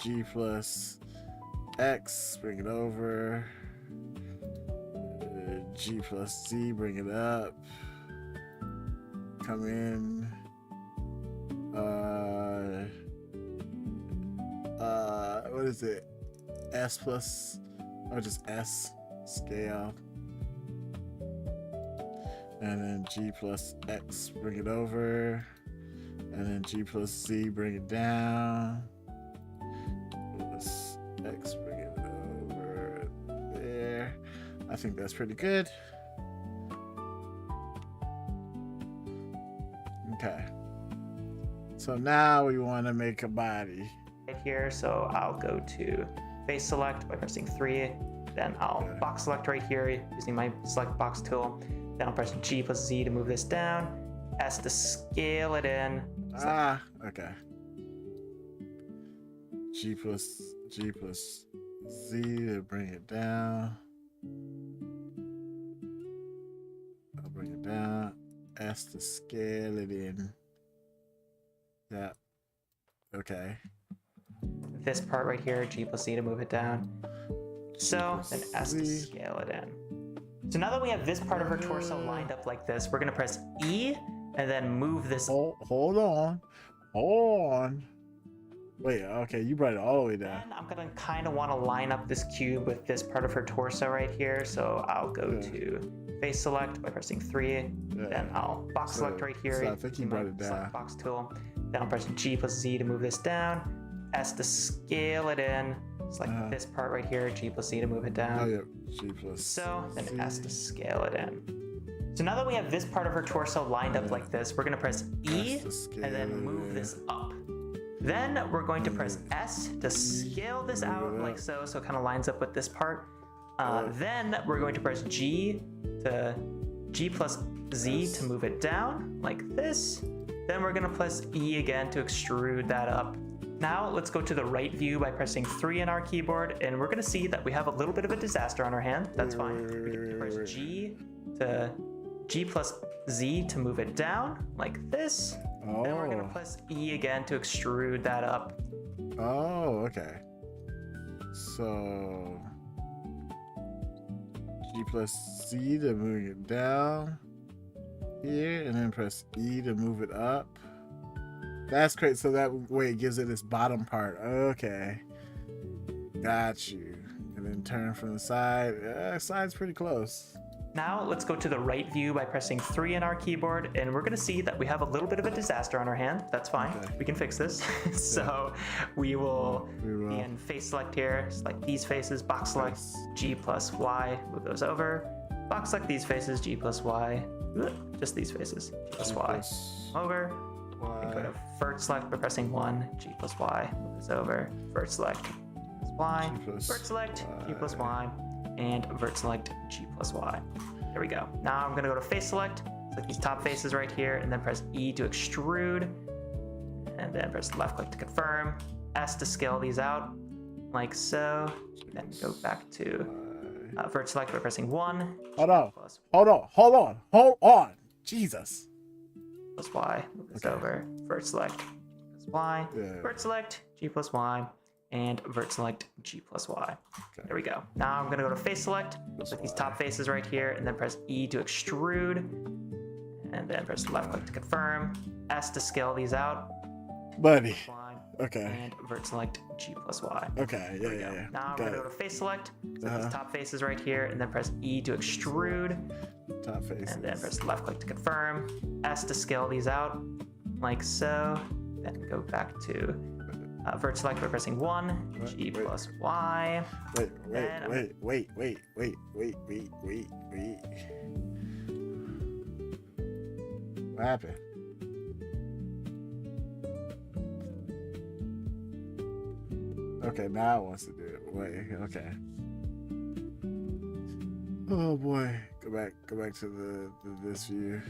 G plus X, bring it over. G plus Z, bring it up. Come in. What is it? S plus, or just S scale. And then G plus X, bring it over. And then G plus Z, bring it down. Plus X, bring it over there. I think that's pretty good. Okay. So now we want to make a body. Right here, so I'll go to face select by pressing 3. Then I'll box select right here using my select box tool. Then I'll press G plus Z to move this down. S to scale it in. Okay. G plus Z to bring it down. I'll bring it down. S to scale it in. Yeah. Okay. This part right here, G plus Z to move it down. So then S to Z. scale it in. So now that we have this part of her torso lined up like this, we're gonna press E and then move this. Hold on. Wait, okay, you brought it all the way down. Then I'm gonna kind of want to line up this cube with this part of her torso right here. So I'll go to face select by pressing 3. Then I'll box select right here. So I think you using my brought it down. select box tool. Then I'll press G plus Z to move this down. S to scale it in. It's like this part right here. G plus Z to move it down. Oh, yeah. G plus So then Z. S to scale it in. So now that we have this part of her torso lined up like this, we're gonna press E and then move this up. Then we're going to press S to scale this out like so, so it kind of lines up with this part. Then we're going to press G plus Z to move it down like this. Then we're gonna press E again to extrude that up. Now let's go to the right view by pressing 3 on our keyboard, and we're gonna see that we have a little bit of a disaster on our hand. That's fine. We can press G plus Z to move it down like this. Then we're gonna press E again to extrude that up. Oh, okay. So G plus Z to move it down here, and then press E to move it up. That's great. So that way it gives it this bottom part. Okay. Got you. And then turn from the side. Side's pretty close. Now let's go to the right view by pressing 3 on our keyboard, and we're gonna see that we have a little bit of a disaster on our hand. That's fine. Okay. We can fix this. So we will be in face select here. Select these faces, box select, G plus Y, move those over. Box select these faces, G plus Y. Just these faces, G plus Y. Over. And go to vert select by pressing 1, G plus Y, move this over, vert select, plus Y, vert select, G plus Y, and vert select, G plus Y. There we go. Now I'm gonna go to face select, select these top faces right here, and then press E to extrude, and then press left click to confirm, S to scale these out, like so, then go back to vert select by pressing 1. Hold on. Jesus. Plus Y, move this over, vert select, plus Y, vert select, G plus Y, and vert select, G plus Y. There we go. Now I'm gonna go to face select, select these top faces right here, and then press E to extrude, and then press left click to confirm, S to scale these out, buddy. Y, Okay. and vert select, G plus Y. Okay, yeah. Now I'm gonna go to face select, select these top faces right here, and then press E to extrude, top faces. and then press left click to confirm, S to scale these out, like so. Then go back to vert select by pressing 1, G plus Y. Wait. What happened? Okay, now it wants to do it. Wait, okay. Oh boy. Go back to this view.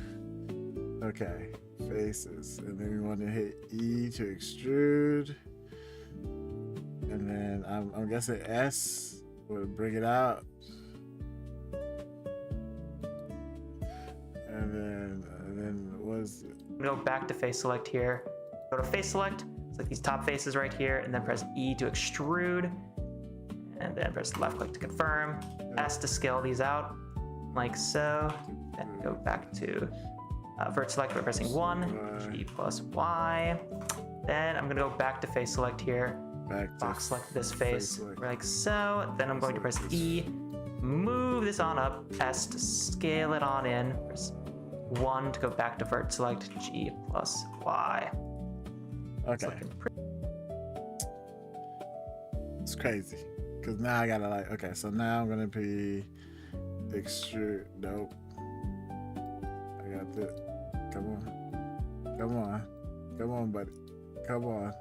Okay, faces. And then we want to hit E to extrude. And then I'm guessing S would bring it out. And then what is it? Go back to face select here. Go to face select, select these top faces right here, and then press E to extrude, and then press left click to confirm, S to scale these out, like so. Then go back to vert select by pressing 1, G plus Y. Then I'm gonna go back to face select here, box select this face, like so. Then I'm going to press E, move this on up, S to scale it on in, press 1 to go back to vert select, G plus Y. Okay. It's crazy. Because now I gotta like, okay, so now I'm gonna be extrude. Nope. I got this. Come on. Come on. Come on, buddy. Come on.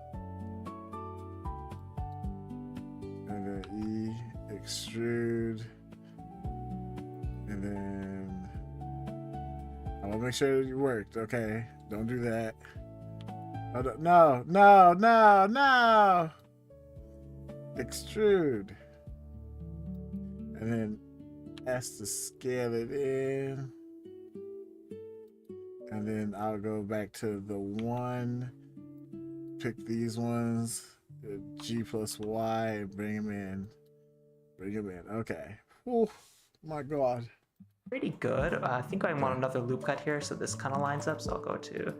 And then E, extrude. And then I want to make sure it worked. Okay. Don't do that. Oh, no, no, no, no. Extrude. And then S to scale it in. And then I'll go back to the 1. Pick these ones. G plus Y and bring them in. Bring them in. Okay. Oh my God. Pretty good. I think I want another loop cut here, so this kind of lines up. So I'll go to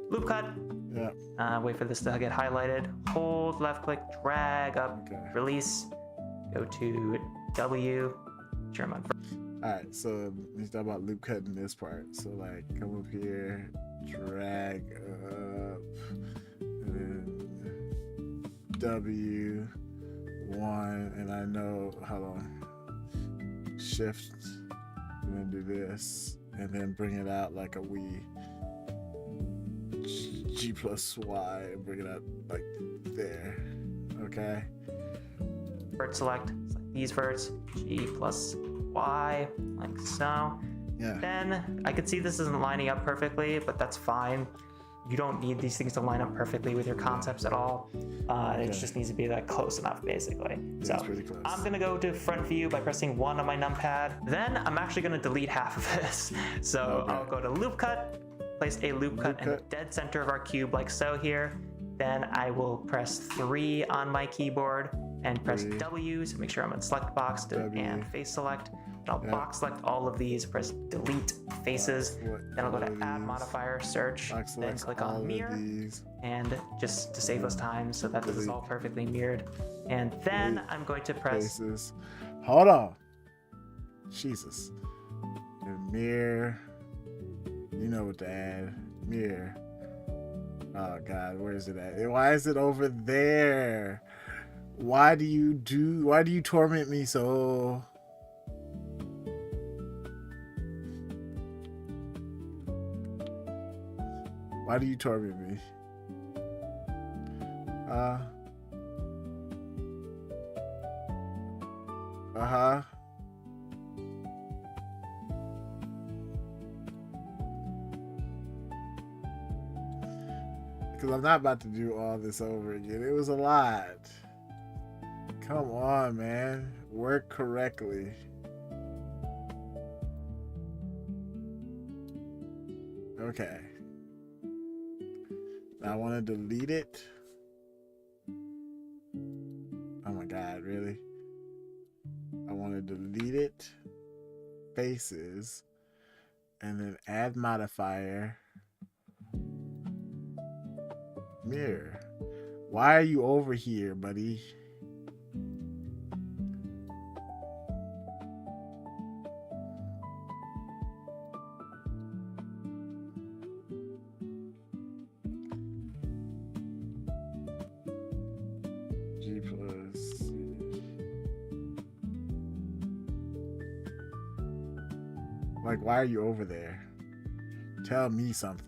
loop cut. Yeah. Wait for this to get highlighted. Hold, left click, drag up, release. Go to W. German. Alright, so let's talk about loop cutting this part. So like come up here, drag up, and then W1, and I know how to shift and then do this, and then bring it out like a wee G plus Y and bring it out like there. Okay. Vert select these verts, G plus Y, like so. Yeah. Then I could see this isn't lining up perfectly, but that's fine. You don't need these things to line up perfectly with your concepts at all. It just needs to be like close enough, basically. Yeah, so it's pretty close. I'm gonna go to front view by pressing 1 on my numpad. Then I'm actually gonna delete half of this. So I'll go to loop cut, place a loop cut in the dead center of our cube, like so here. Then I will press 3 on my keyboard and press W to make sure I'm in select box and face select. And I'll box select all of these, press delete faces. Then I'll go to add modifier, search, then click on mirror. And just to save us time so that this is all perfectly mirrored. And then I'm going to press. Faces. Hold on. Jesus. And mirror. You know what to add. Mirror. Oh God, where is it at? Why is it over there? Why do you torment me so? Why do you torment me? Uh-huh. Because I'm not about to do all this over again. It was a lot. Come on, man. Work correctly. Okay. Now I want to delete it. Oh my God, really? I want to delete it. Faces. And then add modifier. Mirror. Why are you over here, buddy? G plus C. Like, why are you over there? Tell me something.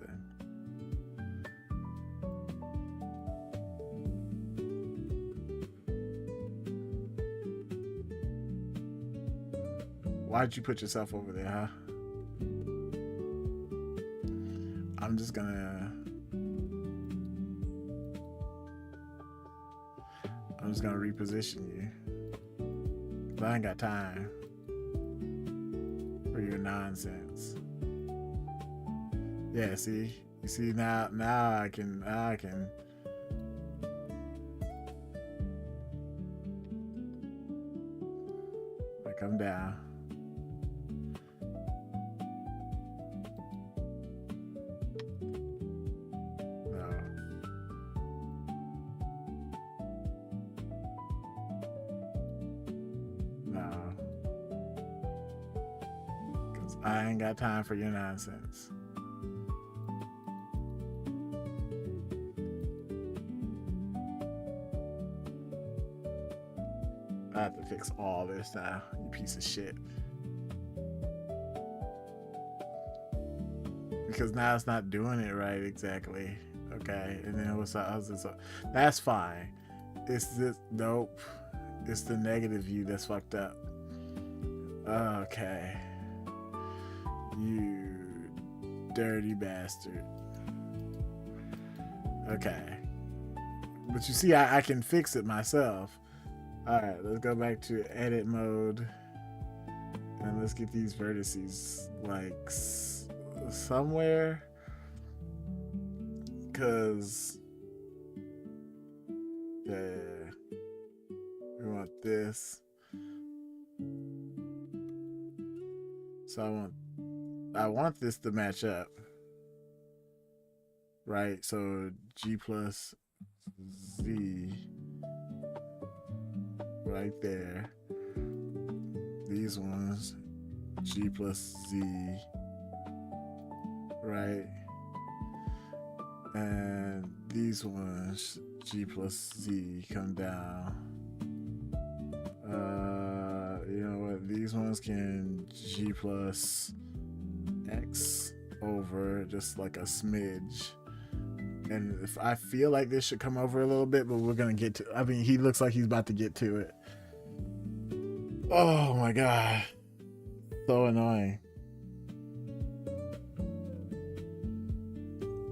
Why'd you put yourself over there, huh? I'm just gonna reposition you. But I ain't got time for your nonsense. Yeah, see? You see now I can come down. No. No. 'Cause I ain't got time for your nonsense. I have to fix all this now, you piece of shit. Because now it's not doing it right exactly. Okay, and then what's that? That's fine. It's this, nope. It's the negative view that's fucked up. Okay. You dirty bastard. Okay. But you see, I can fix it myself. Alright, let's go back to edit mode. And let's get these vertices like somewhere. Because yeah, we want this. So I want this to match up. Right? So G plus Z right there. These ones G plus Z, right? And these ones G plus Z come down. You know what? These ones can G plus X over just like a smidge. And if I feel like this should come over a little bit, but we're gonna get to. I mean, he looks like he's about to get to it. Oh my god, so annoying.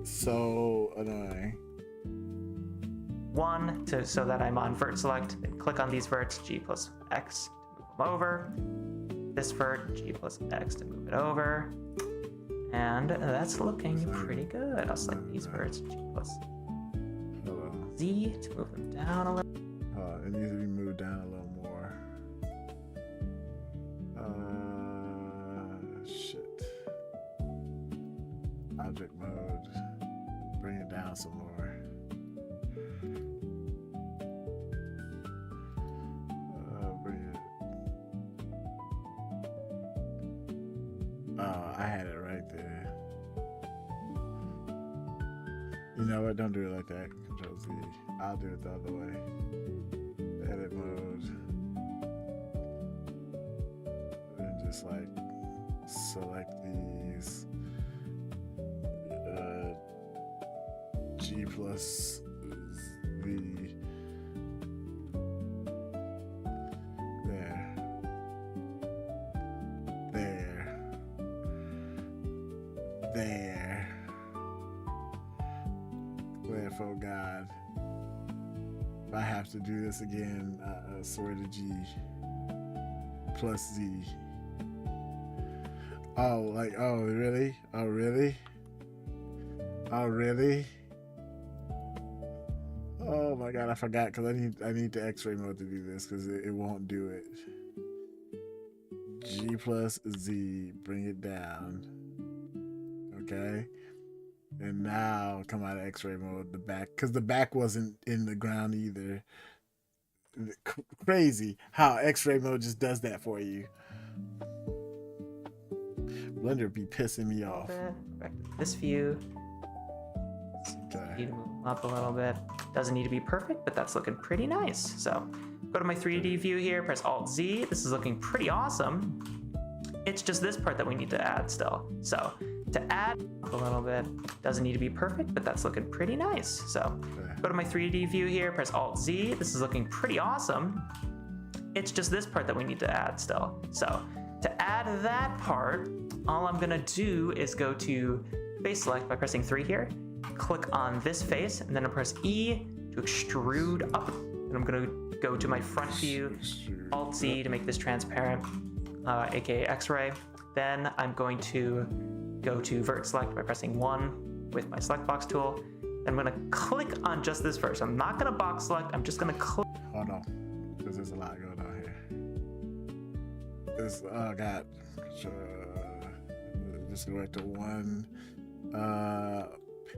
So annoying. One so that I'm on vert select, then click on these verts, G plus X to move them over. This vert, G plus X to move it over. And that's looking pretty good. I'll select these verts, G plus Z to move them down a little. It needs to be moved down a little more. Shit. Object mode. Bring it down some more. Bring it. Oh, I had it right there. You know what? Don't do it like that. Control Z. I'll do it the other way. Edit mode. And just like select these. G plus V. There. There. There. Clear for God. If I have to do this again, I swear to G plus Z. Oh, like, oh, really? Oh, really? Oh, really? Oh my god, I forgot because I need the X-ray mode to do this because it won't do it. G plus Z, bring it down. Okay. And now come out of X-ray mode, the back, because the back wasn't in the ground either. Crazy how X-ray mode just does that for you. Blender be pissing me off. Back to this view. Okay. Need to move up a little bit. Doesn't need to be perfect, but that's looking pretty nice. So go to my 3D view here, press Alt Z. This is looking pretty awesome. It's just this part that we need to add still. So to add a little bit, doesn't need to be perfect, but that's looking pretty nice. So go to my 3D view here, press Alt Z. This is looking pretty awesome. It's just this part that we need to add still. So to add that part, all I'm gonna do is go to face select by pressing 3 here, click on this face, and then I press E to extrude up. And I'm gonna go to my front view, Alt Z to make this transparent, aka X-ray. Then I'm going to go to vert select by pressing 1 with my select box tool. I'm gonna click on just this first. I'm not gonna box select, I'm just gonna click. Hold on, because there's a lot going on here. this. Oh God. Just go back to one.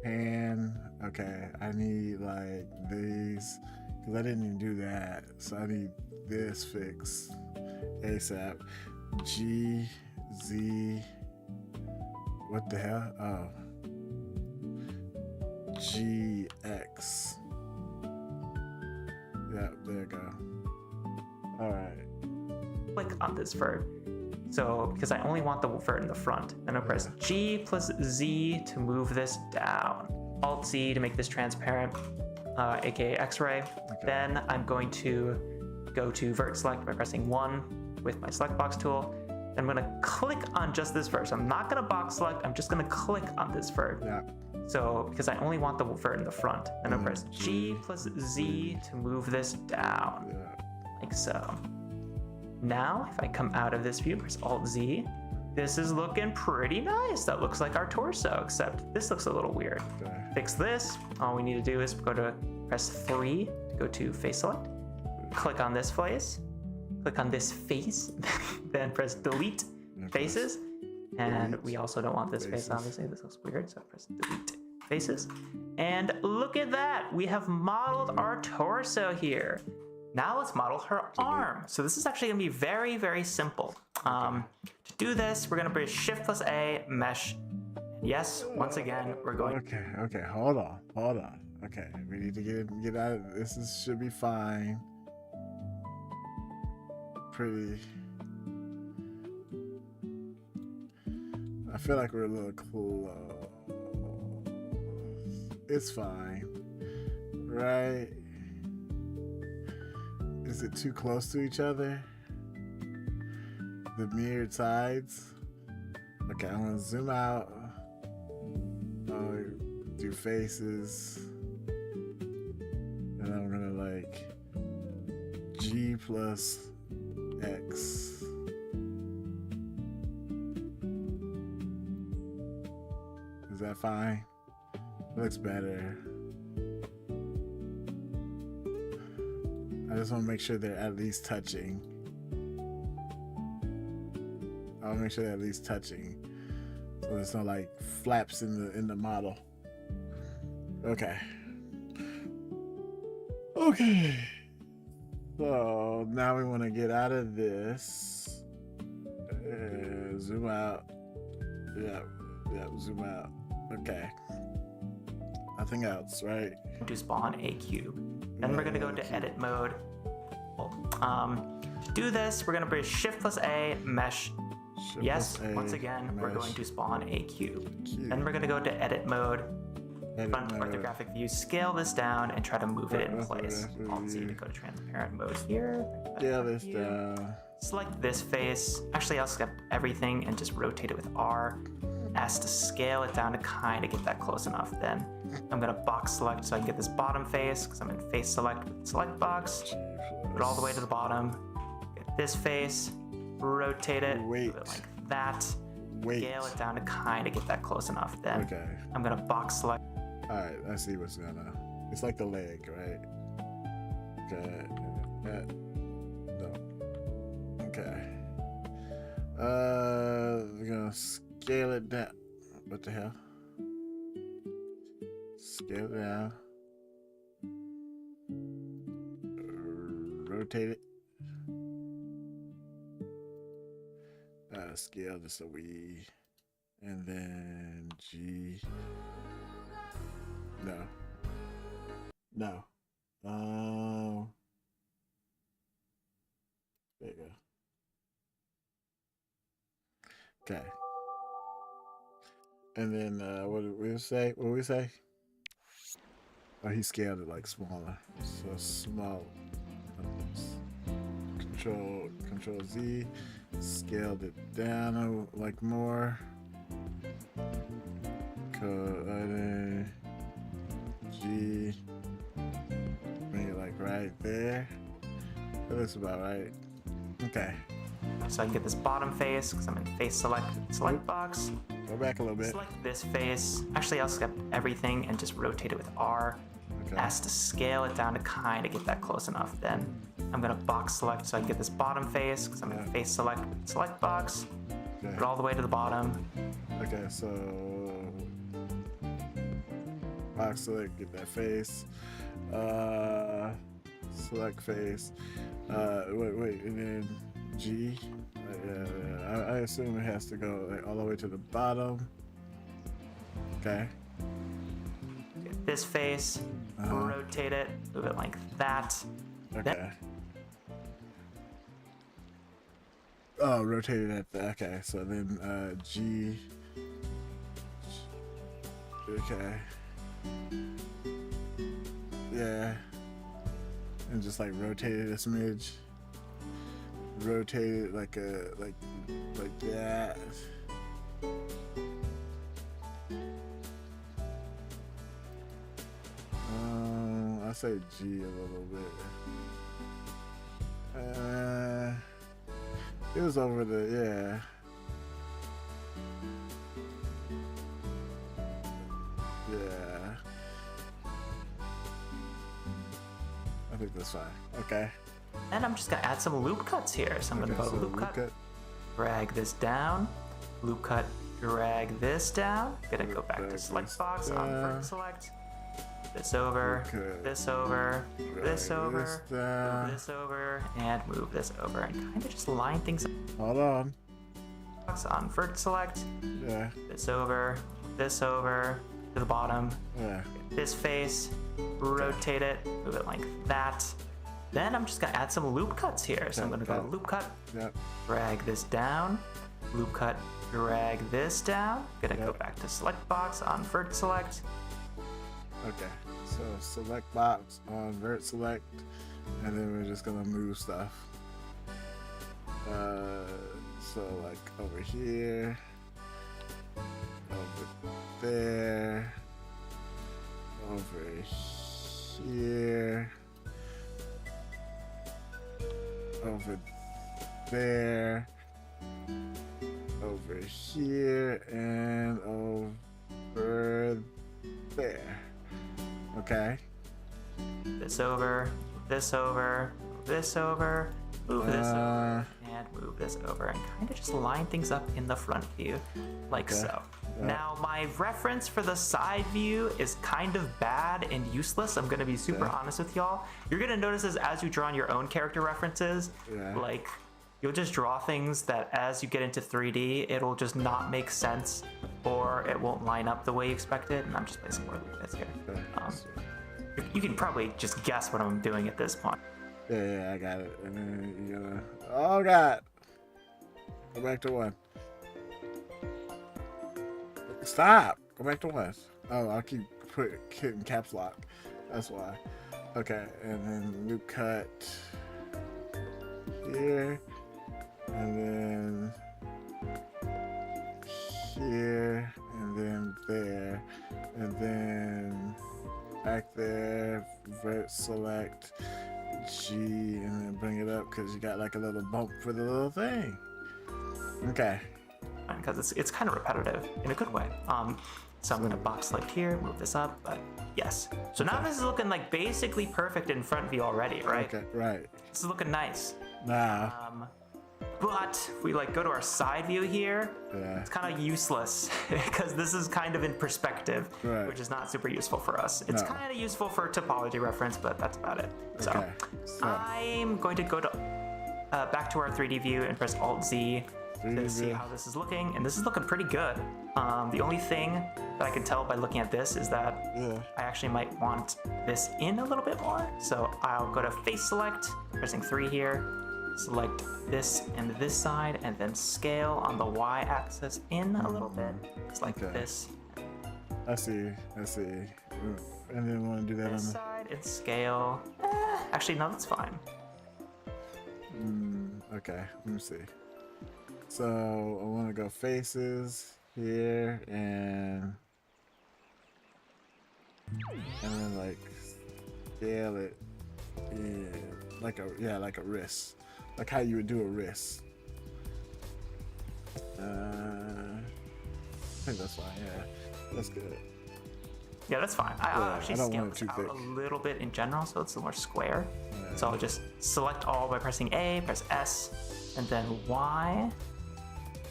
Pan. Okay, I need like these because I didn't even do that. So I need this fixed ASAP. G Z. What the hell? Oh. GX. Yeah, there you go. All right. Click on this vert. So, because I only want the vert in the front, then I'll press G plus Z to move this down. Alt Z to make this transparent, aka X-ray. Okay. Then I'm going to go to vert select by pressing 1 with my select box tool. Then I'm gonna click on just this vert. So I'm not gonna box select, I'm just gonna click on this vert. Yeah. So, because I only want the vert in the front, then I'll press G plus Z to move this down, Yeah. like so. Now, if I come out of this view, press Alt Z, this is looking pretty nice. That looks like our torso, except this looks a little weird. Okay. Fix this. All we need to do is go to press 3 to go to face select. Click on this face. Click on this face. Then press delete faces. And we also don't want this face, obviously. This looks weird, so press delete faces. And look at that. We have modeled our torso here. Now let's model her arm. So this is actually gonna be very, very simple. To do this, we're gonna press Shift plus A, mesh. Yes, once again, we're going. Okay, hold on. Okay, we need to get out of this. Should be fine. Pretty. I feel like we're a little close. It's fine, right? Is it too close to each other? The mirrored sides? Okay, I'm gonna zoom out. Do faces. And I'm gonna like G plus X. Is that fine? Looks better. I just want to make sure they're at least touching. I'll make sure they're at least touching, so there's no like flaps in the model. Okay. So now we want to get out of this. Zoom out. Yeah. Zoom out. Okay. Nothing else, right? To spawn a cube. Then we're gonna go to edit mode. To do this, we're gonna press Shift plus A, mesh. Yes, once again, we're going to spawn a cube. Then we're gonna go to edit mode, front orthographic view, scale this down and try to move it in place. Alt Z to go to transparent mode here. Scale this down. Select this face. Actually, I'll skip everything and just rotate it with R. S to scale it down to kind of get that close enough. Then I'm gonna box select so I can get this bottom face because I'm in face select with select box. Put it all the way to the bottom. Get this face, rotate it, move it like that. Scale it down to kind of get that close enough. Then I'm gonna box select. All right, I see what's gonna. It's like the leg, right? Okay. No. Okay. We're gonna scale it down. What the hell? Scale it down. Rotate it. Scale just a wee. And then G. No. There you go. Okay. And then what did we say? What did we say? Oh, he scaled it like smaller. So small. Control Z. Scaled it down like more. G. Bring it like right there. That looks about right. Okay. So I can get this bottom face because I'm in face select box. Go back a little bit. Select this face. Actually, I'll skip everything and just rotate it with R. S to scale it down to kind of get that close enough. Then I'm gonna box select so I can get this bottom face, because I'm gonna face select box, put it all the way to the bottom. Okay, so box select, get that face. Select face. Wait, and then G. I assume it has to go like all the way to the bottom. Okay. Get this face, rotate it, move it like that. Okay. Oh, rotate it at the, okay, so then G. Okay. Yeah. And just like rotate it a smidge. Rotate it like that. I say G a little bit. It was over the, yeah. Yeah. I think that's fine. Okay. And I'm just gonna add some loop cuts here. So I'm gonna go so loop cut, drag this down, loop cut, drag this down. Gonna go back to select box, on select. This over, this over, this over, move this over, and move this over, and kind of just line things up. Hold on. On vert select, Yeah. this over, to the bottom. Yeah. This face, rotate it, move it like that. Then I'm just gonna add some loop cuts here. So I'm gonna go loop cut, Yep. drag this down, loop cut, drag this down. Gonna go back to select box, on vert select. Okay. So select box on vert select, and then we're just gonna move stuff. So like over here, over there, over here, over there, over here, and over there. Okay. This over, this over, this over, move this over, and move this over, and kind of just line things up in the front view, like so. Now, my reference for the side view is kind of bad and useless. I'm gonna be super honest with y'all. You're gonna notice this as you draw on your own character references. Like, you'll just draw things that as you get into 3D, it'll just not make sense, or it won't line up the way you expect it. And I'm just placing more loop here. You can probably just guess what I'm doing at this point. Yeah, I got it. And then you're gonna, oh God, go back to one. Stop. Go back to one. Oh, I'll keep hitting caps lock. That's why. Okay, and then loop cut here, and then here, and then there, and then back there, vert select G, and then bring it up because you got like a little bump for the little thing. Okay. Because it's kind of repetitive in a good way. So I'm gonna box select here, move this up, but yes. So now this is looking like basically perfect in front view already, right? Okay, right. This is looking nice. Now. But if we like go to our side view here, it's kind of useless because this is kind of in perspective, which is not super useful for us. It's kind of useful for topology reference, but that's about it. So I'm going to go to back to our 3D view and press Alt-Z to see how this is looking, and this is looking pretty good. The only thing that I can tell by looking at this is that I actually might want this in a little bit more. So I'll go to face select, pressing 3 here, select this and this side, and then scale on the y-axis in a little bit, just like this. I see. And then want to do that this on the side and scale. Actually, no, that's fine. Okay, let me see. So I want to go faces here and then like scale it in like a wrist, like how you would do a wrist. I think that's fine. Yeah, that's good. Yeah, that's fine. Yeah, I'll actually I don't scale want it this too out thick. a little bit in general so it's more square. So I'll just select all by pressing A, press S, and then Y.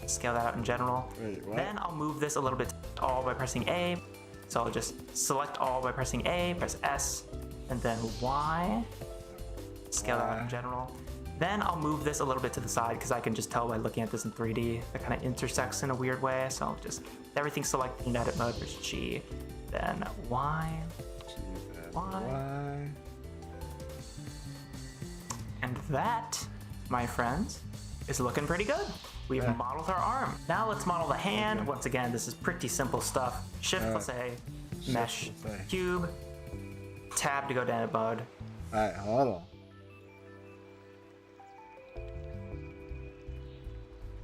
Scale that out in general. Wait, what? Then I'll move this a little bit all by pressing A. So I'll just select all by pressing A, press S, and then Y. Scale that out in general. Then I'll move this a little bit to the side because I can just tell by looking at this in 3D that kind of intersects in a weird way. So I'll just everything selected in edit mode, press G, then Y, Y. and that, my friends, is looking pretty good. We've modeled our arm. Now let's model the hand. Once again, this is pretty simple stuff. Shift plus A, mesh, plus A. cube, tab to go to edit mode. All right, hold on.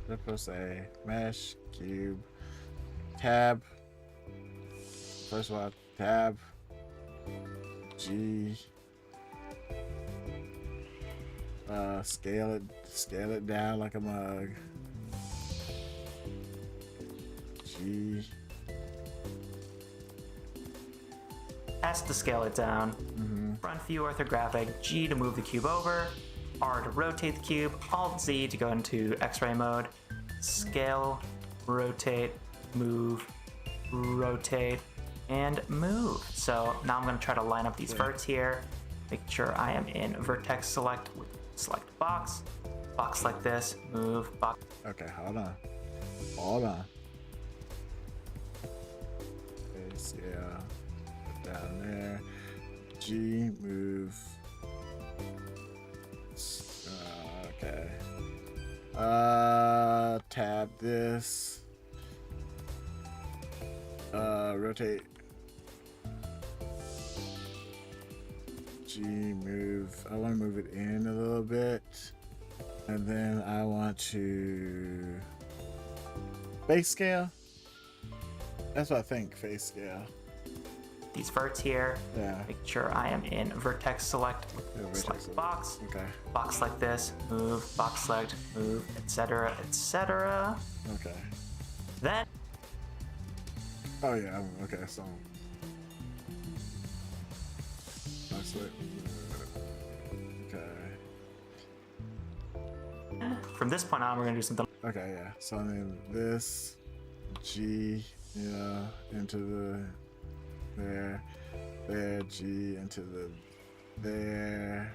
Shift plus A, mesh, cube, tab. First one, tab, G. Scale it down like a mug. G. S to scale it down. Front view orthographic. G to move the cube over. R to rotate the cube. Alt Z to go into X-ray mode. Scale, rotate, move, rotate, and move. So now I'm going to try to line up these verts here. Make sure I am in vertex select with select box. Box like this. Move. Box. Okay, hold on. Hold on. Okay, scale. Down there. G, move. Okay. Tab this. Rotate. G, move. I want to move it in a little bit. And then I want to face scale. That's what I think, face scale. These verts here. Yeah. Make sure I am in vertex select with vertex select select. box. Okay. Box like this. Move. Box select. Move. Etc. Etc. Okay. Then Oh yeah. Okay. So. That's it. Okay. from this point on, we're gonna do something. Okay. Yeah. So then this G, into the there, G into the there.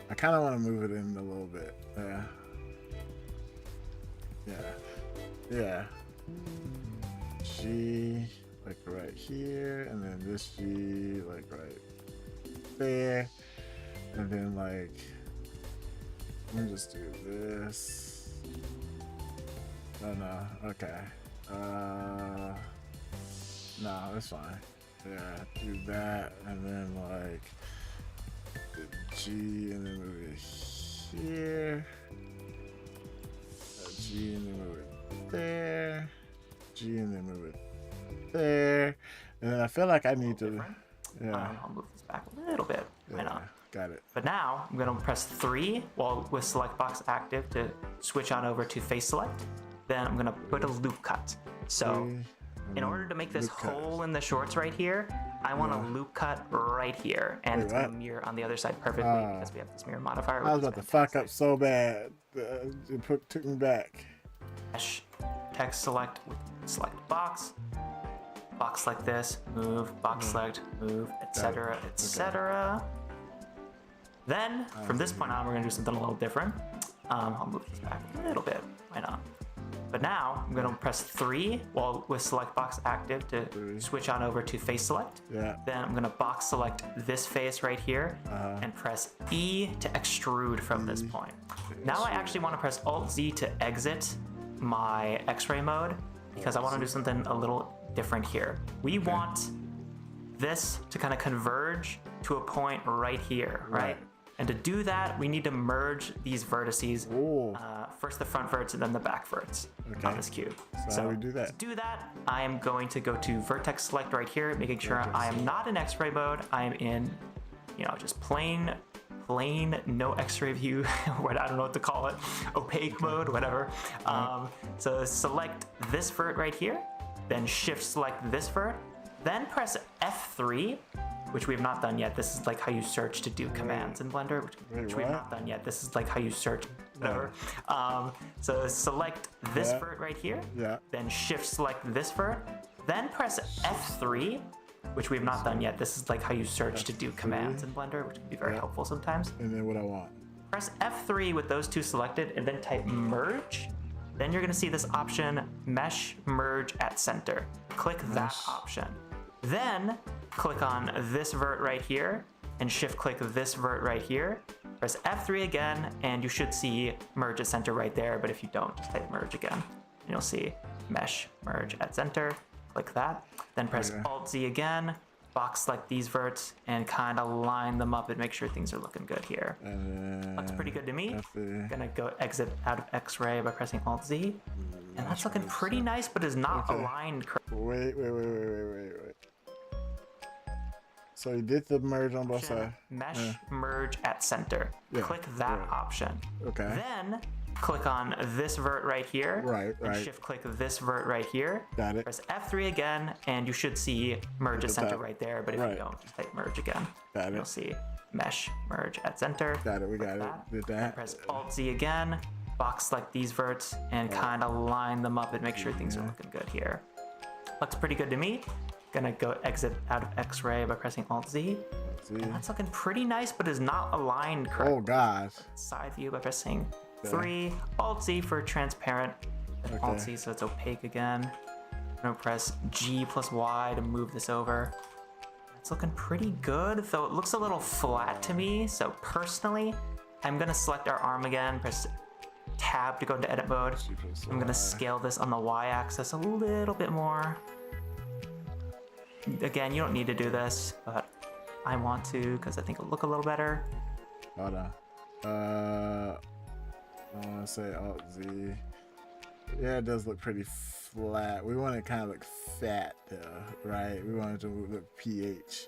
I kind of want to move it in a little bit. Yeah. G like right here, and then this G like right there, and then like let me just do this. Oh no. Okay. No, that's fine. Yeah, do that, and then like the G, and then move it here. G, and then move it there. G, and then move it there. And then I feel like I need to. Yeah. I'll move this back a little bit. Why not? Got it. But now I'm gonna press 3 while with select box active to switch on over to face select. Then I'm gonna put a loop cut. So in order to make this hole in the shorts right here, I want a loop cut right here, and it's gonna mirror on the other side perfectly because we have this mirror modifier. I was about to fuck up so bad. It took me back. Text select with select box. Box like this, move, box select, move, etc., etc. Then from this point on, we're gonna do something a little different. I'll move this back a little bit. Why not? But now I'm gonna press 3 while with select box active to switch on over to face select. Yeah. Then I'm gonna box select this face right here and press E to extrude from this point. Now I actually want to press Alt Z to exit my X-ray mode because I want to do something a little different here. We want this to kind of converge to a point right here, right? And to do that, we need to merge these vertices. First the front verts and then the back verts on this cube. So how do we do that? To do that, I am going to go to vertex select right here, making sure I am not in X-ray mode. I am in, just plain no X-ray view. I don't know what to call it. Opaque mode, whatever. So select this vert right here, then shift select this vert, Then press F3, which we have not done yet. This is like how you search to do commands in Blender, which we have not done yet. This is like how you search. Whatever. So select this vert right here. Yeah. Then shift select this vert. Then press F3, which we have not done yet. This is like how you search to do commands in Blender, which can be very helpful sometimes. And then what I want. Press F3 with those two selected and then type merge. Then you're gonna see this option, mesh merge at center. Click that option. Then click on this vert right here and shift click this vert right here. Press F3 again and you should see merge at center right there, but if you don't, just type merge again and you'll see mesh merge at center. Click that. Then press Alt Z again, box select these verts and kind of line them up and make sure things are looking good here. Looks pretty good to me. Gonna go exit out of X-ray by pressing Alt Z. And that's looking pretty nice, but is not aligned correctly. Wait. So you did the merge on both sides. Mesh merge at center. Click that option. Okay. Then click on this vert right here. And shift click this vert right here. Got it. Press F3 again and you should see merge at center right there, but if you don't, just type merge again. Got it. You'll see mesh merge at center. Got it. We got it. Did that. Press Alt Z again, box select these verts and kind of line them up and make sure things are looking good here. Looks pretty good to me. Gonna go exit out of X-ray by pressing Alt Z. And that's looking pretty nice, but is not aligned correctly. Oh gosh. Side view by pressing 3, Alt Z for transparent, and Alt Z so it's opaque again. I'm gonna press G plus Y to move this over. It's looking pretty good, though it looks a little flat to me. So personally, I'm gonna select our arm again, press Tab to go into edit mode. I'm gonna scale this on the Y axis a little bit more. Again, you don't need to do this, but I want to because I think it'll look a little better. Hold on. I want to say Alt Z. Yeah, it does look pretty flat. We want it kind of look fat though, right? We want it to look pH.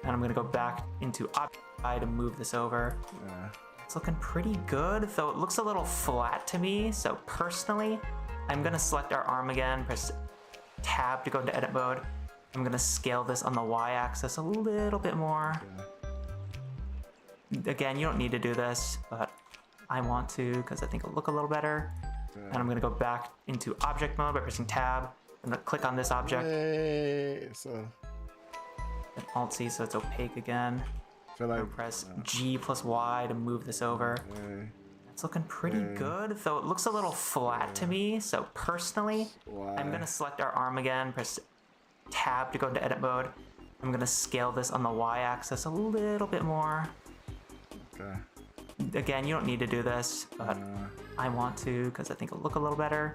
And I'm gonna go back into Object to move this over. It's looking pretty good, though it looks a little flat to me. So personally, I'm gonna select our arm again, press Tab to go into edit mode. I'm gonna scale this on the Y axis a little bit more. Again, you don't need to do this, but I want to because I think it'll look a little better. And I'm gonna go back into object mode by pressing Tab. I'm gonna click on this object. And Alt C so it's opaque again. Press G plus Y to move this over. It's looking pretty good, though it looks a little flat to me. So personally, I'm gonna select our arm again, press Tab to go into edit mode. I'm gonna scale this on the Y axis a little bit more. Again, you don't need to do this, but I want to because I think it'll look a little better.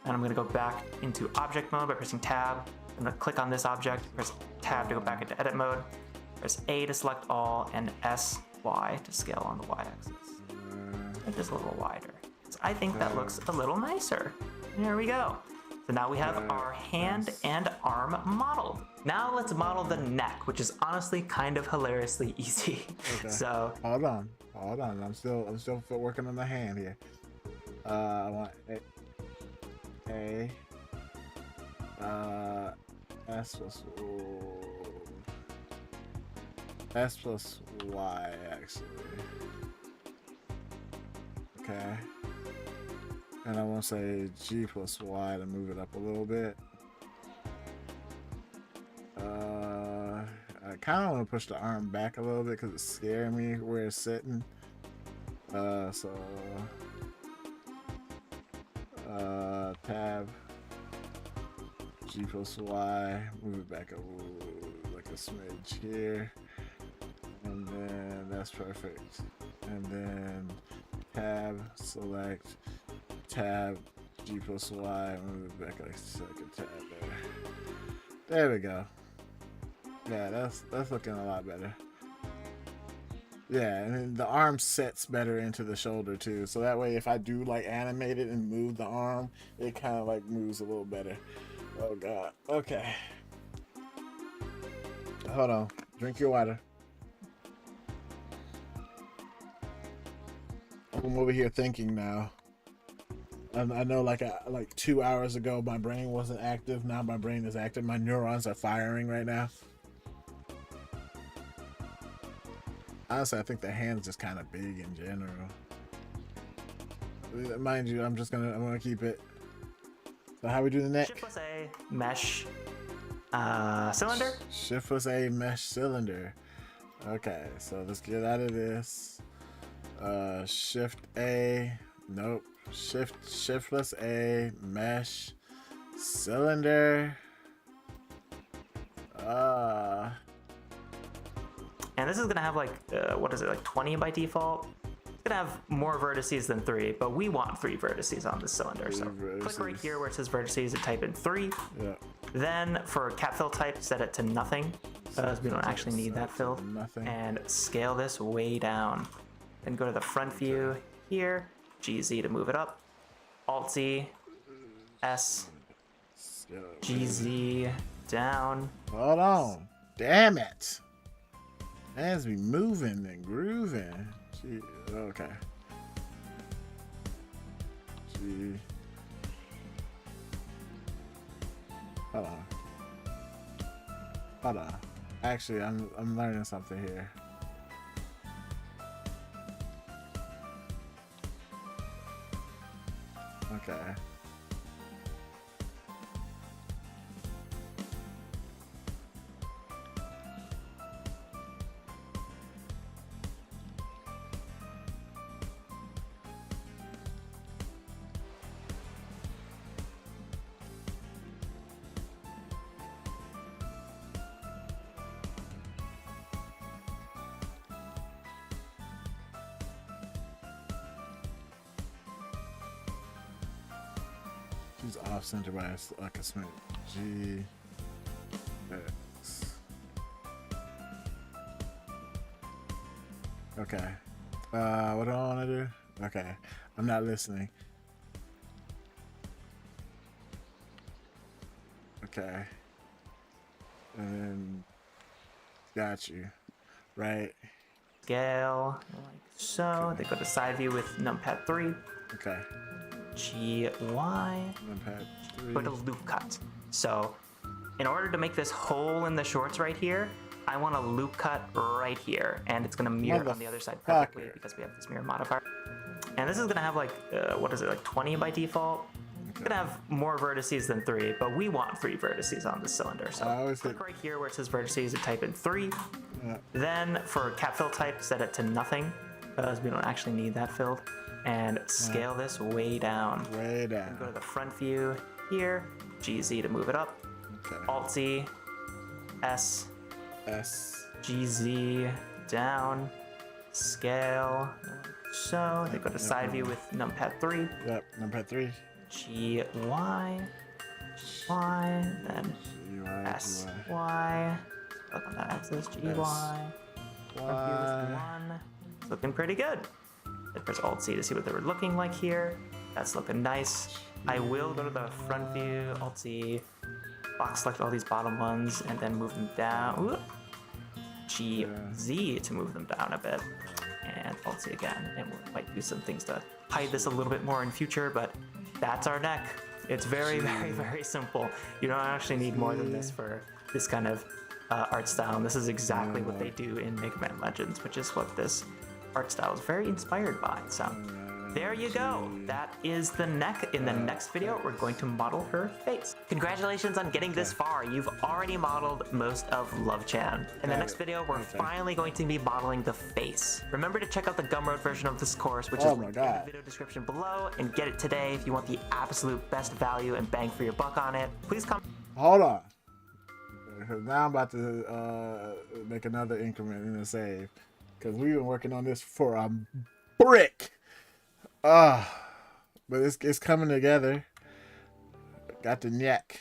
And I'm gonna go back into object mode by pressing Tab. I'm gonna click on this object, press Tab to go back into edit mode. Press A to select all and SY to scale on the Y axis. Make this a little wider. So I think that looks a little nicer. There we go. So now we have our hand and arm modeled. Now let's model the neck, which is honestly kind of hilariously easy. So hold on. I'm still working on the hand here. I want S plus Y actually. Okay. And I want to say G plus Y to move it up a little bit. I kind of want to push the arm back a little bit because it's scaring me where it's sitting. So Tab G plus Y, move it back a like a smidge here, and then that's perfect. And then Tab, select Tab G plus Y, move it back like a second tab there. There we go. Yeah, that's looking a lot better. Yeah, and then the arm sets better into the shoulder too, so that way if I do like animate it and move the arm, it kind of like moves a little better. Oh god. Okay. Hold on. Drink your water. I'm over here thinking now. I know like 2 hours ago my brain wasn't active. Now my brain is active. My neurons are firing right now. Honestly, I think the hand's just kind of big in general. Mind you, I'm gonna keep it. So how we do the neck? Shift plus A, mesh, cylinder. Shift plus A, mesh cylinder. Okay, so let's get out of this. Shift A. Nope. Shift plus A, mesh, cylinder. And this is gonna have like, what is it, like 20 by default? It's gonna have more vertices than 3, but we want 3 vertices on this cylinder. So click right here where it says vertices and type in 3. Yeah. Then for cap fill type, set it to nothing, because we don't actually need that filled. Nothing. And scale this way down. Then go to the front view here, GZ to move it up, Alt Z, S, GZ down. Hold on. Damn it. Man's be moving and grooving. Gee, okay. Gee. Hold on. Hold on. Actually, I'm learning something here. Okay. She's off center by like a smith. G X. Okay. What do I want to do? Okay. I'm not listening. Okay. And then got you. Right. Scale like so. They go to side view with numpad 3. Okay. GY. Numpad 3. Go to loop cut. So in order to make this hole in the shorts right here, I want a loop cut right here, and it's gonna mirror on the other side perfectly because we have this mirror modifier. And this is gonna have like, what is it, like 20 by default? It's gonna have more vertices than 3, but we want 3 vertices on this cylinder. So click right here where it says vertices and type in 3. Yeah. Then for cap fill type, set it to nothing because we don't actually need that filled. And scale this way down. Way down. Go to the front view here, GZ to move it up, Okay. Alt Z, S, S. GZ down, scale like so. They go to side view with numpad 3, Yep. Numpad 3. GY, Y, then S, Y. Look on that axis, GY. Front view with 1. It's looking pretty good. I press Alt C to see what they were looking like here. That's looking nice. I will go to the front view, Alt C, box select all these bottom ones, and then move them down. Whoop. GZ to move them down a bit. And Alt C again. And we might do some things to hide this a little bit more in future, but that's our neck. It's very, very, very simple. You don't actually need more than this for this kind of art style. And this is exactly what they do in Mega Man Legends, which is what this art style is very inspired by. So there you go. That is the neck. In the next video, we're going to model her face. Congratulations on getting this far. You've already modeled most of Love Chan. In the next video, we're finally going to be modeling the face. Remember to check out the Gumroad version of this course, which is linked in the video description below, and get it today if you want the absolute best value and bang for your buck on it. Please comment. Hold on. Because now I'm about to make another increment in the save. Because we've been working on this for a brick. But it's coming together. Got the neck.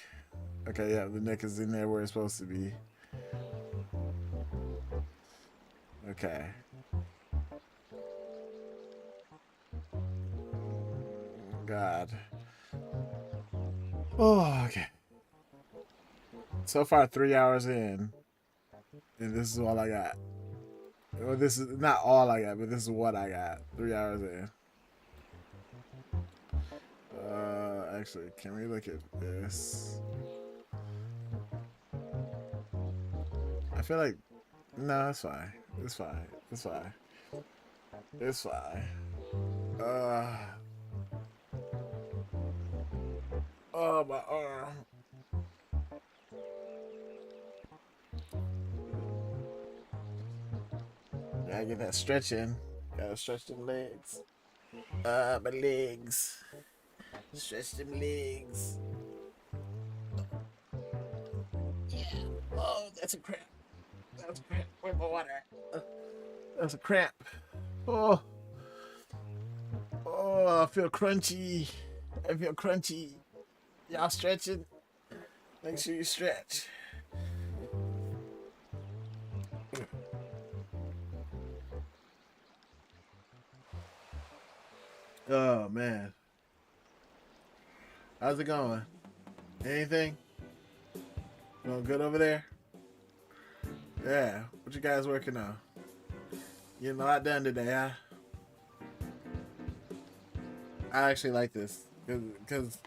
Okay, yeah, the neck is in there where it's supposed to be. Okay. God. Oh, okay. So far, 3 hours in. And this is all I got. Well, this is not all I got, but this is what I got. 3 hours in. Actually, can we look at this? I feel like no, it's fine. It's fine. It's fine. It's fine. Oh, my arm. Gotta get that stretch in. Gotta stretch them legs. My legs. Stretch them legs. Yeah. Oh, that's a cramp. That's a cramp. Where's my water? That's a cramp. Oh. Oh, I feel crunchy. I feel crunchy. Y'all stretching? Make sure you stretch. Oh, man. How's it going? Anything? Going good over there? Yeah. What you guys working on? Getting a lot done today, huh? I actually like this because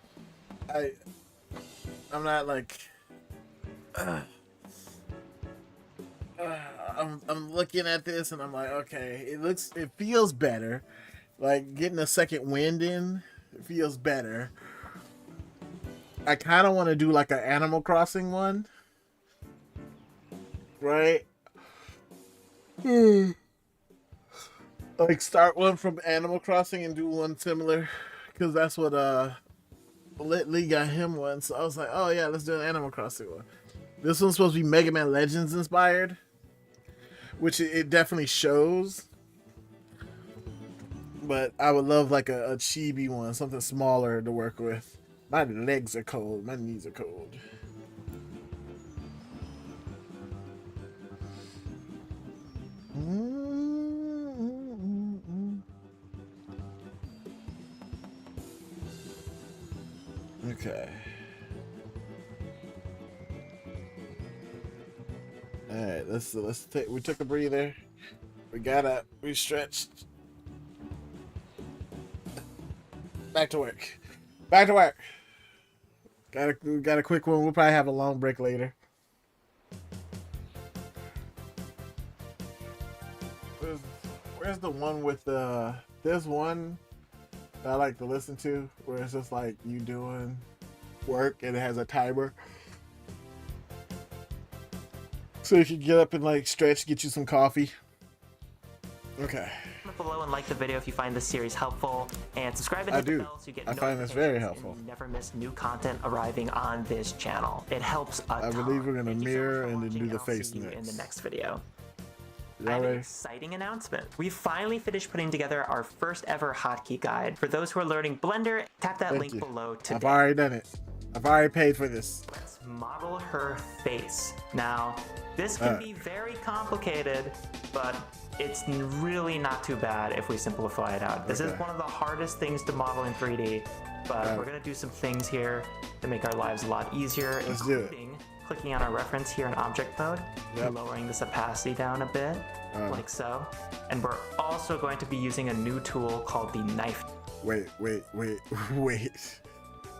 I'm not like I'm looking at this and I'm like, okay, it feels better. Like getting a second wind in, it feels better. I kind of want to do like an Animal Crossing one, right? Like start one from Animal Crossing and do one similar, because that's what Lee got him one. So I was like, oh yeah, let's do an Animal Crossing one. This one's supposed to be Mega Man Legends inspired, which it definitely shows. But I would love like a chibi one, something smaller to work with. My legs are cold. My knees are cold. Okay. All right. Let's take. We took a breather. We stretched. Back to work. Back to work. Got a quick one. We'll probably have a long break later. Where's the one with the? There's one that I like to listen to where it's just like you doing work and it has a timer, so you can get up and like stretch, get you some coffee. Okay. Comment below and like the video if you find this series helpful, and subscribe and I hit the do. bell so you get I find this very notifications helpful. and you never miss new content arriving on this channel. It helps a ton. I believe we're gonna Thank you so much mirror for and then watching, do the I'll face see you in the next. next video. I Y'all have an ready? exciting announcement. We finally finished putting together our first ever hotkey guide. For those who are learning Blender, tap that Thank link you. below today. I've already done it. I've already paid for this. Let's model her face. Now, this can be very complicated, but it's really not too bad if we simplify it out. This is one of the hardest things to model in 3D, but we're gonna do some things here to make our lives a lot easier, Let's do it. including clicking on our reference here in object mode, lowering this opacity down a bit, like so. And we're also going to be using a new tool called the knife. Wait.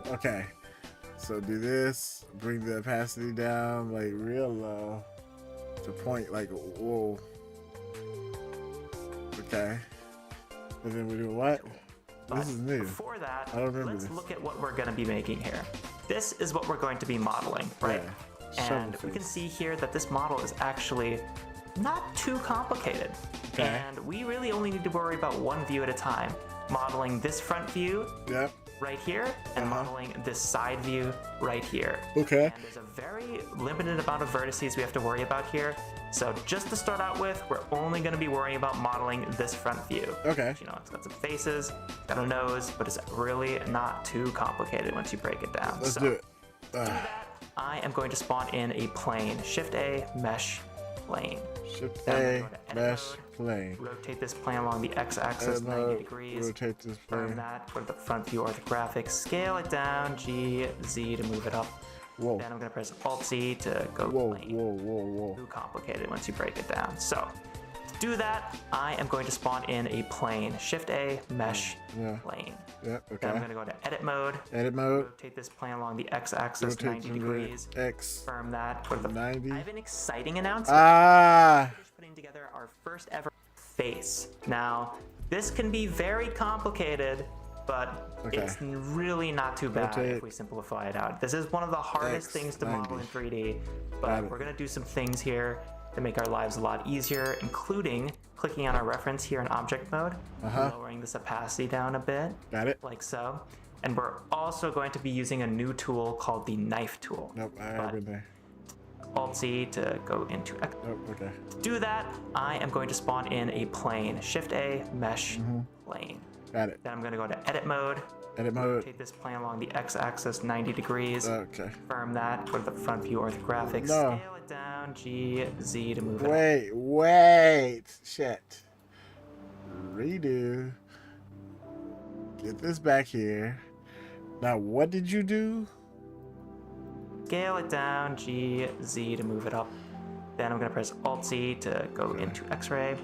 Okay. So do this, bring the opacity down like real low to point like, whoa. Okay. And then we do what? But This is new. before that, I don't remember let's this. look at what we're going to be making here. This is what we're going to be modeling, right? Yeah. And Shovel we can face. see here that this model is actually not too complicated. Okay. And we really only need to worry about one view at a time. Modeling this front view Yep. right here, and modeling this side view right here. Okay. And there's a very limited amount of vertices we have to worry about here. So just to start out with, we're only going to be worrying about modeling this front view. Okay. You know, it's got some faces, got a nose, but it's really not too complicated once you break it down. Let's So, do it. to do that, I am going to spawn in a plane. Shift A, mesh, plane. Shift Then A, we're going to edit mesh, mode, plane. rotate this plane along the x-axis 90 degrees. Rotate this Turn plane. that, go to the front view orthographic, scale it down, G, Z to move it up. Whoa. Then I'm gonna press Alt Z to go Whoa, plane. whoa. Too complicated once you break it down. So do that, I am going to spawn in a plane. Shift A, mesh, Yeah. plane. Yep. Then I'm Okay. going to go to edit mode. Edit mode. Rotate this plane along the x-axis Rotate 90 from the degrees. X. Confirm that. Go to the 90. I have an exciting announcement. Ah. We're putting together our first ever face. Now, this can be very complicated, but Okay. it's really not too bad Rotate. if we simplify it out. This is one of the hardest X, things to 90. model in 3D, Got but it. we're gonna do some things here to make our lives a lot easier, including clicking on our reference here in object mode, lowering this opacity down a bit, Got it. like so. And we're also going to be using a new tool called the knife tool. Nope. I have been there. Alt-C to go into X. Nope. Okay. To do that, I am going to spawn in a plane. Shift A, mesh, plane. Got it. Then I'm going to go to edit mode. Edit mode. Rotate this plane along the x-axis 90 degrees. Okay. Confirm that. Go to the front view orthographic. No. Scale it down. G, Z to move it. Wait. Shit. Redo. Get this back here. Now, what did you do? Scale it down. G, Z to move it up. Then I'm going to press Alt-C to go into X-ray.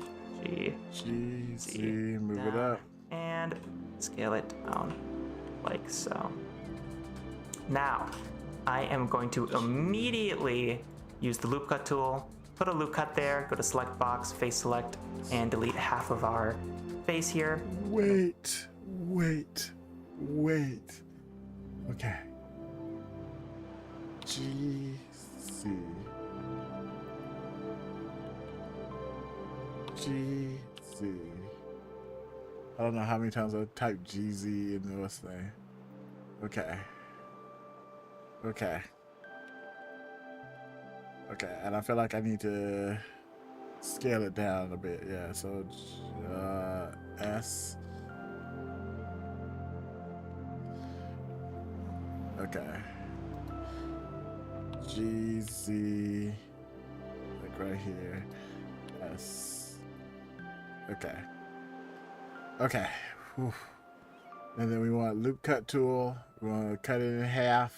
G, G, Z, Z, move it down, up. and scale it down like so. Now, I am going to immediately use the loop cut tool, put a loop cut there, go to select box, face select, and delete half of our face here. Wait. Okay. G, C. G, Z. I don't know how many times I typed GZ in this thing. Okay. And I feel like I need to scale it down a bit. Yeah, so S. Okay. GZ. Like right here. S. Okay. Whew. And then we want loop cut tool. We want to cut it in half.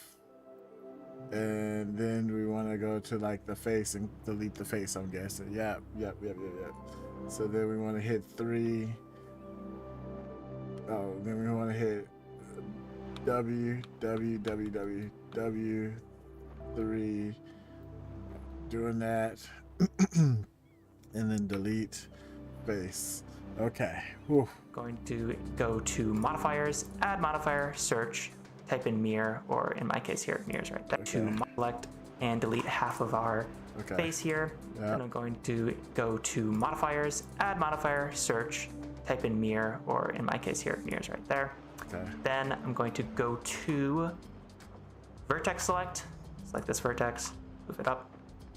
And then we want to go to like the face and delete the face, I'm guessing. Yep. So then we want to hit 3. Oh, then we want to hit W, 3. Doing that. And then delete face. Okay. Whew. Going to go to modifiers, add modifier, search, type in mirror, or in my case here, mirrors right there. To select and delete half of our face here. Yeah. And I'm going to go to modifiers, add modifier, search, type in mirror, or in my case here, mirrors right there. Okay. Then I'm going to go to vertex select this vertex, move it up,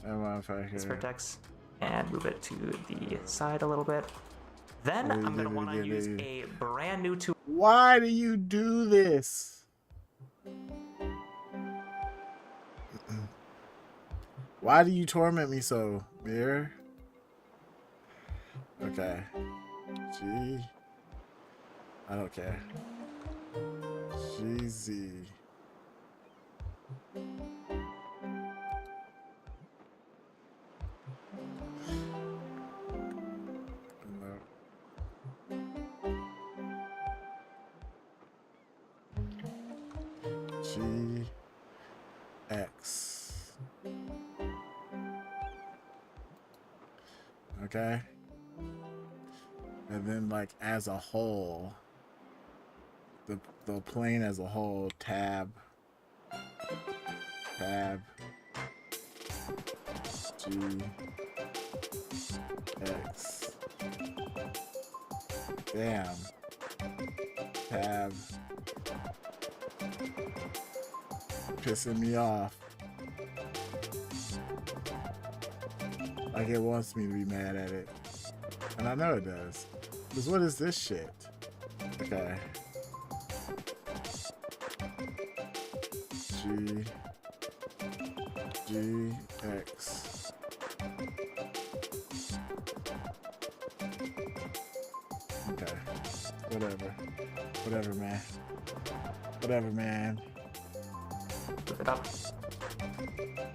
And modify this here. vertex, and move it to the side a little bit. Then Oh, I'm going to want to use a brand new tool. Why do you do this? Why do you torment me so, Mirror? Okay. G. I don't care. GZ. G X. Okay. And then like as a whole, the plane as a whole, tab G X. Damn. Tab. Pissing me off. Like it wants me to be mad at it. And I know it does. Because what is this shit? Okay. G X. Okay. Whatever, man. Whatever, man. Move it up.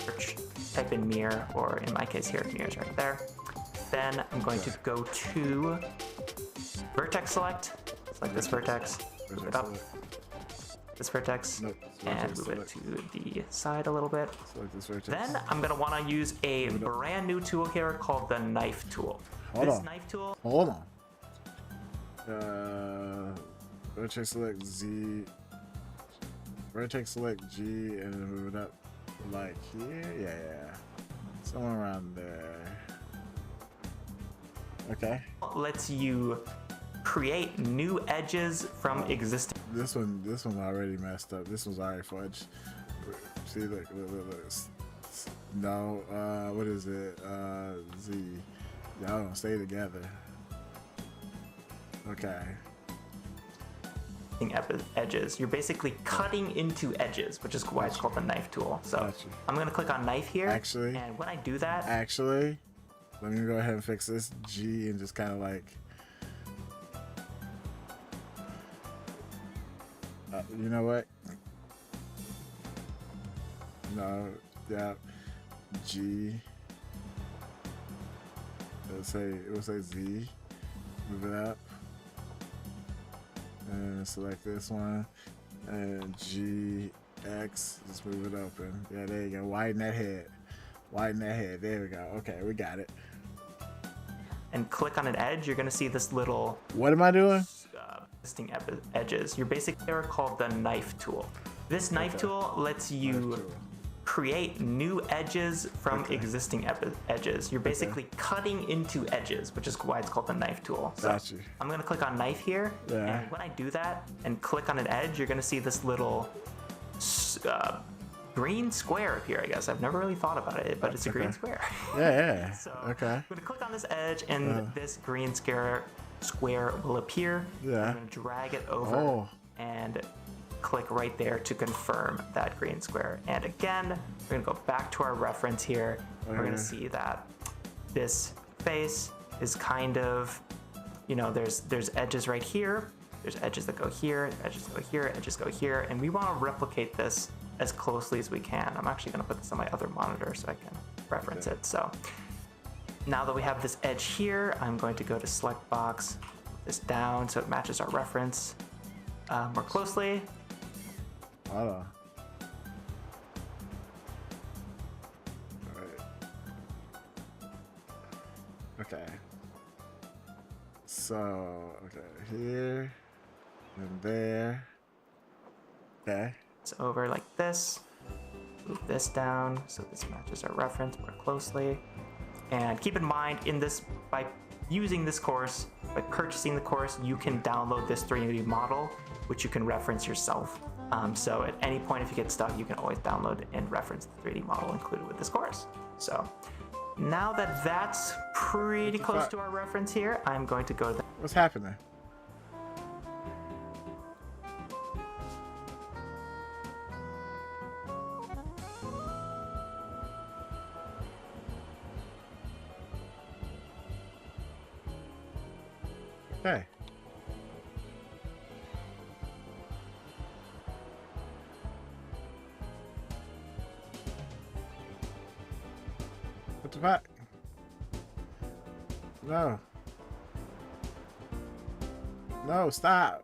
Search, type in mirror, or in my case here, mirrors right there. Then I'm going to go to vertex select this vertex, move it up, this vertex, Nope, and vertex move it select. to the side a little bit. Select this vertex. Then I'm gonna wanna use a brand new tool here called the knife tool. Hold This on. knife tool, Hold on. Vertex select Z. Vertex select G and then move it up like here. Yeah. Somewhere around there. Okay. lets you create new edges from existing. This one already messed up. This one's already fudged. See, look. No, what is it? Z. Y'all don't stay together. Okay. Edges. You're basically cutting into edges, which is why it's called the knife tool. So Gotcha. I'm gonna click on knife here. Actually- and when I do that, Actually, let me go ahead and fix this G and just kind of like, you know what? No, yeah, G. It'll say Z. Move it up, and select this one, and G X. Just move it open. Yeah, there you go. Widen that head. Widen that head. There we go. Okay, we got it. and click on an edge, you're gonna see this little What am I doing? existing edges. You're basically they're called the knife tool. This knife tool lets you create new edges from existing edges. You're basically cutting into edges, which is why it's called the knife tool. So Got you. I'm gonna click on knife here, Yeah. and when I do that and click on an edge, you're gonna see this little green square appear. I guess I've never really thought about it, but it's a green square. Yeah. So Okay. I'm gonna click on this edge, and this green square will appear. Yeah. I'm gonna drag it over Oh. and click right there to confirm that green square. And again, we're gonna go back to our reference here. We're gonna see that this face is kind of, there's edges right here. There's edges that go here, edges go here, edges go here, and we want to replicate this as closely as we can. I'm actually gonna put this on my other monitor so I can reference it. So now that we have this edge here, I'm going to go to select box, move this down so it matches our reference more closely. Hold on. Alright. Okay. So, okay, here and there. Okay. It's over like this. Move this down so this matches our reference more closely. And keep in mind, by using this course, by purchasing the course, you can download this 3D model, which you can reference yourself. So at any point, if you get stuck, you can always download and reference the 3D model included with this course. So now that that's pretty close to our reference here, I'm going to go to What's happening? Okay. What the fuck? No. No, stop.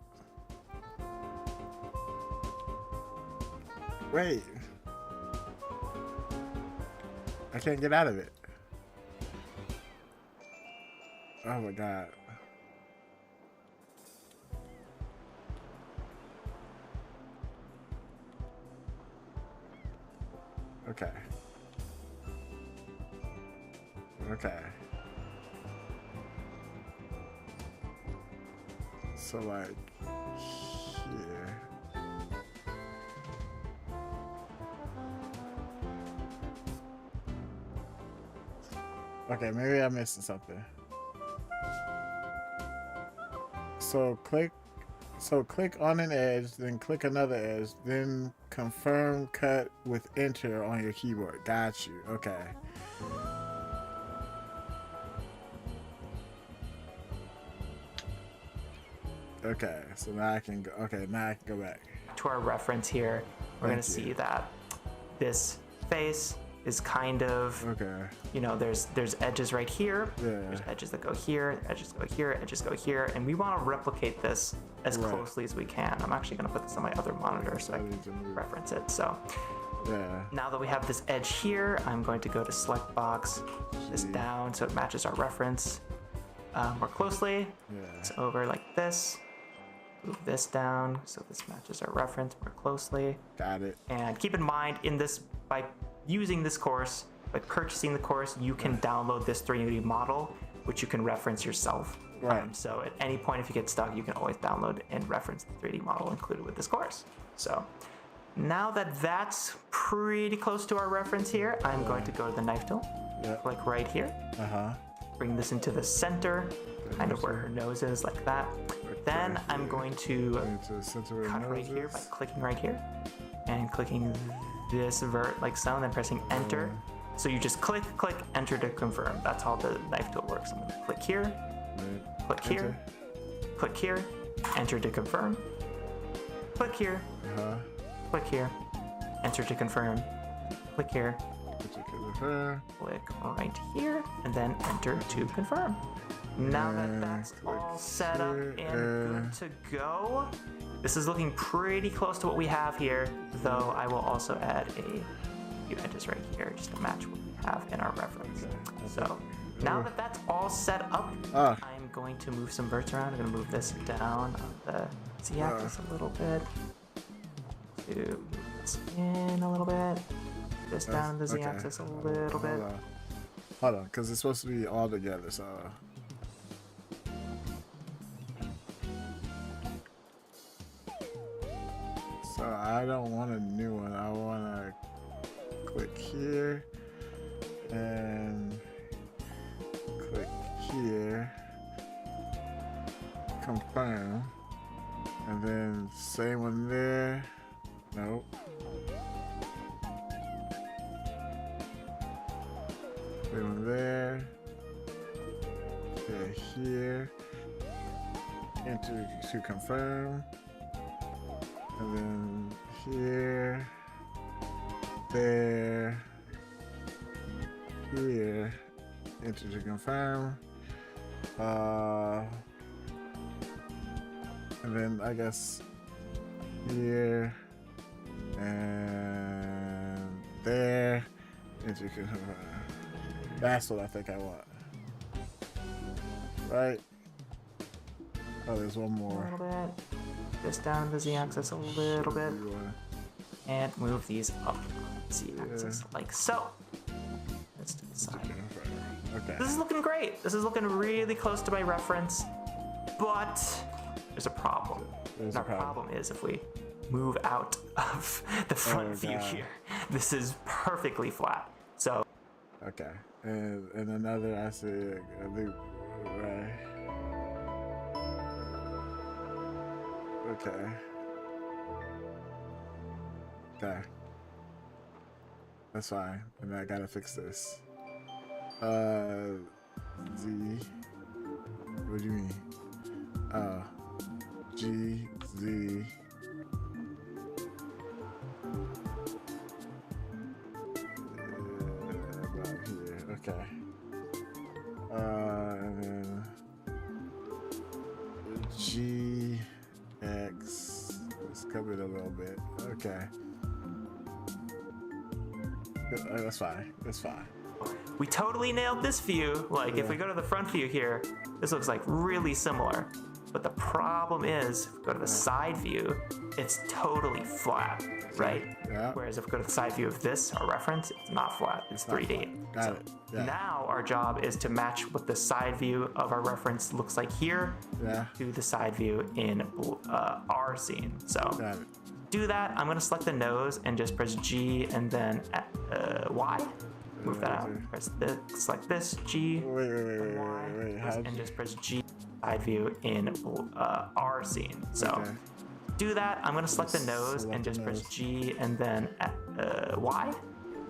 Wait. I can't get out of it. Oh my god. Okay. Okay. So like here. Okay, maybe I'm missing something. So click on an edge, then click another edge, then confirm cut with enter on your keyboard. Got you. Okay. Okay, so now I can go. Okay, now I can go back. to our reference here. We're going to see that this face is kind of, Okay. you know, there's edges right here. Yeah. There's edges that go here, edges go here, edges go here, and we want to replicate this as Right. closely as we can. I'm actually going to put this on my other monitor so I can reference it. So Yeah. now that we have this edge here, I'm going to go to select box, this down so it matches our reference more closely. Yeah. It's over like this. Move this down so this matches our reference more closely. Got it. And keep in mind, in this, by using this course, by purchasing the course, you can download this 3D model, which you can reference yourself. Right. So at any point, if you get stuck, you can always download and reference the 3D model included with this course. So now that that's pretty close to our reference here, I'm going to go to the knife tool, click right here, bring this into the center, kind of where her nose is, like that. Then I'm going to cut right here by clicking right here and clicking this vert like so, and then pressing enter. So you just click, enter to confirm. That's how the knife tool works. I'm gonna click here, click here, click here, enter to confirm, click here, click here, enter to confirm, click here, click right here, and then enter to confirm. Now that that's all set up and good to go, this is looking pretty close to what we have here, though I will also add a few edges right here just to match what we have in our reference. So now that that's all set up, I'm going to move some verts around. I'm going to move this down on the z-axis a little bit, to move this in a little bit, this down on the z-axis a little bit. Hold on, because it's supposed to be all together, so... So I don't want a new one. I want to click here and click here, confirm, and then same one there. Nope. Same one there. Okay, here. Enter to confirm. And then here, there, here, enter to confirm. And then I guess here and there, enter to confirm. That's what I think I want. Right? Oh, there's one more. A little bit. This down the z-axis a little bit, and move these up the z-axis like so. Let's do the side. Okay. This is looking great. This is looking really close to my reference, but there's a problem. And our problem is if we move out of the front view here, this is perfectly flat. So. Okay. And another, I see a loop, right? Okay. Okay. That's fine. And I gotta fix this. Z. What do you mean? G, Z. About here. Okay. And then G. X. Let's cover it a little bit. Okay. That's fine. That's fine. We totally nailed this view. Like, if we go to the front view here, this looks like really similar. But the problem is, if we go to the side view, it's totally flat, right? Yeah. Whereas if we go to the side view of this, our reference, it's not flat, it's 3D. Got it. Yeah. Now our job is to match what the side view of our reference looks like here to the side view in our scene. So Got it. do that. I'm gonna select the nose and just press G and then Y. Move that out. Press this, select this, G, Wait. and just press G side view in our scene. So do that. I'm gonna select the nose and just press G and then Y.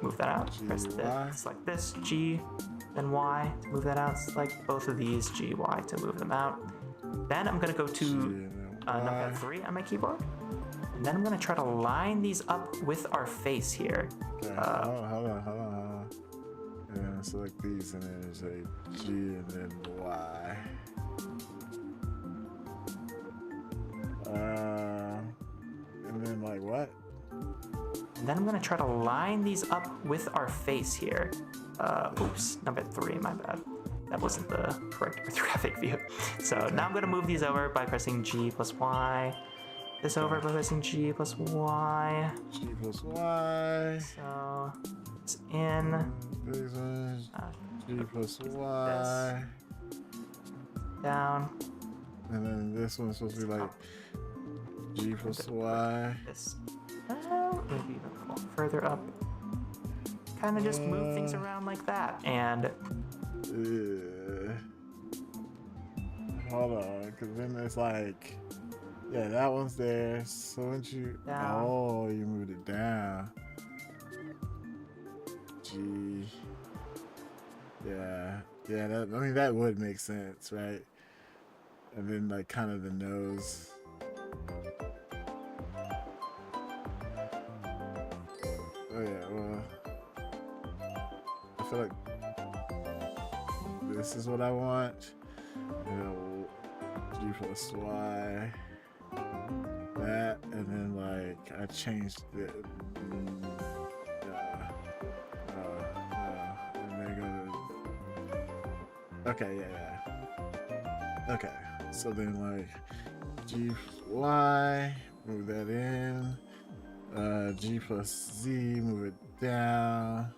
Move that out. Press this, select this, G, then Y to move that out. Select both of these, G, Y to move them out. Then I'm gonna go to number 3 on my keyboard. And then I'm gonna try to line these up with our face here. Okay. Hold on. select these, and then say G and then Y. And then like what? And then I'm gonna try to line these up with our face here. Oops, number 3, my bad. That wasn't the correct orthographic view. So now I'm gonna move these over by pressing G plus Y. This over by pressing G plus Y. G plus Y. So it's in. This one, G plus Y. Down. And then this one's supposed to be like G plus Y. This. Maybe even a little further up. Kind of just move things around like that. And hold on, because then it's like, yeah, that one's there. So once you, down. oh, you moved it down. G. Yeah, yeah. That, I mean, that would make sense, right? And then like kind of the nose. Oh yeah, well, I feel like this is what I want. You know, G plus Y. That, and then like I changed it. And then go to. Okay, yeah. Okay, so then like G plus Y, move that in. G plus Z, move it down,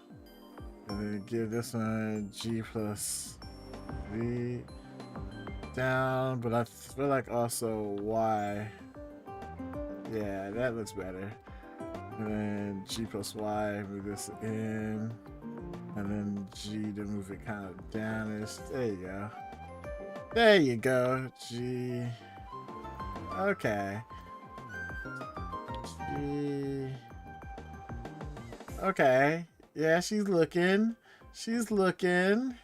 and then give this one G plus V down, but I feel like also Y. Yeah, that looks better. And then G plus Y, move this in, and then G to move it kind of downish. There you go. There you go. G. Okay. Okay. Yeah, she's looking. She's looking.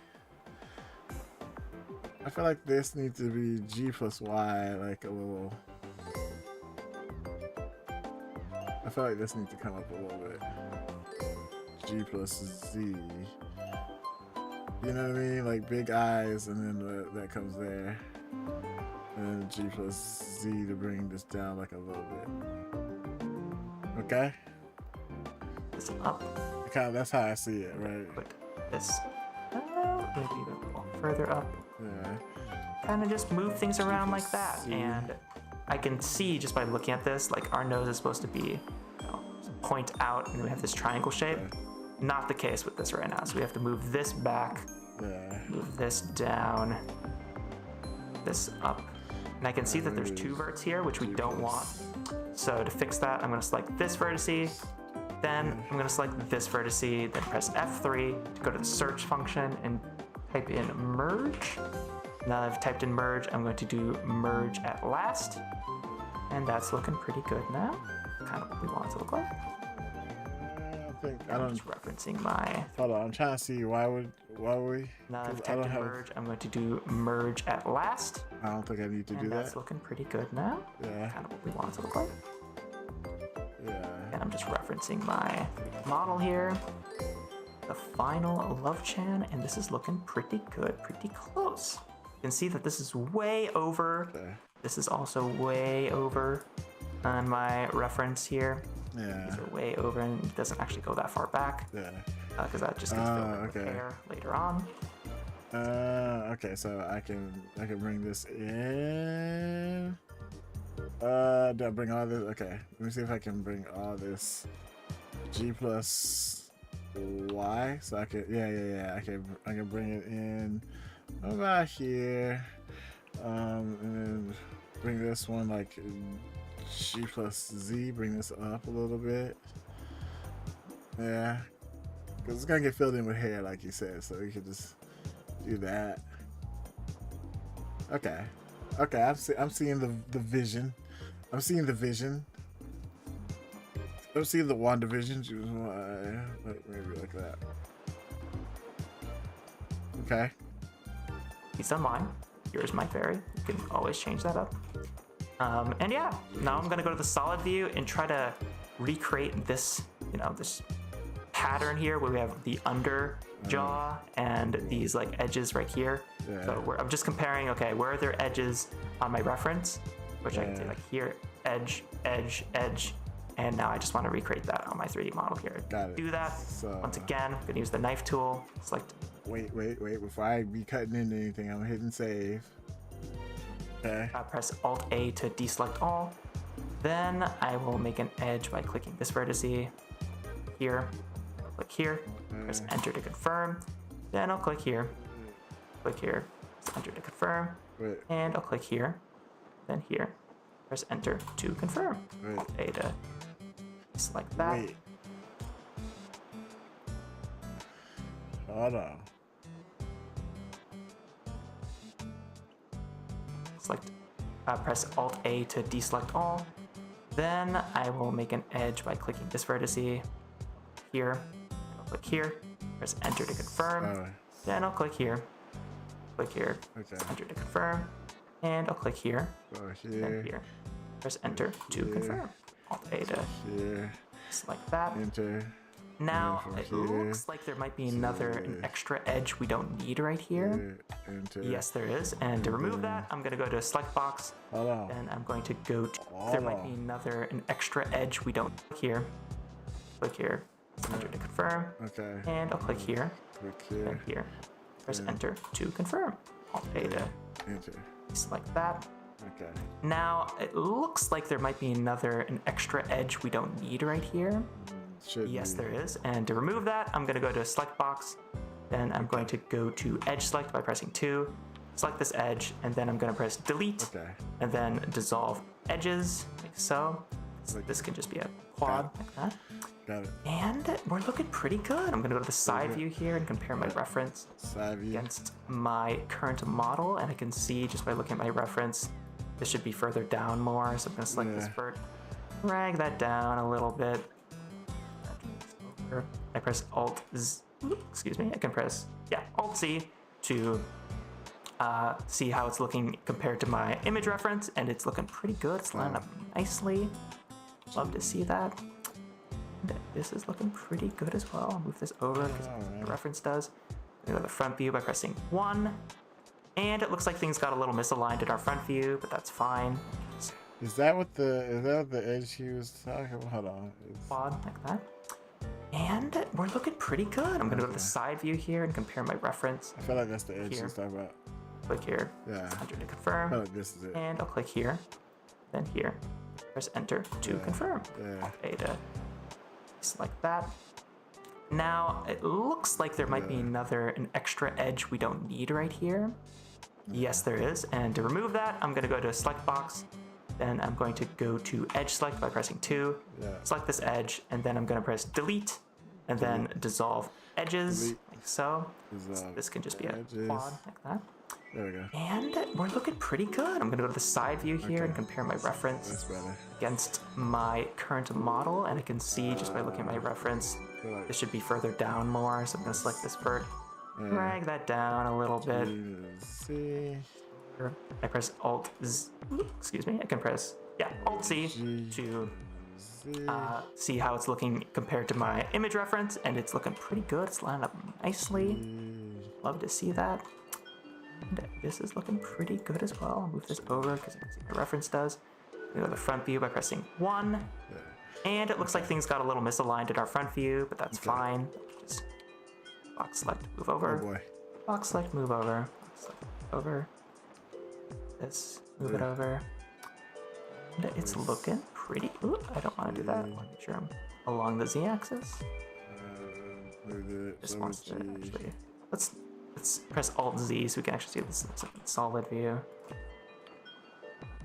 I feel like this needs to be G plus Y, like a little. I feel like this needs to come up a little bit. G plus Z. You know what I mean? Like big eyes, and then that comes there. And then G plus Z to bring this down like a little bit. Okay? this up. Kind of, that's how I see it, right? Put this maybe a little further up. Yeah. Kind of just move things around like that. And I can see just by looking at this, like our nose is supposed to be, you know, point out, and we have this triangle shape. Okay. Not the case with this right now. So we have to move this back, move this down, this up. And I can see that there's two verts here, which we don't want. So to fix that, I'm gonna select this vertice, then I'm gonna select this vertice, then press F3 to go to the search function and type in merge. Now that I've typed in merge, I'm going to do merge at last. And that's looking pretty good now. Kind of what we want it to look like. I don't. Just referencing my. Hold on, I'm trying to see why we. Now I've typed in merge, I'm going to do merge at last. I don't think I need to do that. That's looking pretty good now. Yeah. Kind of what we want it to look like. Yeah. And I'm just referencing my model here. The final Love Chan, and this is looking pretty good, pretty close. You can see that this is way over. Okay. This is also way over on my reference here. Yeah. These are way over, and it doesn't actually go that far back. Yeah. Because that just gets filled in with okay. hair later on. Okay, so I can bring this in. Do I bring all this? Okay, let me see if I can bring all this G plus Y. So I can, yeah. I can bring it in about here, and then bring this one like G plus Z. Bring this up a little bit. Yeah, because it's gonna get filled in with hair, like you said. So you could just do that. Okay. I'm seeing the vision. I'm seeing the vision. I'm seeing the WandaVision. Maybe like that. Okay. These are mine. Yours might vary. You can always change that up. And yeah, now I'm gonna go to the solid view and try to recreate this, you know, this pattern here where we have the under jaw and these like edges right here. Yeah. So I'm just comparing, okay, where are there edges on my reference, which I can say like here, edge, edge, edge, and now I just want to recreate that on my 3D model here. Got it. Do that. So, Once again, I'm gonna use the knife tool, select. Wait, before I be cutting into anything, I'm hitting save. Okay. Press Alt-A to deselect all. Then I will make an edge by clicking this vertex here. I'll click here, press Enter to confirm. Then I'll click here, press Enter to confirm, Wait. and I'll click here, then here, press Enter to confirm. Wait. Alt-A to select that. Wait. Hold on. Select, press Alt-A to deselect all. Then I will make an edge by clicking this vertex here. I'll click here, press Enter to confirm. Then I'll click here, Okay. Enter to confirm, and I'll click here, So then here, here. Press Enter to confirm. Alt-A to here, select that. enter. Now from it here looks like there might be an extra edge we don't need right here. Enter. Yes, there is. And to remove that, I'm going to go to select box. Hold on. Then I'm going to go to, there might be an extra edge we don't here. Click here, Enter to confirm, Okay. and I'll click here, Click then here. here. Press Enter to confirm. Alt-A to Enter. select that. Okay. Now it looks like there might be an extra edge we don't need right here. Should Yes, be. there is. And to remove that, I'm going to go to select box. Then I'm going to go to edge select by pressing 2. Select this edge, and then I'm going to press delete. Okay. And then dissolve edges, like so. This can just be a quad, like that. Got it. And we're looking pretty good. I'm going to go to the side view here and compare my reference Side view. against my current model. And I can see just by looking at my reference, this should be further down more. So I'm going to select this vert, drag that down a little bit. I press Alt Z, excuse me, I can press, Alt Z to see how it's looking compared to my image reference, and it's looking pretty good. It's lining up nicely. Love to see that. And this is looking pretty good as well. I'll move this over because the reference does. Go to the front view by pressing 1. And it looks like things got a little misaligned in our front view, but that's fine. Is that what the edge he was talking about? Hold on. Quad like that. And we're looking pretty good. I'm gonna go to the side view here and compare my reference. I feel like that's the edge he Here. was talking about. Click here, Yeah. Enter to I confirm, feel like this is it. and I'll click here, then here. Press Enter to confirm. Yeah. Okay, to select that. Now it looks like there might be an extra edge we don't need right here. Yes, there is. And to remove that, I'm gonna go to select box. Then I'm going to go to edge select by pressing 2. Select this edge, and then I'm going to press delete, and then dissolve edges, like so. This can just be a quad, like that. There we go. And we're looking pretty good. I'm going to go to the side view here and compare my reference That's better. against my current model, and I can see just by looking at my reference, this should be further down more. So I'm going to select this vert, drag that down a little bit. See. I press Alt Z, excuse me, I can press, Alt Z to see how it's looking compared to my image reference, and it's looking pretty good. It's lining up nicely. Love to see that. And this is looking pretty good as well. I'll move this over because you can see my reference does. We go to the front view by pressing 1. And it looks like things got a little misaligned in our front view, but that's fine. Just box select, move over. Oh boy. Box select, move over. Box select, over. This, move it over. And it's looking pretty. Ooh, I don't want to do that. I want to make sure I'm along the z-axis. This wants to actually. Let's press Alt Z so we can actually see this in solid view.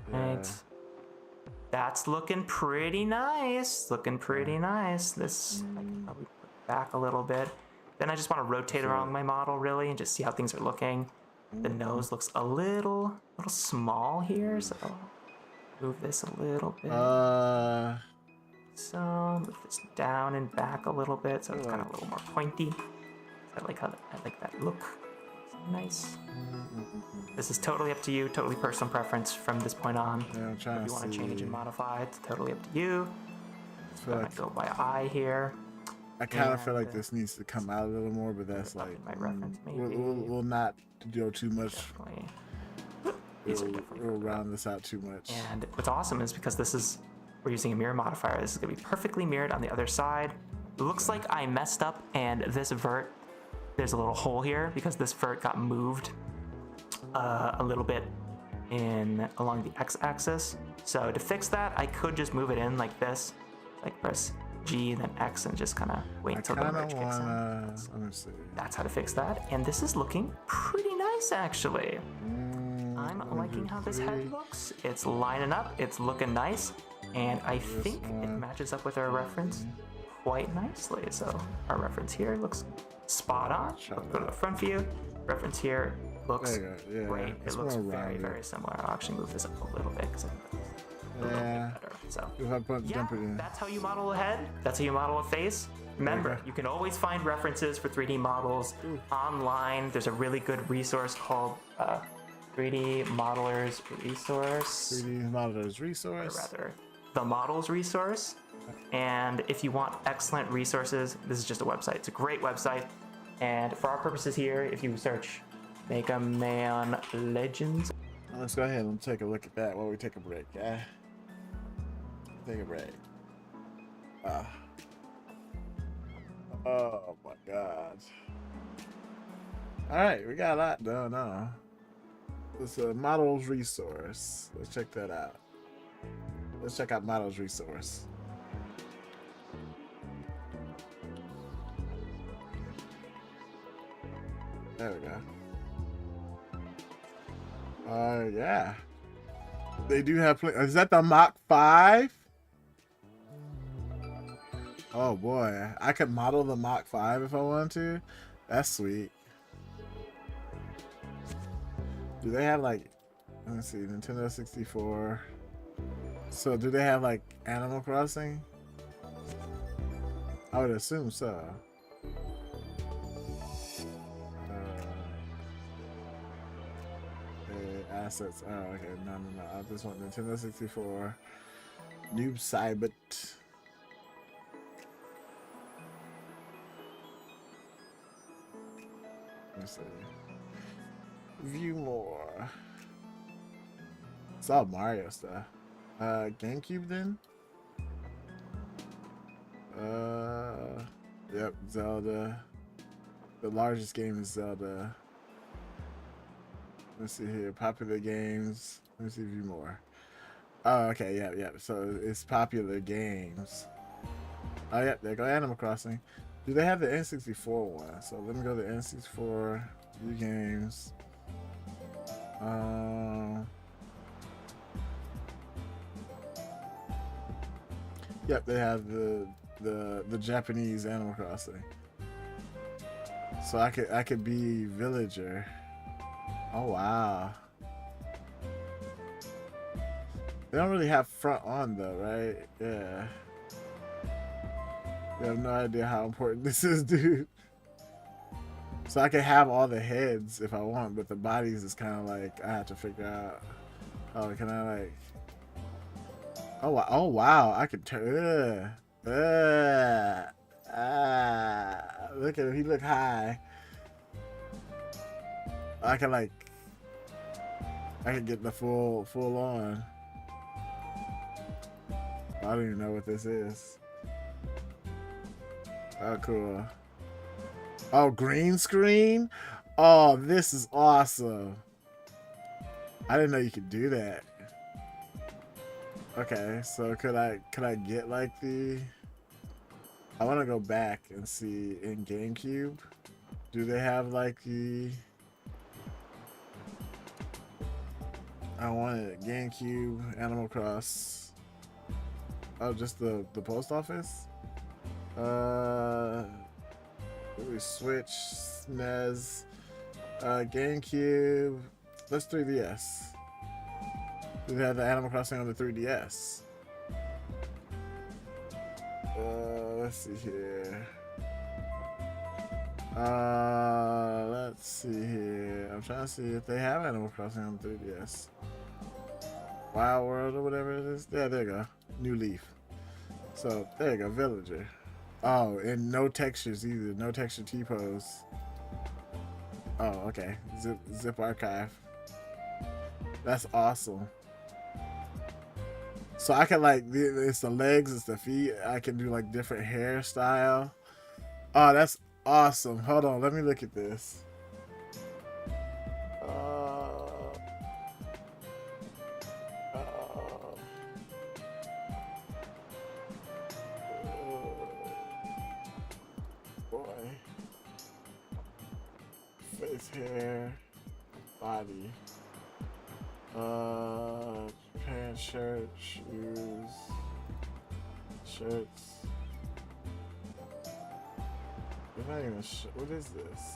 Right. That's looking pretty nice. Looking pretty nice. This I can probably put back a little bit. Then I just want to rotate around my model really and just see how things are looking. The nose looks a little small here, so move this a little bit. So move this down and back a little bit, so it's kind of a little more pointy. I like that look. It's nice. This is totally up to you, totally personal preference from this point on. Yeah, I'm trying if you to want to change see. and modify, it's totally up to you. feel I'm like- gonna go by eye here. I kind of feel like And this needs to come out a little more, but that's up like in my reference, maybe. we'll not do too much. Definitely. These are definitely We'll further up. round this out too much. And what's awesome is because we're using a mirror modifier, this is gonna be perfectly mirrored on the other side. It looks like I messed up and this vert, there's a little hole here because this vert got moved a little bit along the x-axis. So to fix that, I could just move it in like this, like press G and then X and just kind of wait I until the kind merge of kicks in. wanna. Let me see. That's how to fix that. And this is looking pretty nice, actually. I'm liking how this head looks. It's lining up, it's looking nice, and I think it matches up with our reference quite nicely. So our reference here looks spot on. Let's go to the front view. Reference here looks There you go. Yeah, great. it's It looks more very, rounded. very similar. I'll actually move this up a little bit because I think that's a little Yeah. bit better. So If I put yeah, dump it in. that's how you model a head. That's how you model a face. Remember, you can always find references for 3D models online. There's a really good resource called 3D Modelers Resource. 3D Modelers Or Resource. rather, the Models Resource. And if you want excellent resources, this is just a website. It's a great website. And for our purposes here, if you search Mega Man Legends, Let's go ahead and take a look at that while we take a break. Yeah. Take a break. Oh my God. All right, we got a lot done now. It's a Models Resource. Let's check that out. Let's check out Models Resource. There we go. Yeah. They do have. Is that the Mach 5? Oh boy, I could model the Mach 5 if I wanted to. That's sweet. Do they have like? Let me see, Nintendo 64. So do they have like Animal Crossing? I would assume so. Assets. Oh, okay. No. I just want Nintendo 64. Noob Cybert. Let's see. View more. It's all Mario stuff. GameCube then? Yep, Zelda. The largest game is Zelda. Let's see here. Popular games. Let me see view more. Oh, okay. Yeah. So it's popular games. Oh, yeah. There go Animal Crossing. Do they have the N64 one? So let me go to N64 view games. Yep, they have the Japanese Animal Crossing. So I could be villager. Oh wow. They don't really have front on though, right? Yeah. You have no idea how important this is, dude. So I can have all the heads if I want, but the bodies is kind of like I have to figure out. Oh, can I like? Oh wow! I can turn. Look at him. He look high. I can like. I can get the full on. I don't even know what this is. Oh, cool. Oh, green screen? Oh, this is awesome. I didn't know you could do that. Okay, so could I get like the... I want to go back and see in GameCube. Do they have like the... I wanted GameCube, Animal Cross. Oh, just the post office? Switch, SNES, GameCube. Let's 3DS. Do they have the Animal Crossing on the 3DS? Let's see here. Let's see here. I'm trying to see if they have Animal Crossing on the 3DS. Wild World or whatever it is. Yeah, there you go. New Leaf. So there you go, Villager. Oh, and no textures either. No texture T-pose. Oh, okay. Zip archive. That's awesome. So I can like, it's the legs, it's the feet. I can do like different hairstyle. Oh, that's awesome. Hold on, let me look at this. Boy. Face, hair, body. Pants, shirt, shoes, shirts. They're not even what is this?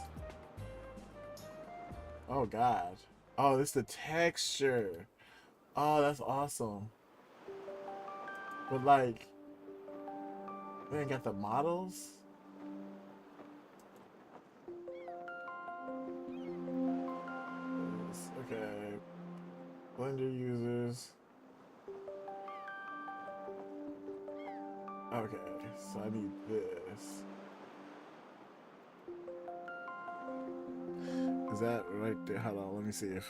Oh God. Oh, this is the texture. Oh, that's awesome. But like, they ain't got the models. Okay. Blender users. Okay, so I need this. Is that right there? Hold on, let me see if.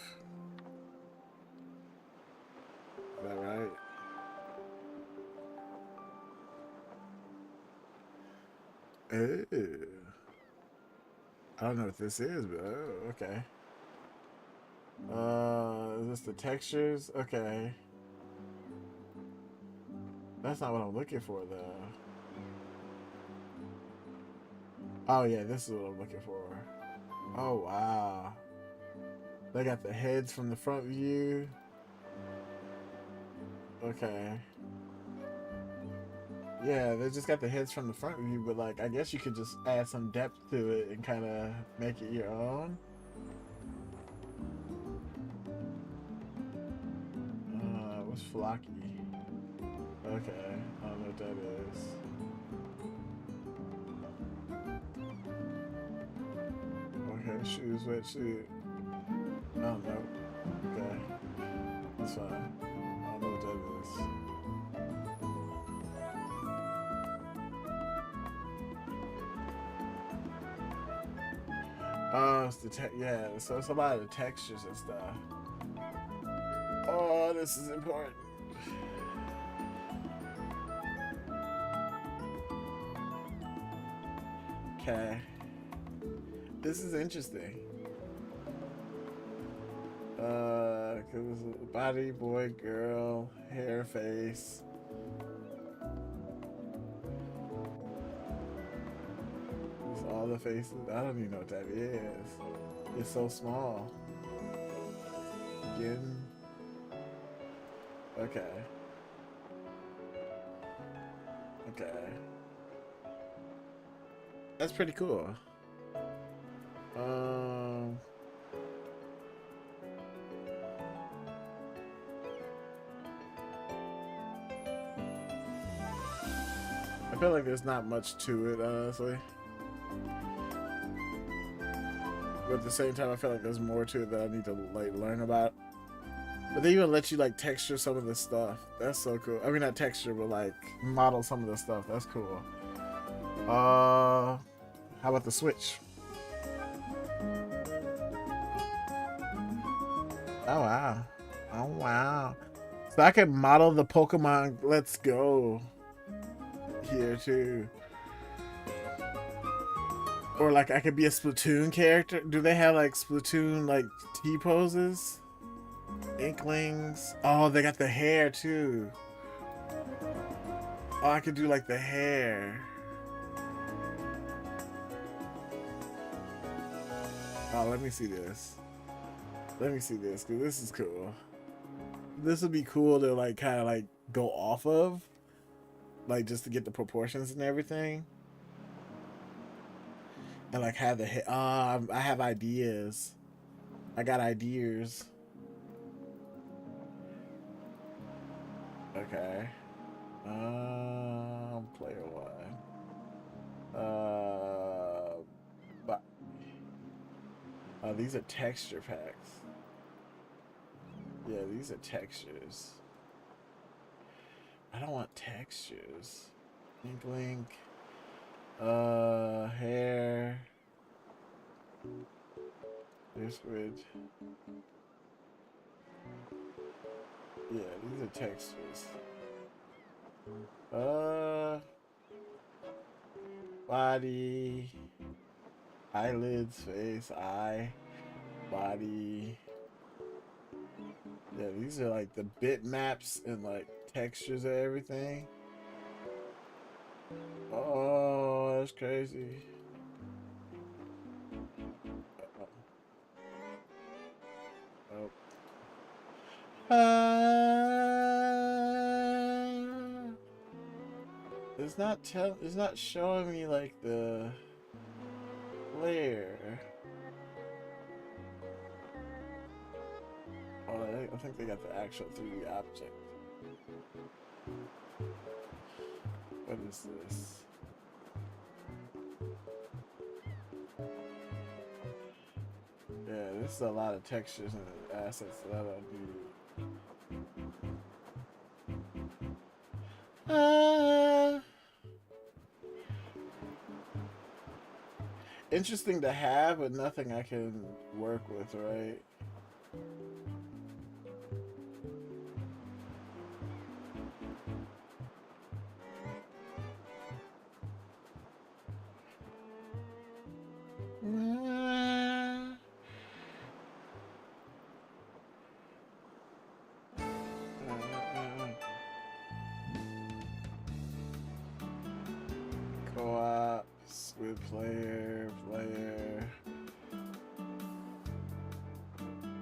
Is that right? Ew. I don't know what this is, but oh, okay. Is this the textures? Okay. That's not what I'm looking for, though. Oh, yeah, this is what I'm looking for. Oh, wow. They got the heads from the front view. Okay. Yeah, they just got the heads from the front view, but like, I guess you could just add some depth to it and kind of make it your own. What's flocky? Okay, I don't know what that is. Okay, shoes, wetsuit. I don't know. Okay, that's fine. I don't know what that is. Oh, it's the yeah, so it's a lot of the textures and stuff. Oh, this is important. Okay. This is interesting. Cause body, boy, girl, hair, face. It's all the faces. I don't even know what that is. It's so small. Again. Okay. Okay. That's pretty cool. I feel like there's not much to it, honestly. But at the same time, I feel like there's more to it that I need to like learn about. But they even let you like texture some of this stuff. That's so cool. I mean, not texture, but like model some of the stuff. That's cool. How about the Switch? Oh wow. Oh wow. So I can model the Pokemon Let's Go here too. Or like I could be a Splatoon character. Do they have like Splatoon like T-poses? Inklings. Oh, they got the hair too. Oh, I could do like the hair. Oh, let me see this. Let me see this, because this is cool. This would be cool to like kind of like go off of. Like just to get the proportions and everything. And like have the hair. I have ideas. I got ideas. Okay. Player one. But these are texture packs. Yeah, these are textures. I don't want textures. Ink link. Hair. This switch. Yeah, these are textures. Body. Eyelids, face, eye, body. Yeah, these are like the bitmaps and like textures of everything. Oh, that's crazy. Oh. It's not showing me like the layer. Oh, I think they got the actual 3D object. What is this? Yeah, this is a lot of textures and assets that I don't need. Interesting to have, but nothing I can work with, right? Co-op, with player.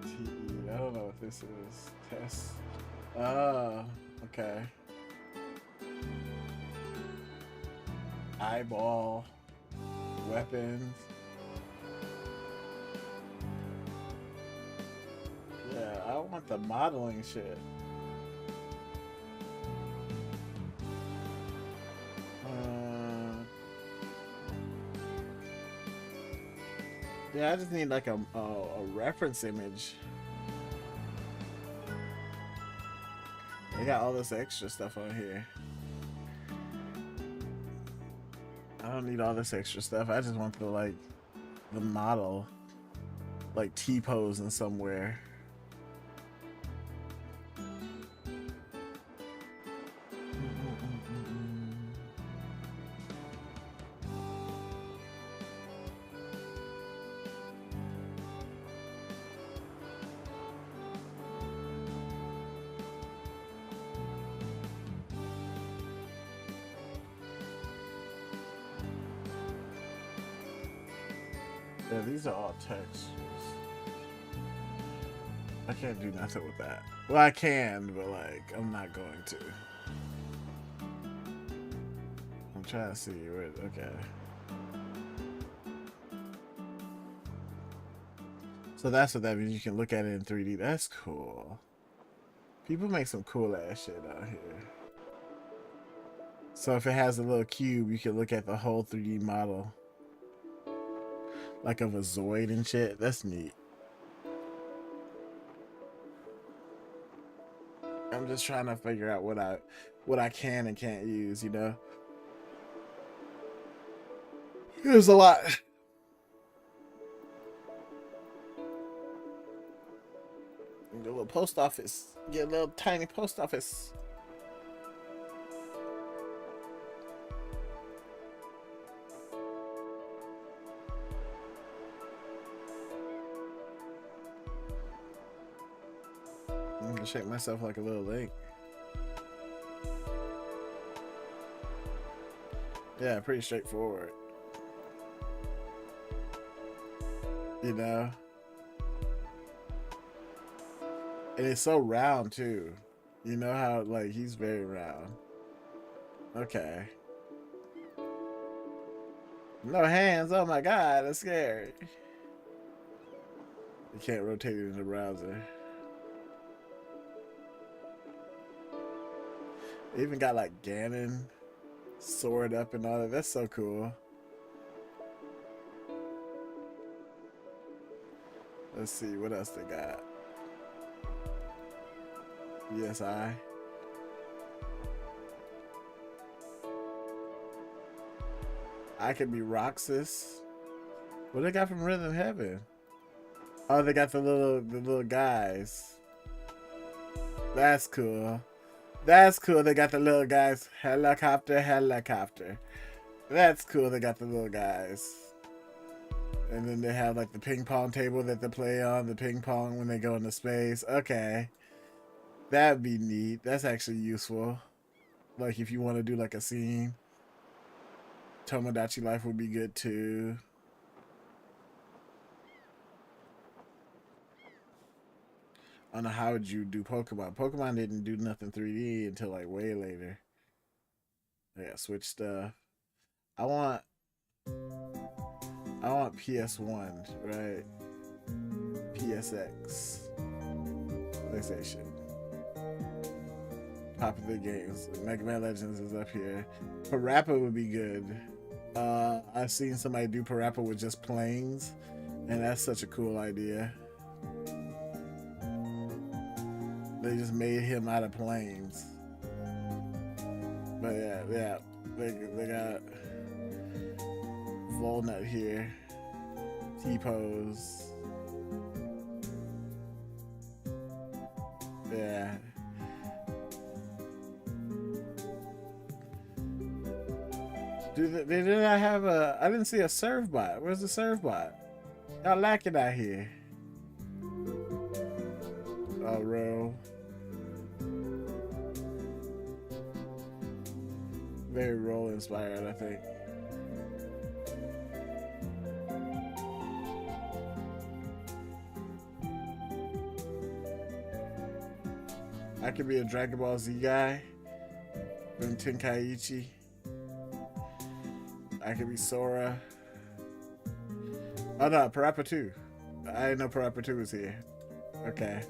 TE, I don't know what this is. Test. Oh, okay. Eyeball. Weapons. Yeah, I want the modeling shit. Yeah, I just need like a reference image. They got all this extra stuff on here. I don't need all this extra stuff. I just want the model, like T-posing somewhere. Yeah, these are all textures. I can't do nothing with that. Well, I can, but like, I'm not going to. I'm trying to see where. Okay. So that's what that means. You can look at it in 3D. That's cool. People make some cool ass shit out here. So if it has a little cube, you can look at the whole 3D model. Like of a Zoid and shit. That's neat. I'm just trying to figure out what I can and can't use, you know? There's a lot. Get a little post office. Get a little tiny post office. I'm gonna shape myself like a little lake. Yeah, pretty straightforward. You know? And it's so round too. You know how like he's very round. Okay. No hands, oh my god, that's scary. You can't rotate it in the browser. They even got like Ganon sword up and all that. That's so cool. Let's see what else they got. ESI. I could be Roxas. What they got from Rhythm Heaven? Oh, they got the little guys. That's cool. That's cool. They got the little guys. Helicopter, helicopter. That's cool. They got the little guys. And then they have like the ping pong table that they play on, the ping pong when they go into space. Okay. That'd be neat. That's actually useful. Like if you want to do like a scene. Tomodachi Life would be good too. I don't know how would you do Pokemon. Pokemon didn't do nothing 3D until like way later. Yeah, Switch stuff. I want PS1, right? PSX. PlayStation. Popular games. Mega Man Legends is up here. Parappa would be good. I've seen somebody do Parappa with just planes, and that's such a cool idea. They just made him out of planes. But yeah, they got Volnut here. T-Pose. Yeah. They did not have a... I didn't see a serve bot. Where's the serve bot? Y'all lacking out here. Oh, row. Very roll inspired, I think. I could be a Dragon Ball Z guy from Tenkaichi. I could be Sora. Oh no, Parappa 2. I didn't know Parappa 2 was here. Okay.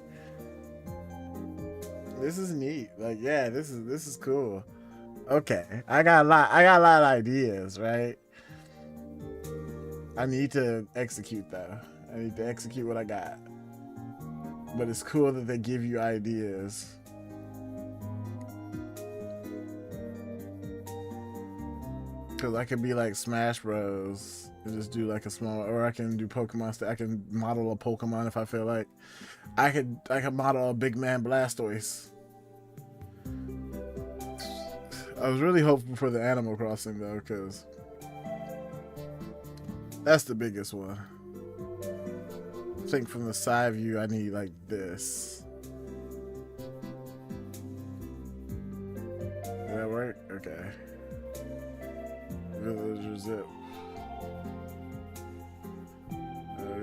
This is neat. Like, yeah, this is cool. Okay. I got a lot of ideas, right? I need to execute though. I need to execute what I got. But it's cool that they give you ideas. Cause I could be like Smash Bros. And just do like a small, or I can do Pokemon stuff. I can model a Pokemon if I feel like. I could model a big man Blastoise. I was really hoping for the Animal Crossing though, cause that's the biggest one. I think from the side view, I need like this. Did that work? Okay. Villager zip.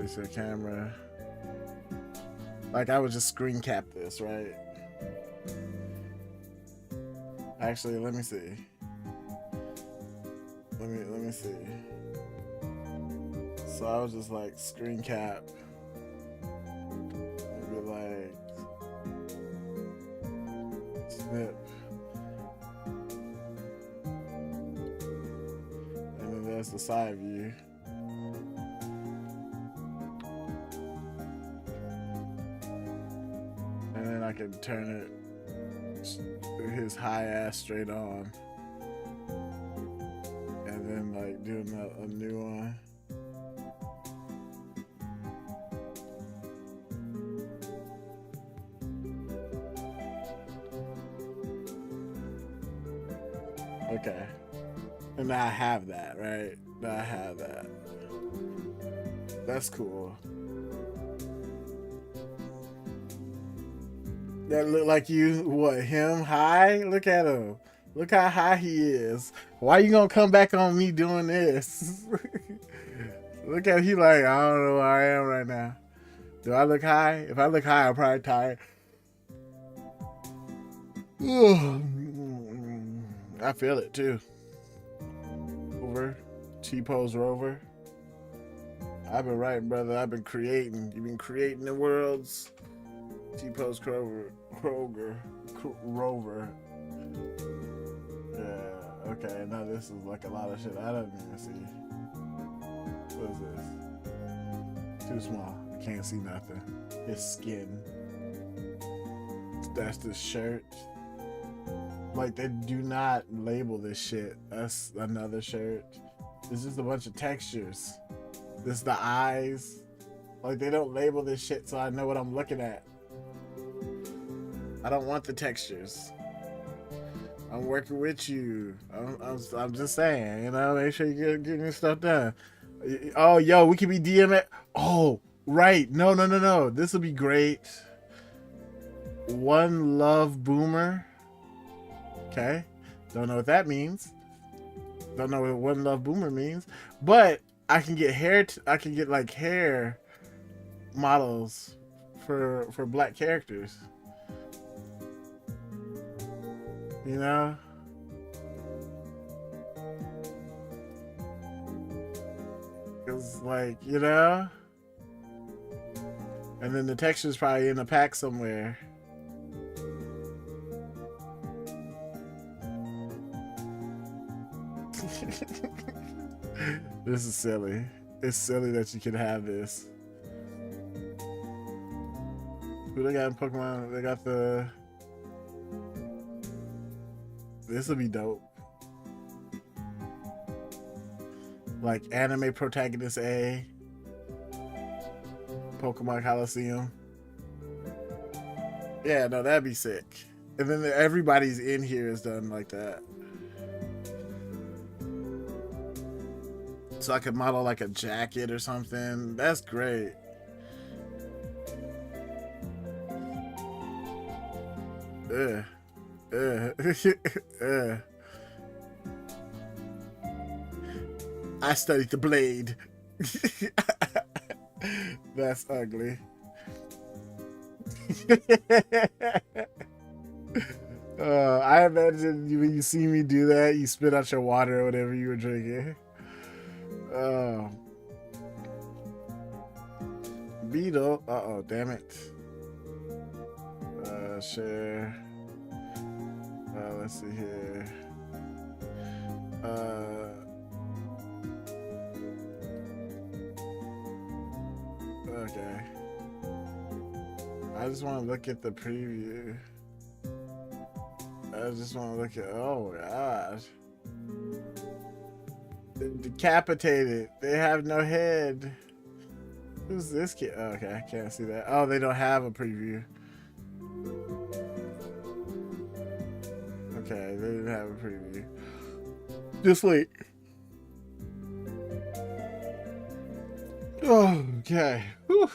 It's a camera. Like I would just screen cap this, right? Actually, let me see. Let me see. So I was just like screen cap. Maybe like snip. And then there's the side view. And then I can turn it his high ass straight on. And then like doing a new one. Okay. And now I have that, right? Now I have that. That's cool. That look like you, what, him high? Look at him. Look how high he is. Why you gonna come back on me doing this? Look at he like, I don't know where I am right now. Do I look high? If I look high, I'm probably tired. I feel it too. Rover. T-Pose Rover. I've been writing, brother. I've been creating. You've been creating the worlds. T-Pose Rover. Yeah, okay. Now this is like a lot of shit I don't even see. What is this? Too small. I can't see nothing. His skin. That's the shirt. Like, they do not label this shit. That's another shirt. It's just a bunch of textures. This the eyes. Like they don't label this shit so I know what I'm looking at. I don't want the textures. I'm working with you. I'm just saying, you know, make sure you get your stuff done. Oh, yo, we can be DMing. Oh, right. No. This will be great. One Love Boomer. Okay. Don't know what that means. Don't know what One Love Boomer means. But I can get hair. I can get like hair models for black characters. You know? Cause like, you know? And then the texture's probably in a pack somewhere. This is silly. It's silly that you can have this. Who they got in Pokemon? They got the... This will be dope. Like anime protagonist A. Pokemon Coliseum. Yeah, no, that'd be sick. And then everybody's in here is done like that. So I could model like a jacket or something. That's great. I studied the blade. That's ugly. I imagine when you see me do that, you spit out your water or whatever you were drinking. Beetle. Uh-oh, damn it. Share. Let's see here. Okay. I just want to look at the preview. I just want to look at... Oh, gosh. They're decapitated. They have no head. Who's this kid? Oh, okay, I can't see that. Oh, they don't have a preview. Okay, they didn't have a preview. Just wait. Okay. Whew.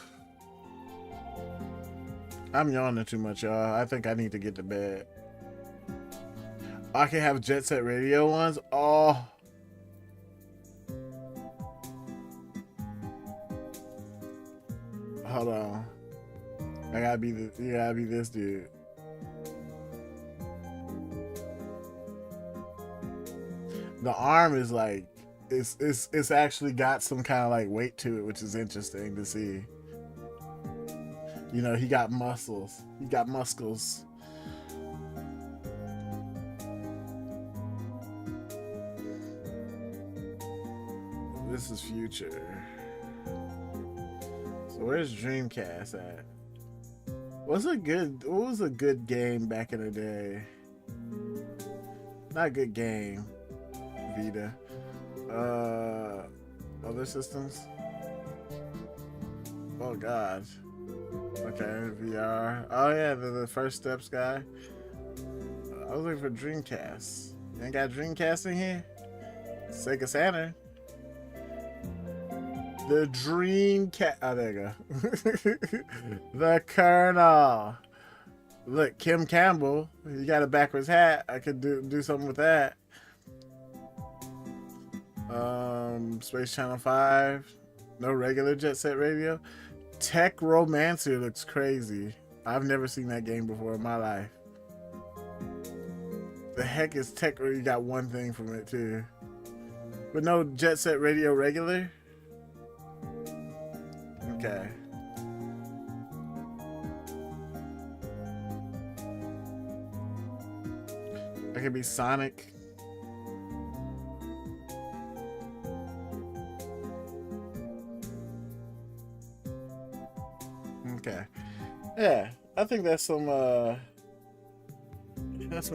I'm yawning too much, y'all. I think I need to get to bed. I can have Jet Set Radio ones. Oh. Hold on. I gotta be the. You gotta be this dude. The arm is like it's actually got some kind of like weight to it, which is interesting to see. You know, he got muscles. He got muscles. This is future. So where's Dreamcast at? What was a good game back in the day? Not a good game. Vita. Other systems? Oh god. Okay, VR. Oh yeah, the First Steps guy. I was looking for Dreamcast. You ain't got Dreamcast in here? Sega Saturn. The Dreamcast. Oh, there you go. The Colonel. Look, Kim Campbell. You got a backwards hat. I could do something with that. Space Channel 5. No regular Jet Set Radio. Tech Romancer looks crazy. I've never seen that game before in my life. The heck is Tech? Or you got one thing from it too. But no Jet Set Radio regular? Okay. I could be Sonic. Okay. Yeah, I think that's some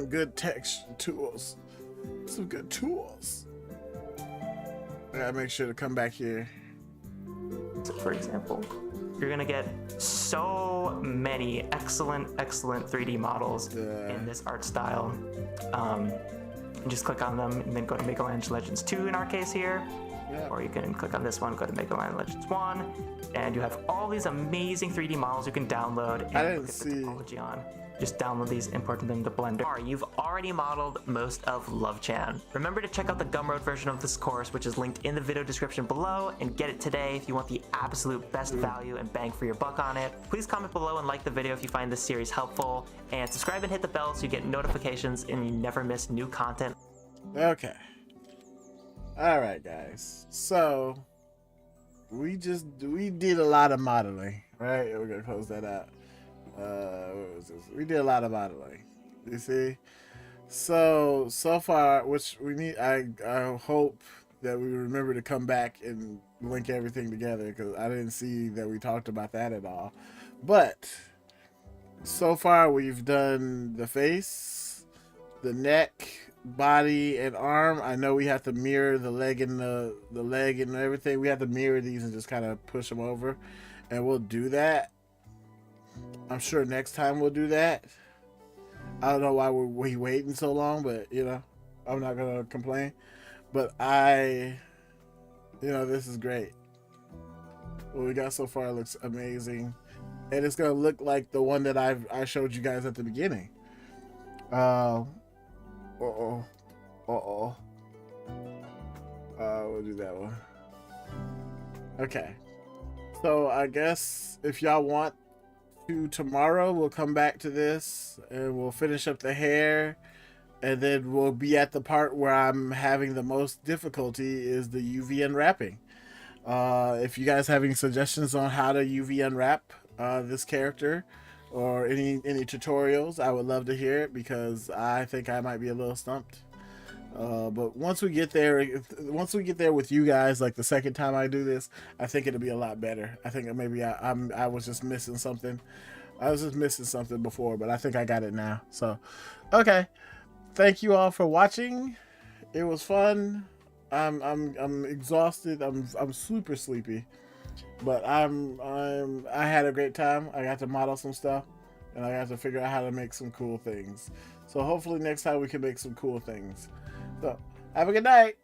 good text tools. Some good tools. I gotta make sure to come back here. So for example, you're gonna get so many excellent 3D models in this art style. And just click on them and then go to Mega Man Legends 2 in our case here. Yeah. Or you can click on this one, go to Mega Man Legends 1, and you have all these amazing 3D models you can download and I didn't look at see. the topology on. Just download these, import them to Blender. You've already modeled most of Love Chan. Remember to check out the Gumroad version of this course, which is linked in the video description below, and get it today if you want the absolute best value and bang for your buck on it. Please comment below and like the video if you find this series helpful, and subscribe and hit the bell so you get notifications and you never miss new content. Okay. All right, guys. So we did a lot of modeling, right? We're gonna close that out. What was this? We did a lot of modeling. You see? So far, which we need, I hope that we remember to come back and link everything together, because I didn't see that we talked about that at all. But so far, we've done the face, the neck, body, and arm. I know we have to mirror the leg and the leg and everything. We have to mirror these and just kind of push them over, and we'll do that. I'm sure next time we'll do that. I don't know why we waiting so long, but you know, I'm not gonna complain. But this is great. What we got so far looks amazing, and it's gonna look like the one that I showed you guys at the beginning. We'll do that one. Okay. So I guess if y'all want to, tomorrow we'll come back to this and we'll finish up the hair, and then we'll be at the part where I'm having the most difficulty, is the UV unwrapping. If you guys have any suggestions on how to UV unwrap this character, or any tutorials, I would love to hear it, because I think I might be a little stumped. But once we get there with you guys, like the second time I do this, I think it'll be a lot better. I think maybe I was just missing something. I was just missing something before, but I think I got it now. So, okay. Thank you all for watching. It was fun. I'm exhausted. I'm super sleepy, but I had a great time. I got to model some stuff, and I got to figure out how to make some cool things. So hopefully next time we can make some cool things. So have a good night.